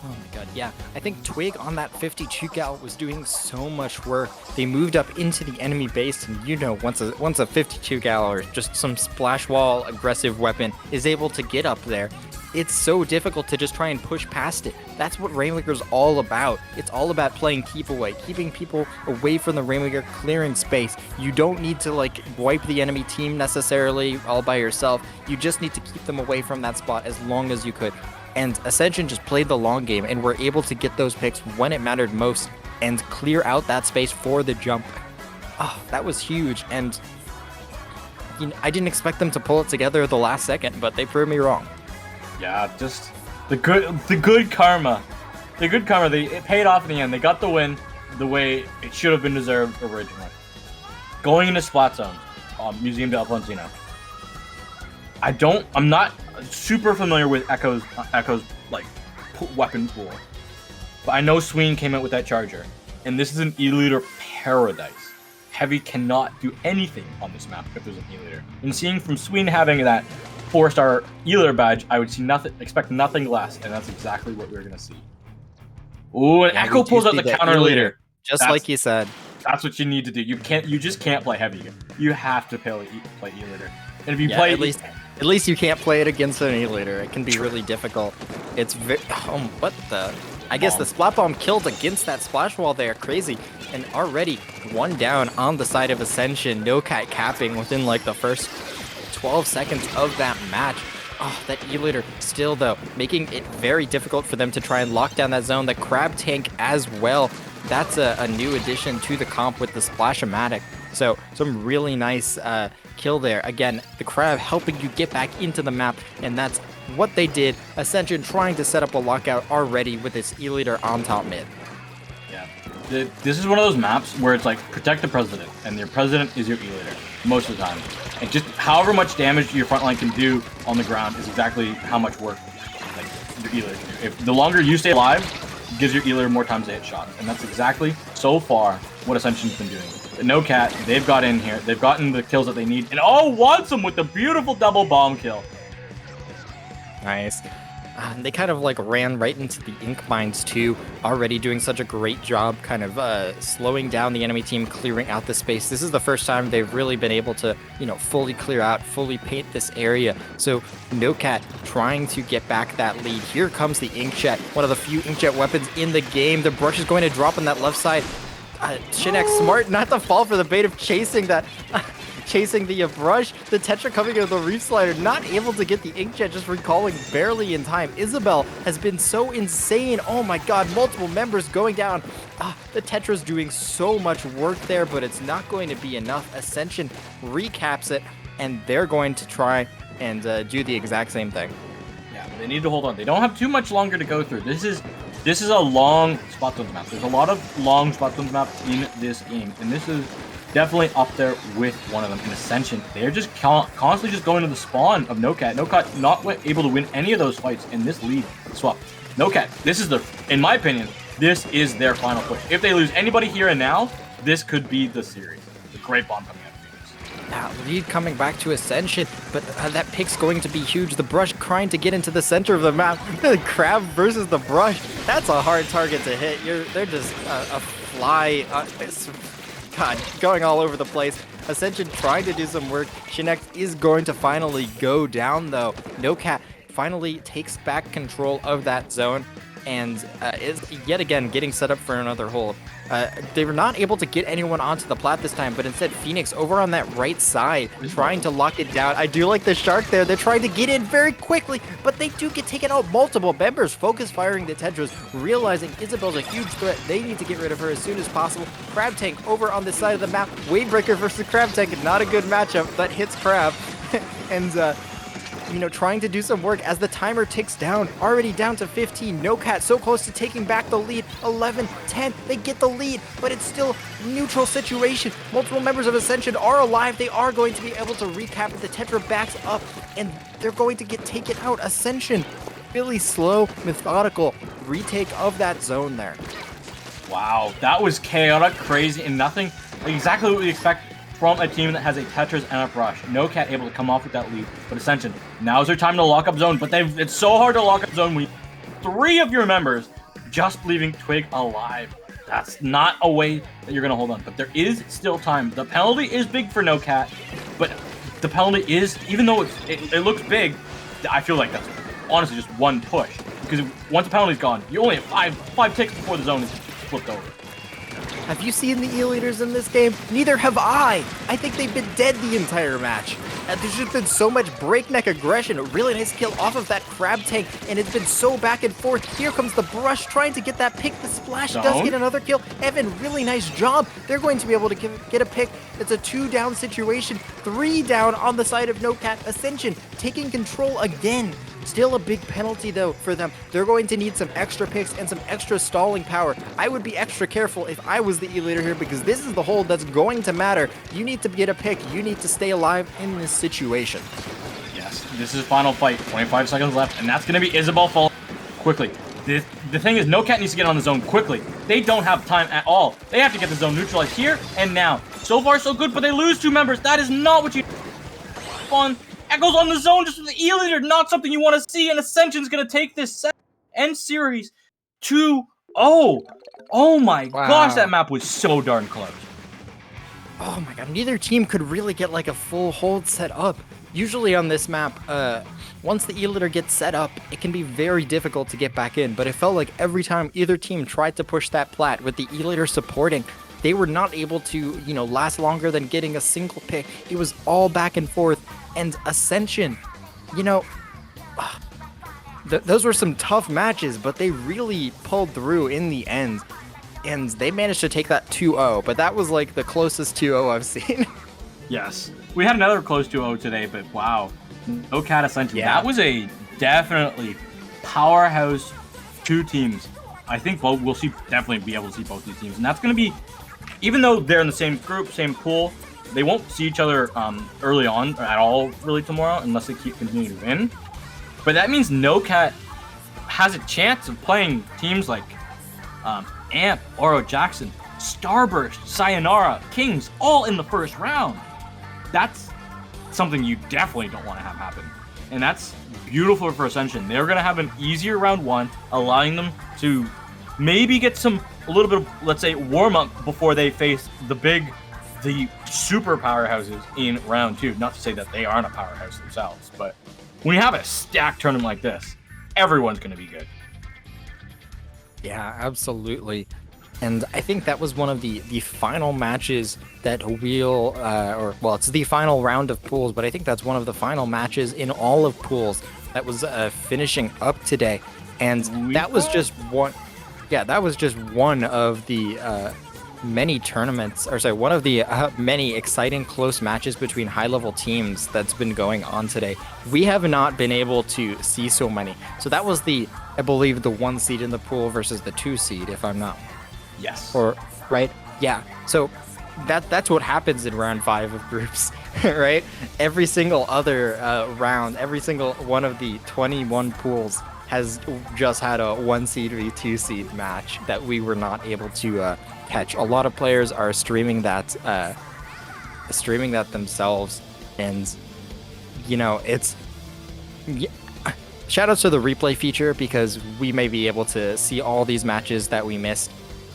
Oh my god, yeah. I think Twig on that 52 gal was doing so much work. They moved up into the enemy base, and you know, once a 52 gal or just some splash wall aggressive weapon is able to get up there, it's so difficult to just try and push past it. That's what Rainmaker's all about. It's all about playing keep away, keeping people away from the Rainmaker, clearing space. You don't need to like wipe the enemy team necessarily all by yourself. You just need to keep them away from that spot as long as you could. And Ascension just played the long game and were able to get those picks when it mattered most and clear out that space for the jump. Oh, that was huge. And you know, I didn't expect them to pull it together at the last second, but they proved me wrong. Yeah, just the good karma. It paid off in the end. They got the win the way it should have been deserved originally. Going into Splat Zone, Museum de Alfonsino. I'm not super familiar with Echo's like weapon pool, but I know Sween came out with that charger, and this is an E-liter paradise. Heavy cannot do anything on this map if there's an E-liter. And seeing from Sween having that 4-star E-liter badge, I would expect nothing less, and that's exactly what we're gonna see. Ooh, and Echo pulls out the counter leader. Just like you said. That's what you need to do. You just can't play heavy. You have to play E-liter. And if you play at least you can't play it against an E-liter. It can be really difficult. It's what the? I guess the Splat Bomb killed against that splash wall there. Crazy. And already one down on the side of Ascension. No cat capping within like the first 12 seconds of that match. Oh, that E-liter still though, making it very difficult for them to try and lock down that zone. The Crab Tank as well. That's a new addition to the comp with the Splash-O-Matic. So some really nice kill there. Again, the Crab helping you get back into the map, and that's what they did. Ascension trying to set up a lockout already with this E-liter on top mid. Yeah, this is one of those maps where it's like protect the president, and your president is your E-liter most of the time. And just however much damage your front line can do on the ground is exactly how much work like your E-liter can do. If the longer you stay alive, it gives your E-liter more times to hit shots, and that's exactly so far what Ascension's been doing. But no cat, they've got in here, they've gotten the kills that they need, and wants them with the beautiful double bomb kill. Nice. They kind of like ran right into the ink mines too, already doing such a great job kind of slowing down the enemy team, clearing out the space. This is the first time they've really been able to, you know, fully clear out, fully paint this area. So No Cat trying to get back that lead. Here comes the Inkjet, one of the few Inkjet weapons in the game. The brush is going to drop on that left side. Shinek smart not to fall for the bait of chasing that. Chasing the brush, the Tetra coming with the Reef Slider, not able to get the Inkjet, just recalling barely in time. Isabel has been so insane. Oh my god, multiple members going down. The Tetra's doing so much work there, but it's not going to be enough. Ascension recaps it, and they're going to try and do the exact same thing. Yeah, they need to hold on. They don't have too much longer to go through. This is a long Splat Zones map. There's a lot of long Splat Zones maps in this game, and this is definitely up there with one of them in Ascension. They're just constantly just going to the spawn of No Cat. No Cat not able to win any of those fights in this lead swap. No Cat, this is in my opinion, this is their final push. If they lose anybody here and now, this could be the series. The great bomb coming out of Phoenix. Lead coming back to Ascension, but that pick's going to be huge. The brush trying to get into the center of the map. The Crab versus the brush. That's a hard target to hit. They're just a fly. God, going all over the place. Ascension trying to do some work. Shinek is going to finally go down, though. No Cat finally takes back control of that zone and is yet again getting set up for another hold. They were not able to get anyone onto the plat this time, but instead Phoenix over on that right side trying to lock it down. I do like the shark there. They're trying to get in very quickly, but they do get taken out. Multiple members focus firing the Tetras, realizing Isabel's a huge threat. They need to get rid of her as soon as possible. Crab Tank over on this side of the map. Wavebreaker versus Crab Tank, not a good matchup. That hits Crab. And trying to do some work as the timer ticks down, already down to 15. NoCat so close to taking back the lead. 11, 10, they get the lead, but it's still neutral situation. Multiple members of Ascension are alive. They are going to be able to recap it. The Tetra backs up, and they're going to get taken out. Ascension, really slow, methodical retake of that zone there. Wow, that was chaotic, crazy, and nothing exactly what we expect from a team that has a Tetris and a Brush. NoCat able to come off with that lead, but Ascension, now's their time to lock up zone, but it's so hard to lock up zone when 3 of your members just leaving Twig alive. That's not a way that you're going to hold on, but there is still time. The penalty is big for NoCat, but the penalty is, even though it looks big, I feel like that's honestly just one push, because once the penalty's gone, you only have five ticks before the zone is flipped over. Have you seen the E-Leaders in this game? Neither have I. I think they've been dead the entire match. There's just been so much breakneck aggression. A really nice kill off of that crab tank, and it's been so back and forth. Here comes the Brush trying to get that pick. The Splash does get another kill. Evan, really nice job. They're going to be able to get a pick. It's a 2-down situation. 3 down on the side of NoCat. Ascension taking control again. Still a big penalty, though, for them. They're going to need some extra picks and some extra stalling power. I would be extra careful if I was the E-Leader here, because this is the hold that's going to matter. You need to get a pick. You need to stay alive in this situation. Yes, this is final fight. 25 seconds left, and that's going to be Isabel fall quickly. The thing is, NoCat needs to get on the zone quickly. They don't have time at all. They have to get the zone neutralized here and now. So far, so good, but they lose 2 members. That is not what you fun. Echoes on the zone just with the E-Leader, not something you want to see, and Ascension's going to take this end series 2-0. Oh my gosh, that map was so darn close. Oh my god, neither team could really get like a full hold set up. Usually on this map, once the E-Leader gets set up, it can be very difficult to get back in, but it felt like every time either team tried to push that plat with the E-Leader supporting, they were not able to, last longer than getting a single pick. It was all back and forth. And Ascension, those were some tough matches, but they really pulled through in the end. And they managed to take that 2-0, but that was like the closest 2-0 I've seen. Yes. We had another close 2-0 today, but wow. NoCat Ascension. Yeah. That was a definitely powerhouse 2 teams. I think we'll definitely be able to see both these teams. And that's going to be, even though they're in the same group, same pool, they won't see each other early on at all really tomorrow unless they continue to win. But that means NoCat has a chance of playing teams like Amp, Oro Jackson, Starburst, Sayonara, Kings, all in the first round. That's something you definitely don't want to have happen. And that's beautiful for Ascension. They're going to have an easier round 1, allowing them to maybe get a little bit of, let's say, warm-up before they face the super powerhouses in round 2. Not to say that they aren't a powerhouse themselves, but when you have a stacked tournament like this, everyone's going to be good. Yeah, absolutely. And I think that was one of the final matches that it's the final round of pools, but I think that's one of the final matches in all of pools that was finishing up today. And that was just one. Yeah, that was just one of the many tournaments, one of the many exciting close matches between high-level teams that's been going on today. We have not been able to see so many. So that was I believe, the 1 seed in the pool versus the 2 seed, if I'm not. Yes. Or, right? Yeah. So that's what happens in round 5 of groups, right? Every single other round, every single one of the 21 pools has just had a 1 seed v 2 seed match that we were not able to catch. A lot of players are streaming that themselves, and it's shout outs to the replay feature, because we may be able to see all these matches that we missed,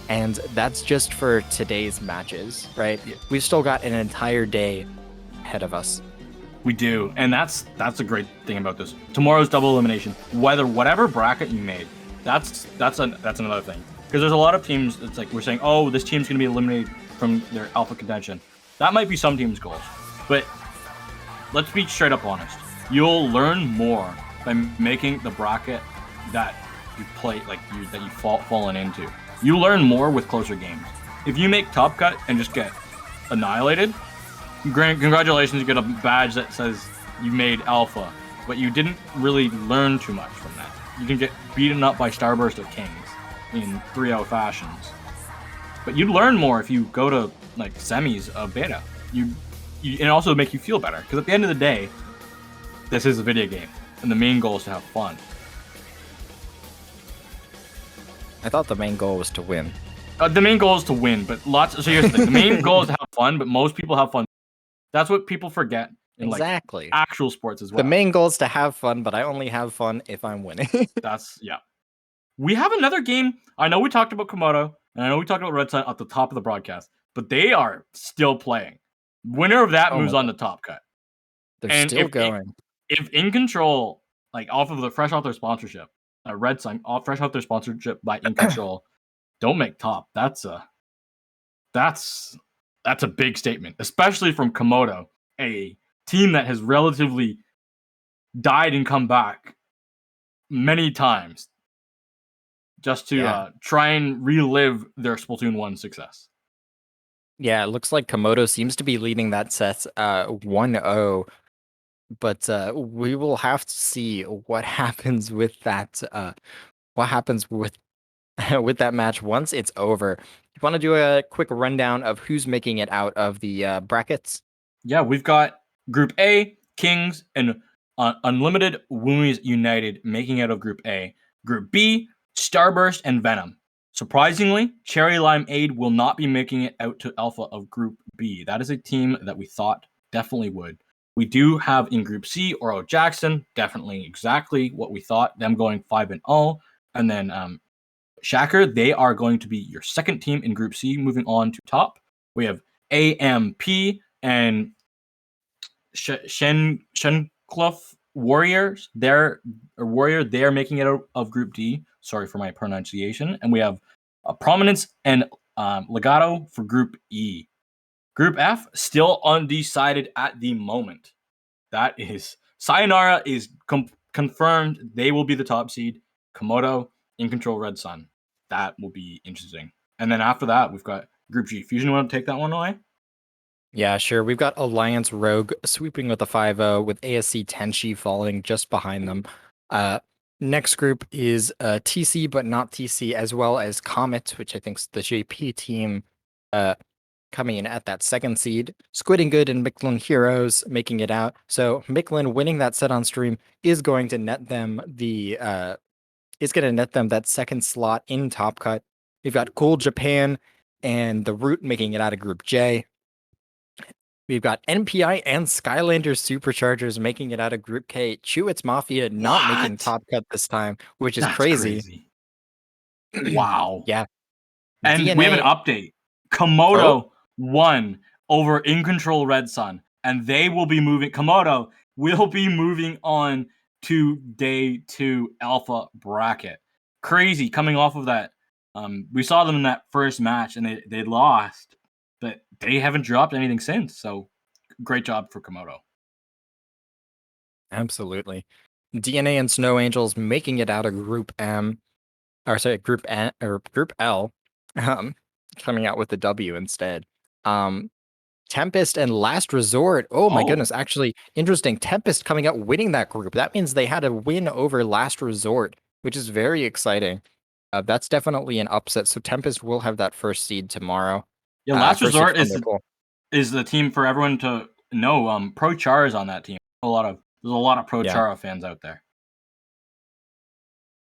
and that's just for today's matches, right? We've still got an entire day ahead of us. We do, and that's a great thing about this. Tomorrow's double elimination. Whatever bracket you made, that's another thing. Because there's a lot of teams. It's like we're saying, oh, this team's gonna be eliminated from their alpha contention. That might be some teams' goals, but let's be straight up honest. You'll learn more by making the bracket that you play, that you've fallen into. You learn more with closer games. If you make Top Cut and just get annihilated, congratulations, you get a badge that says you made Alpha but you didn't really learn too much from that. You can get beaten up by Starburst or Kings in 3-0 fashions. But you'd learn more if you go to like semis of beta. And also make you feel better. Because at the end of the day, this is a video game. And the main goal is to have fun. I thought the main goal was to win. The main goal is to win, but so here's the thing. The main goal is to have fun, but most people have fun. That's what people forget in Exactly. like actual sports as well. The main goal is to have fun, but I only have fun if I'm winning. Yeah. We have another game. I know we talked about Komodo, and I know we talked about Red Sun at the top of the broadcast, but they are still playing. Winner of that moves on to Top Cut. They're still going. If In Control, like fresh off their sponsorship, Red Sun, fresh off their sponsorship by In Control, don't make top. That's a big statement, especially from Komodo, a team that has relatively died and come back many times just to try and relive their Splatoon 1 success. Yeah, it looks like Komodo seems to be leading that set 1-0, but we will have to see what happens with that. What happens with with that match once it's over. You want to do a quick rundown of who's making it out of the brackets? Yeah, we've got Group A, Kings, and Unlimited Woomies United making out of Group A. Group B, Starburst and Venom. Surprisingly, Cherry Limeade will not be making it out to Alpha of Group B. That is a team that we thought definitely would. We do have in Group C, Oro Jackson, definitely exactly what we thought, them going 5-0. And then Shacker, they are going to be your second team in Group C, moving on to top. We have AMP and Shenclough Warriors. They're making it out of Group D. Sorry for my pronunciation. And we have Prominence and Legato for Group E. Group F, still undecided at the moment. That is Sayonara is confirmed. They will be the top seed. Komodo, In Control, Red Sun. That will be interesting. And then after that, we've got Group G. Fusion, you want to take that one away? Yeah, sure. We've got Alliance Rogue sweeping with a 5-0, with ASC Tenchi falling just behind them. Next group is TC, but not TC, as well as Comet, which I think is the JP team coming in at that second seed. Squid and Good and Mictlan Heroes making it out. So Mictlan winning that set on stream is going to net them that second slot in Top Cut. We've got Cool Japan and The Root making it out of Group J. We've got NPI and Skylanders Superchargers making it out of Group K. Chewits Mafia not making Top Cut this time, which is crazy. Wow. Yeah. And we have an update. Komodo won over In Control Red Sun, and Komodo will be moving on to day 2 alpha bracket. Crazy, coming off of that. We saw them in that first match, and they lost, but they haven't dropped anything since. So great job for Komodo. Absolutely. DNA and Snow Angels making it out of Group Group L, coming out with the W instead. Tempest and Last Resort. Oh my goodness, actually interesting. Tempest coming out winning that group. That means they had a win over Last Resort, which is very exciting. That's definitely an upset. So Tempest will have that first seed tomorrow. Yeah, Last Resort is the team for everyone to know. Pro Char is on that team. There's a lot of Pro Chara fans out there.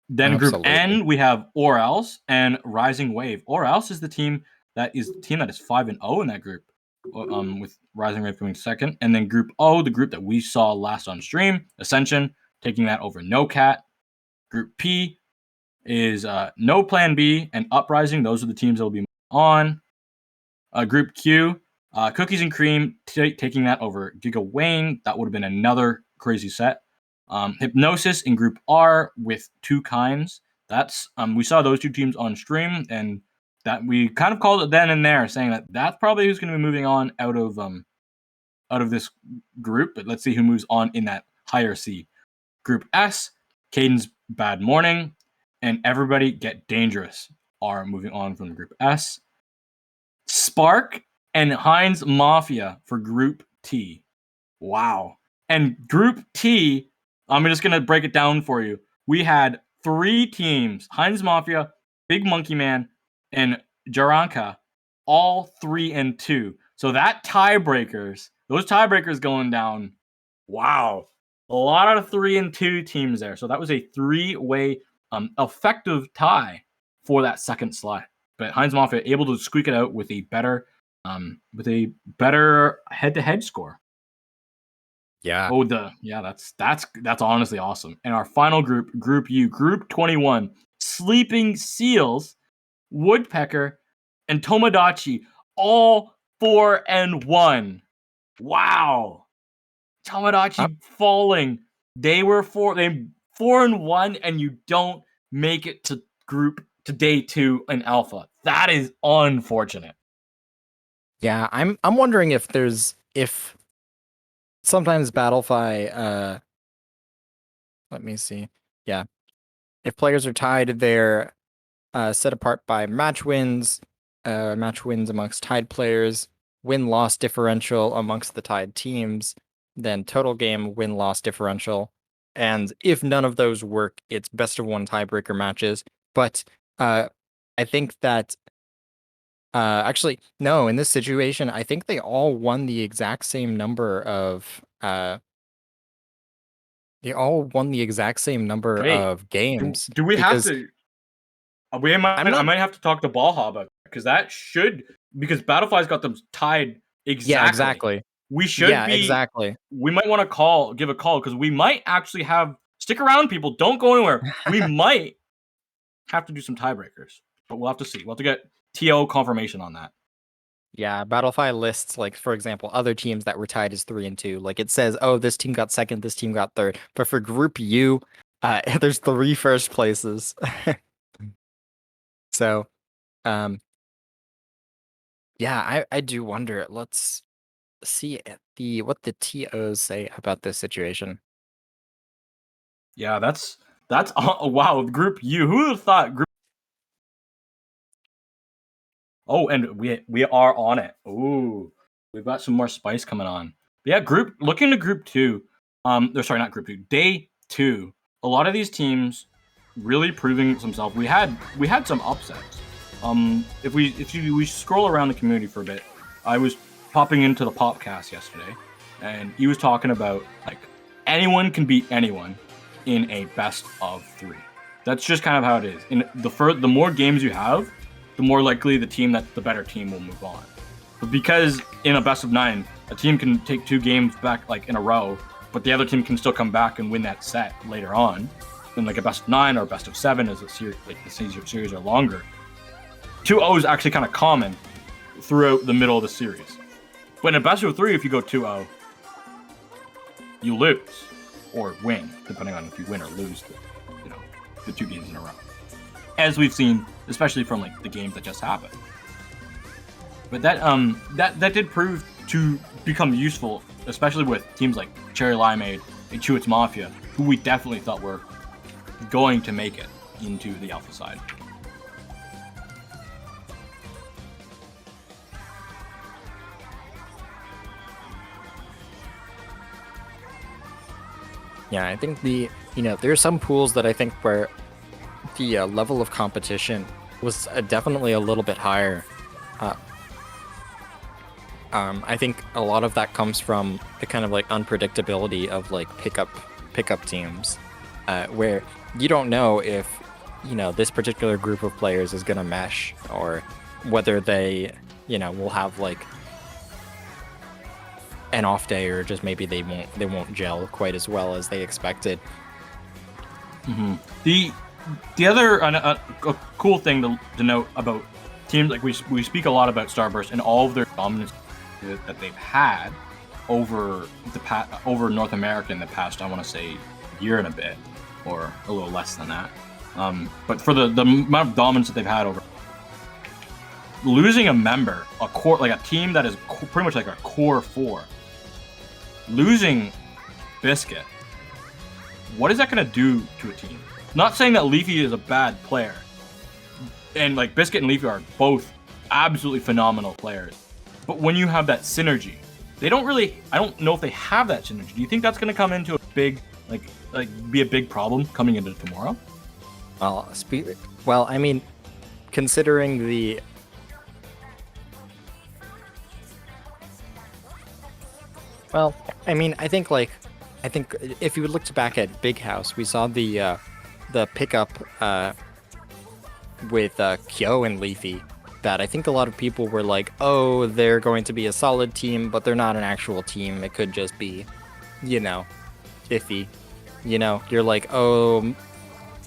Then Group N, we have Or Else and Rising Wave. Or Else is the team that is 5-0 in that group, with Rising Wave coming second. And then Group O, the group that we saw last on stream, Ascension, taking that over No Cat. Group P is No Plan B and Uprising. Those are the teams that will be on. Group Q, Cookies and Cream taking that over Giga Wayne. That would have been another crazy set. Hypnosis in Group R with Two Kinds. That's we saw those two teams on stream, and that we kind of called it then and there, saying that that's probably who's going to be moving on out of this group. But let's see who moves on in that higher seed. Group S, Caden's Bad Morning, and Everybody Get Dangerous are moving on from Group S. Spark and Heinz Mafia for Group T. Wow. And Group T, I'm just gonna break it down for you. We had 3 teams: Heinz Mafia, Big Monkey Man, and Jaranka, all 3-2. So those tiebreakers going down. Wow, a lot of 3-2 teams there. So that was a 3-way effective tie for that second slot. But Heinz Mafia able to squeak it out with a better head-to-head score. Yeah. That's honestly awesome. And our final group, Group U, Group 21, Sleeping Seals, Woodpecker, and Tomodachi, all 4-1. Wow. Tomodachi falling. They 4-1, and you don't make it to day 2 in Alpha. That is unfortunate. Yeah, I'm wondering if sometimes Battlefy, let me see. Yeah. If players are tied, they're set apart by match wins amongst tied players, win-loss differential amongst the tied teams, then total game win-loss differential. And if none of those work, it's best of 1 tiebreaker matches. But I think that actually, no, in this situation, I think they all won the exact same number of games. Do we have because to? I might have to talk to Baja about that, because because Battlefly's got them tied exactly. Yeah, exactly. We should exactly. We might want to give a call, because we might actually stick around, people. Don't go anywhere. We might have to do some tiebreakers, but we'll have to see. We'll have to get TO confirmation on that. Yeah, Battlefy lists, like, for example, other teams that were tied as 3-2. Like, it says, oh, this team got second, this team got third. But for Group U, there's 3 first places. So, yeah, I do wonder. Let's see what the TOs say about this situation. Yeah, that's wow. Group U. Who would have thought Group? Oh, and we are on it. Ooh, we've got some more spice coming on. But yeah, looking to Group 2. Sorry, not Group 2. Day 2. A lot of these teams really proving themselves. We had some upsets. If we scroll around the community for a bit, I was popping into the Popcast yesterday, and he was talking about, like, anyone can beat anyone in a best of 3. That's just kind of how it is. In the more games you have, the more likely the better team will move on. But because in a best of 9, a team can take 2 games back, like, in a row, but the other team can still come back and win that set later on, in like a best of 9 or best of 7 as a series, like the series are longer. 2-0 is actually kind of common throughout the middle of the series. But in a best of 3, if you go 2-0, you lose or win, depending on if you win or lose the 2 games in a row. As we've seen, especially from, like, the games that just happened. But that did prove to become useful, especially with teams like Cherry Limeade and Chewits Mafia, who we definitely thought were going to make it into the Alpha side. Yeah, I think there are some pools that I think where the level of competition was definitely a little bit higher. I think a lot of that comes from the kind of, like, unpredictability of, like, pickup teams, where you don't know if this particular group of players is gonna mesh, or whether they will have, like, an off day, or just maybe they won't gel quite as well as they expected. Mm-hmm. The other a cool thing to note about teams, like, we speak a lot about Starburst and all of their dominance that they've had over North America in the past, I want to say, year and a bit, or a little less than that. But for the amount of dominance that they've had over, losing a member, a team that is pretty much like a core 4, losing Biscuit, what is that going to do to a team? Not saying that Leafy is a bad player, and, like, Biscuit and Leafy are both absolutely phenomenal players, but when you have that synergy, I don't know if they have that synergy. Do you think that's going to come into a big like be a big problem coming into tomorrow? Well, I mean, considering the Well, I mean, I think if you looked back at Big House, we saw the pickup with Kyo and Leafy that I think a lot of people were like, oh, they're going to be a solid team, but they're not an actual team. It could just be, iffy. You're like, oh,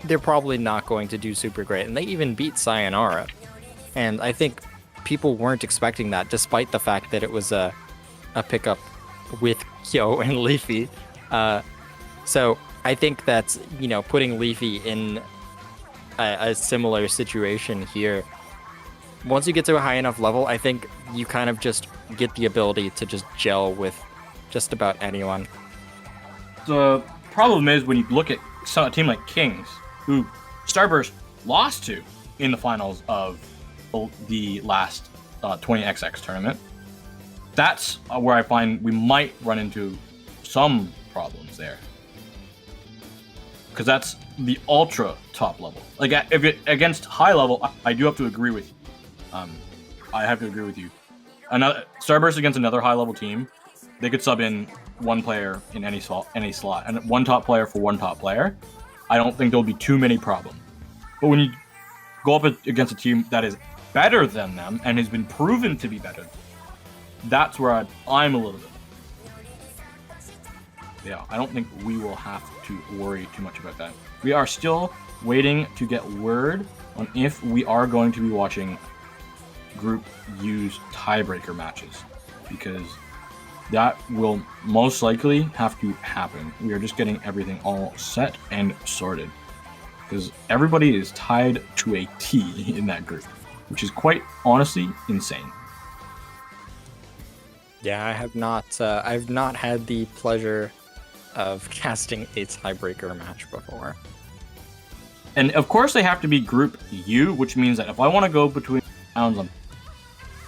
they're probably not going to do super great. And they even beat Sayonara. And I think people weren't expecting that, despite the fact that it was a pickup with Kyo and Leafy. So I think that's, putting Leafy in a similar situation here. Once you get to a high enough level, I think you kind of just get the ability to just gel with just about anyone. The problem is when you look at a team like Kings, who Starburst lost to in the finals of the last 20XX tournament, that's where I find we might run into some problems there. Because that's the ultra top level. Like, if it against high level, I do have to agree with you. I have to agree with you. Another Starburst against another high level team, they could sub in one player in any slot, and one top player for one top player. I don't think there'll be too many problems. But when you go up against a team that is better than them and has been proven to be better, that's where I'm a little bit. Yeah, I don't think we will have to worry too much about that. We are still waiting to get word on if we are going to be watching Group U's tiebreaker matches, because that will most likely have to happen. We are just getting everything all set and sorted, because everybody is tied to a T in that group, which is quite honestly insane. Yeah, I've not had the pleasure of casting a tiebreaker match before. And of course they have to be Group U, which means that if I want to go between rounds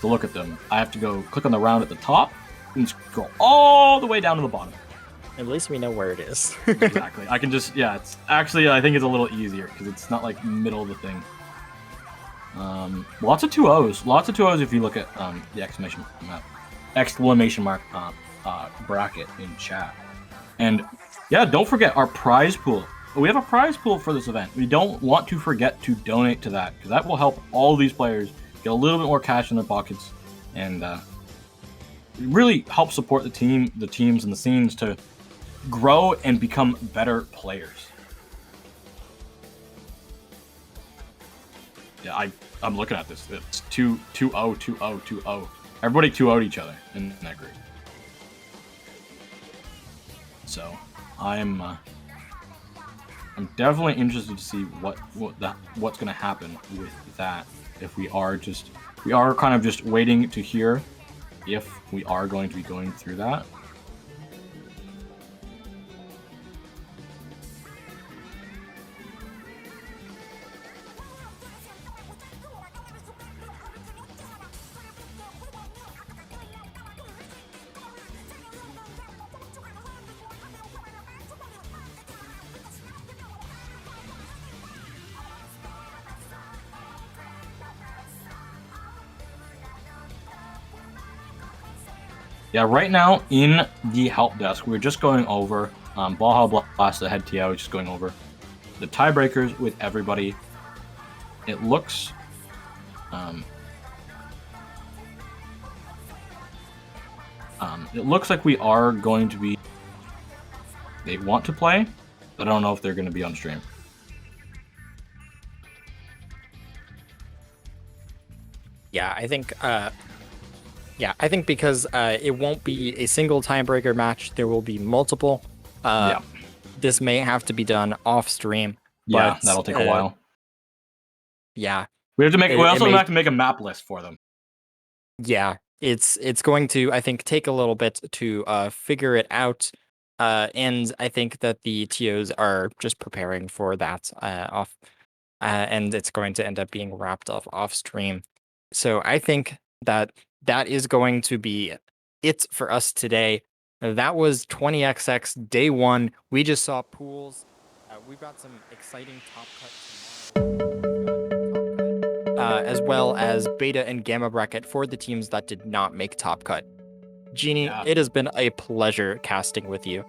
to look at them, I have to go click on the round at the top and scroll all the way down to the bottom. At least we know where it is. Exactly. I can just, it's actually, I think it's a little easier because it's not like middle of the thing. Lots of 2-0s. Lots of 2-0s if you look at the exclamation mark bracket in chat. And yeah, don't forget our prize pool. We have a prize pool for this event. We don't want to forget to donate to that, because that will help all these players get a little bit more cash in their pockets, and really help support the teams and the scenes to grow and become better players. Yeah, I'm looking at this. It's 2-0, 2-0, 2-0. Everybody 2-0'd each other in that group. So I'm definitely interested to see what's going to happen with that. If we are kind of just waiting to hear if we are going to be going through that. Yeah, right now in the help desk, we're just going over Baja Blast, the head TO, just going over the tiebreakers with everybody. It looks like we are going to be. They want to play, but I don't know if they're going to be on stream. Yeah, I think because it won't be a single tiebreaker match, there will be multiple. This may have to be done off stream. Yeah, that'll take a while. Yeah, we have to make. We also have to make a map list for them. Yeah, it's going to, I think, take a little bit to figure it out, and I think that the TOs are just preparing for that off, and it's going to end up being wrapped up off stream. So I think that is going to be it for us today. That was 20XX day 1. We just saw pools. We've got some exciting top cut tomorrow, as well as beta and gamma bracket for the teams that did not make top cut. Genie, it has been a pleasure casting with you.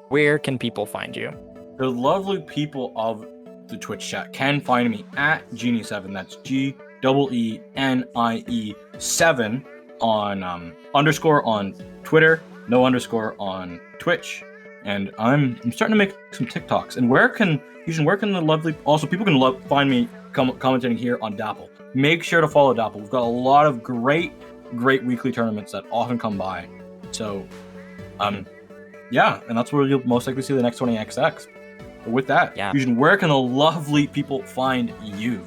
Where can people find you? The lovely people of the Twitch chat can find me at Genie7. That's GEENIE7 on underscore on Twitter, no underscore on Twitch, and I'm starting to make some TikToks. And where can the lovely people can find me commenting here on Dapple. Make sure to follow Dapple. We've got a lot of great weekly tournaments that often come by. So, yeah, and that's where you'll most likely see the next 20XX. But with that, Fusion, where can the lovely people find you?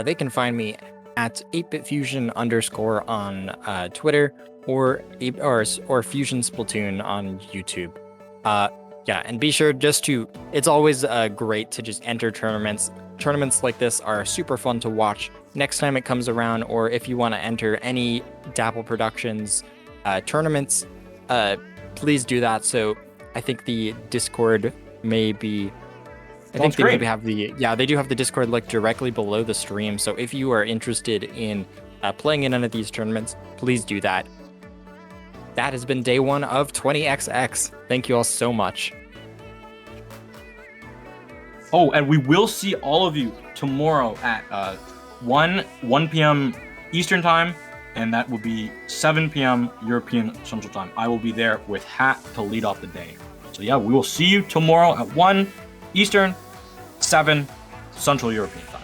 They can find me at 8bitfusion underscore on Twitter or Fusion Splatoon on YouTube. Yeah, and be sure it's always great to just enter tournaments. Tournaments like this are super fun to watch next time it comes around, or if you want to enter any Dapple Productions tournaments, please do that. So I think the Discord may be... I think they maybe have they do have the Discord link directly below the stream. So if you are interested in playing in one of these tournaments, please do that. That has been day 1 of 20XX. Thank you all so much. Oh, and we will see all of you tomorrow at 1 p.m. Eastern Time, and that will be 7 p.m. European Central Time. I will be there with Hat to lead off the day. So yeah, we will see you tomorrow at 1 Eastern, 7 Central European Time.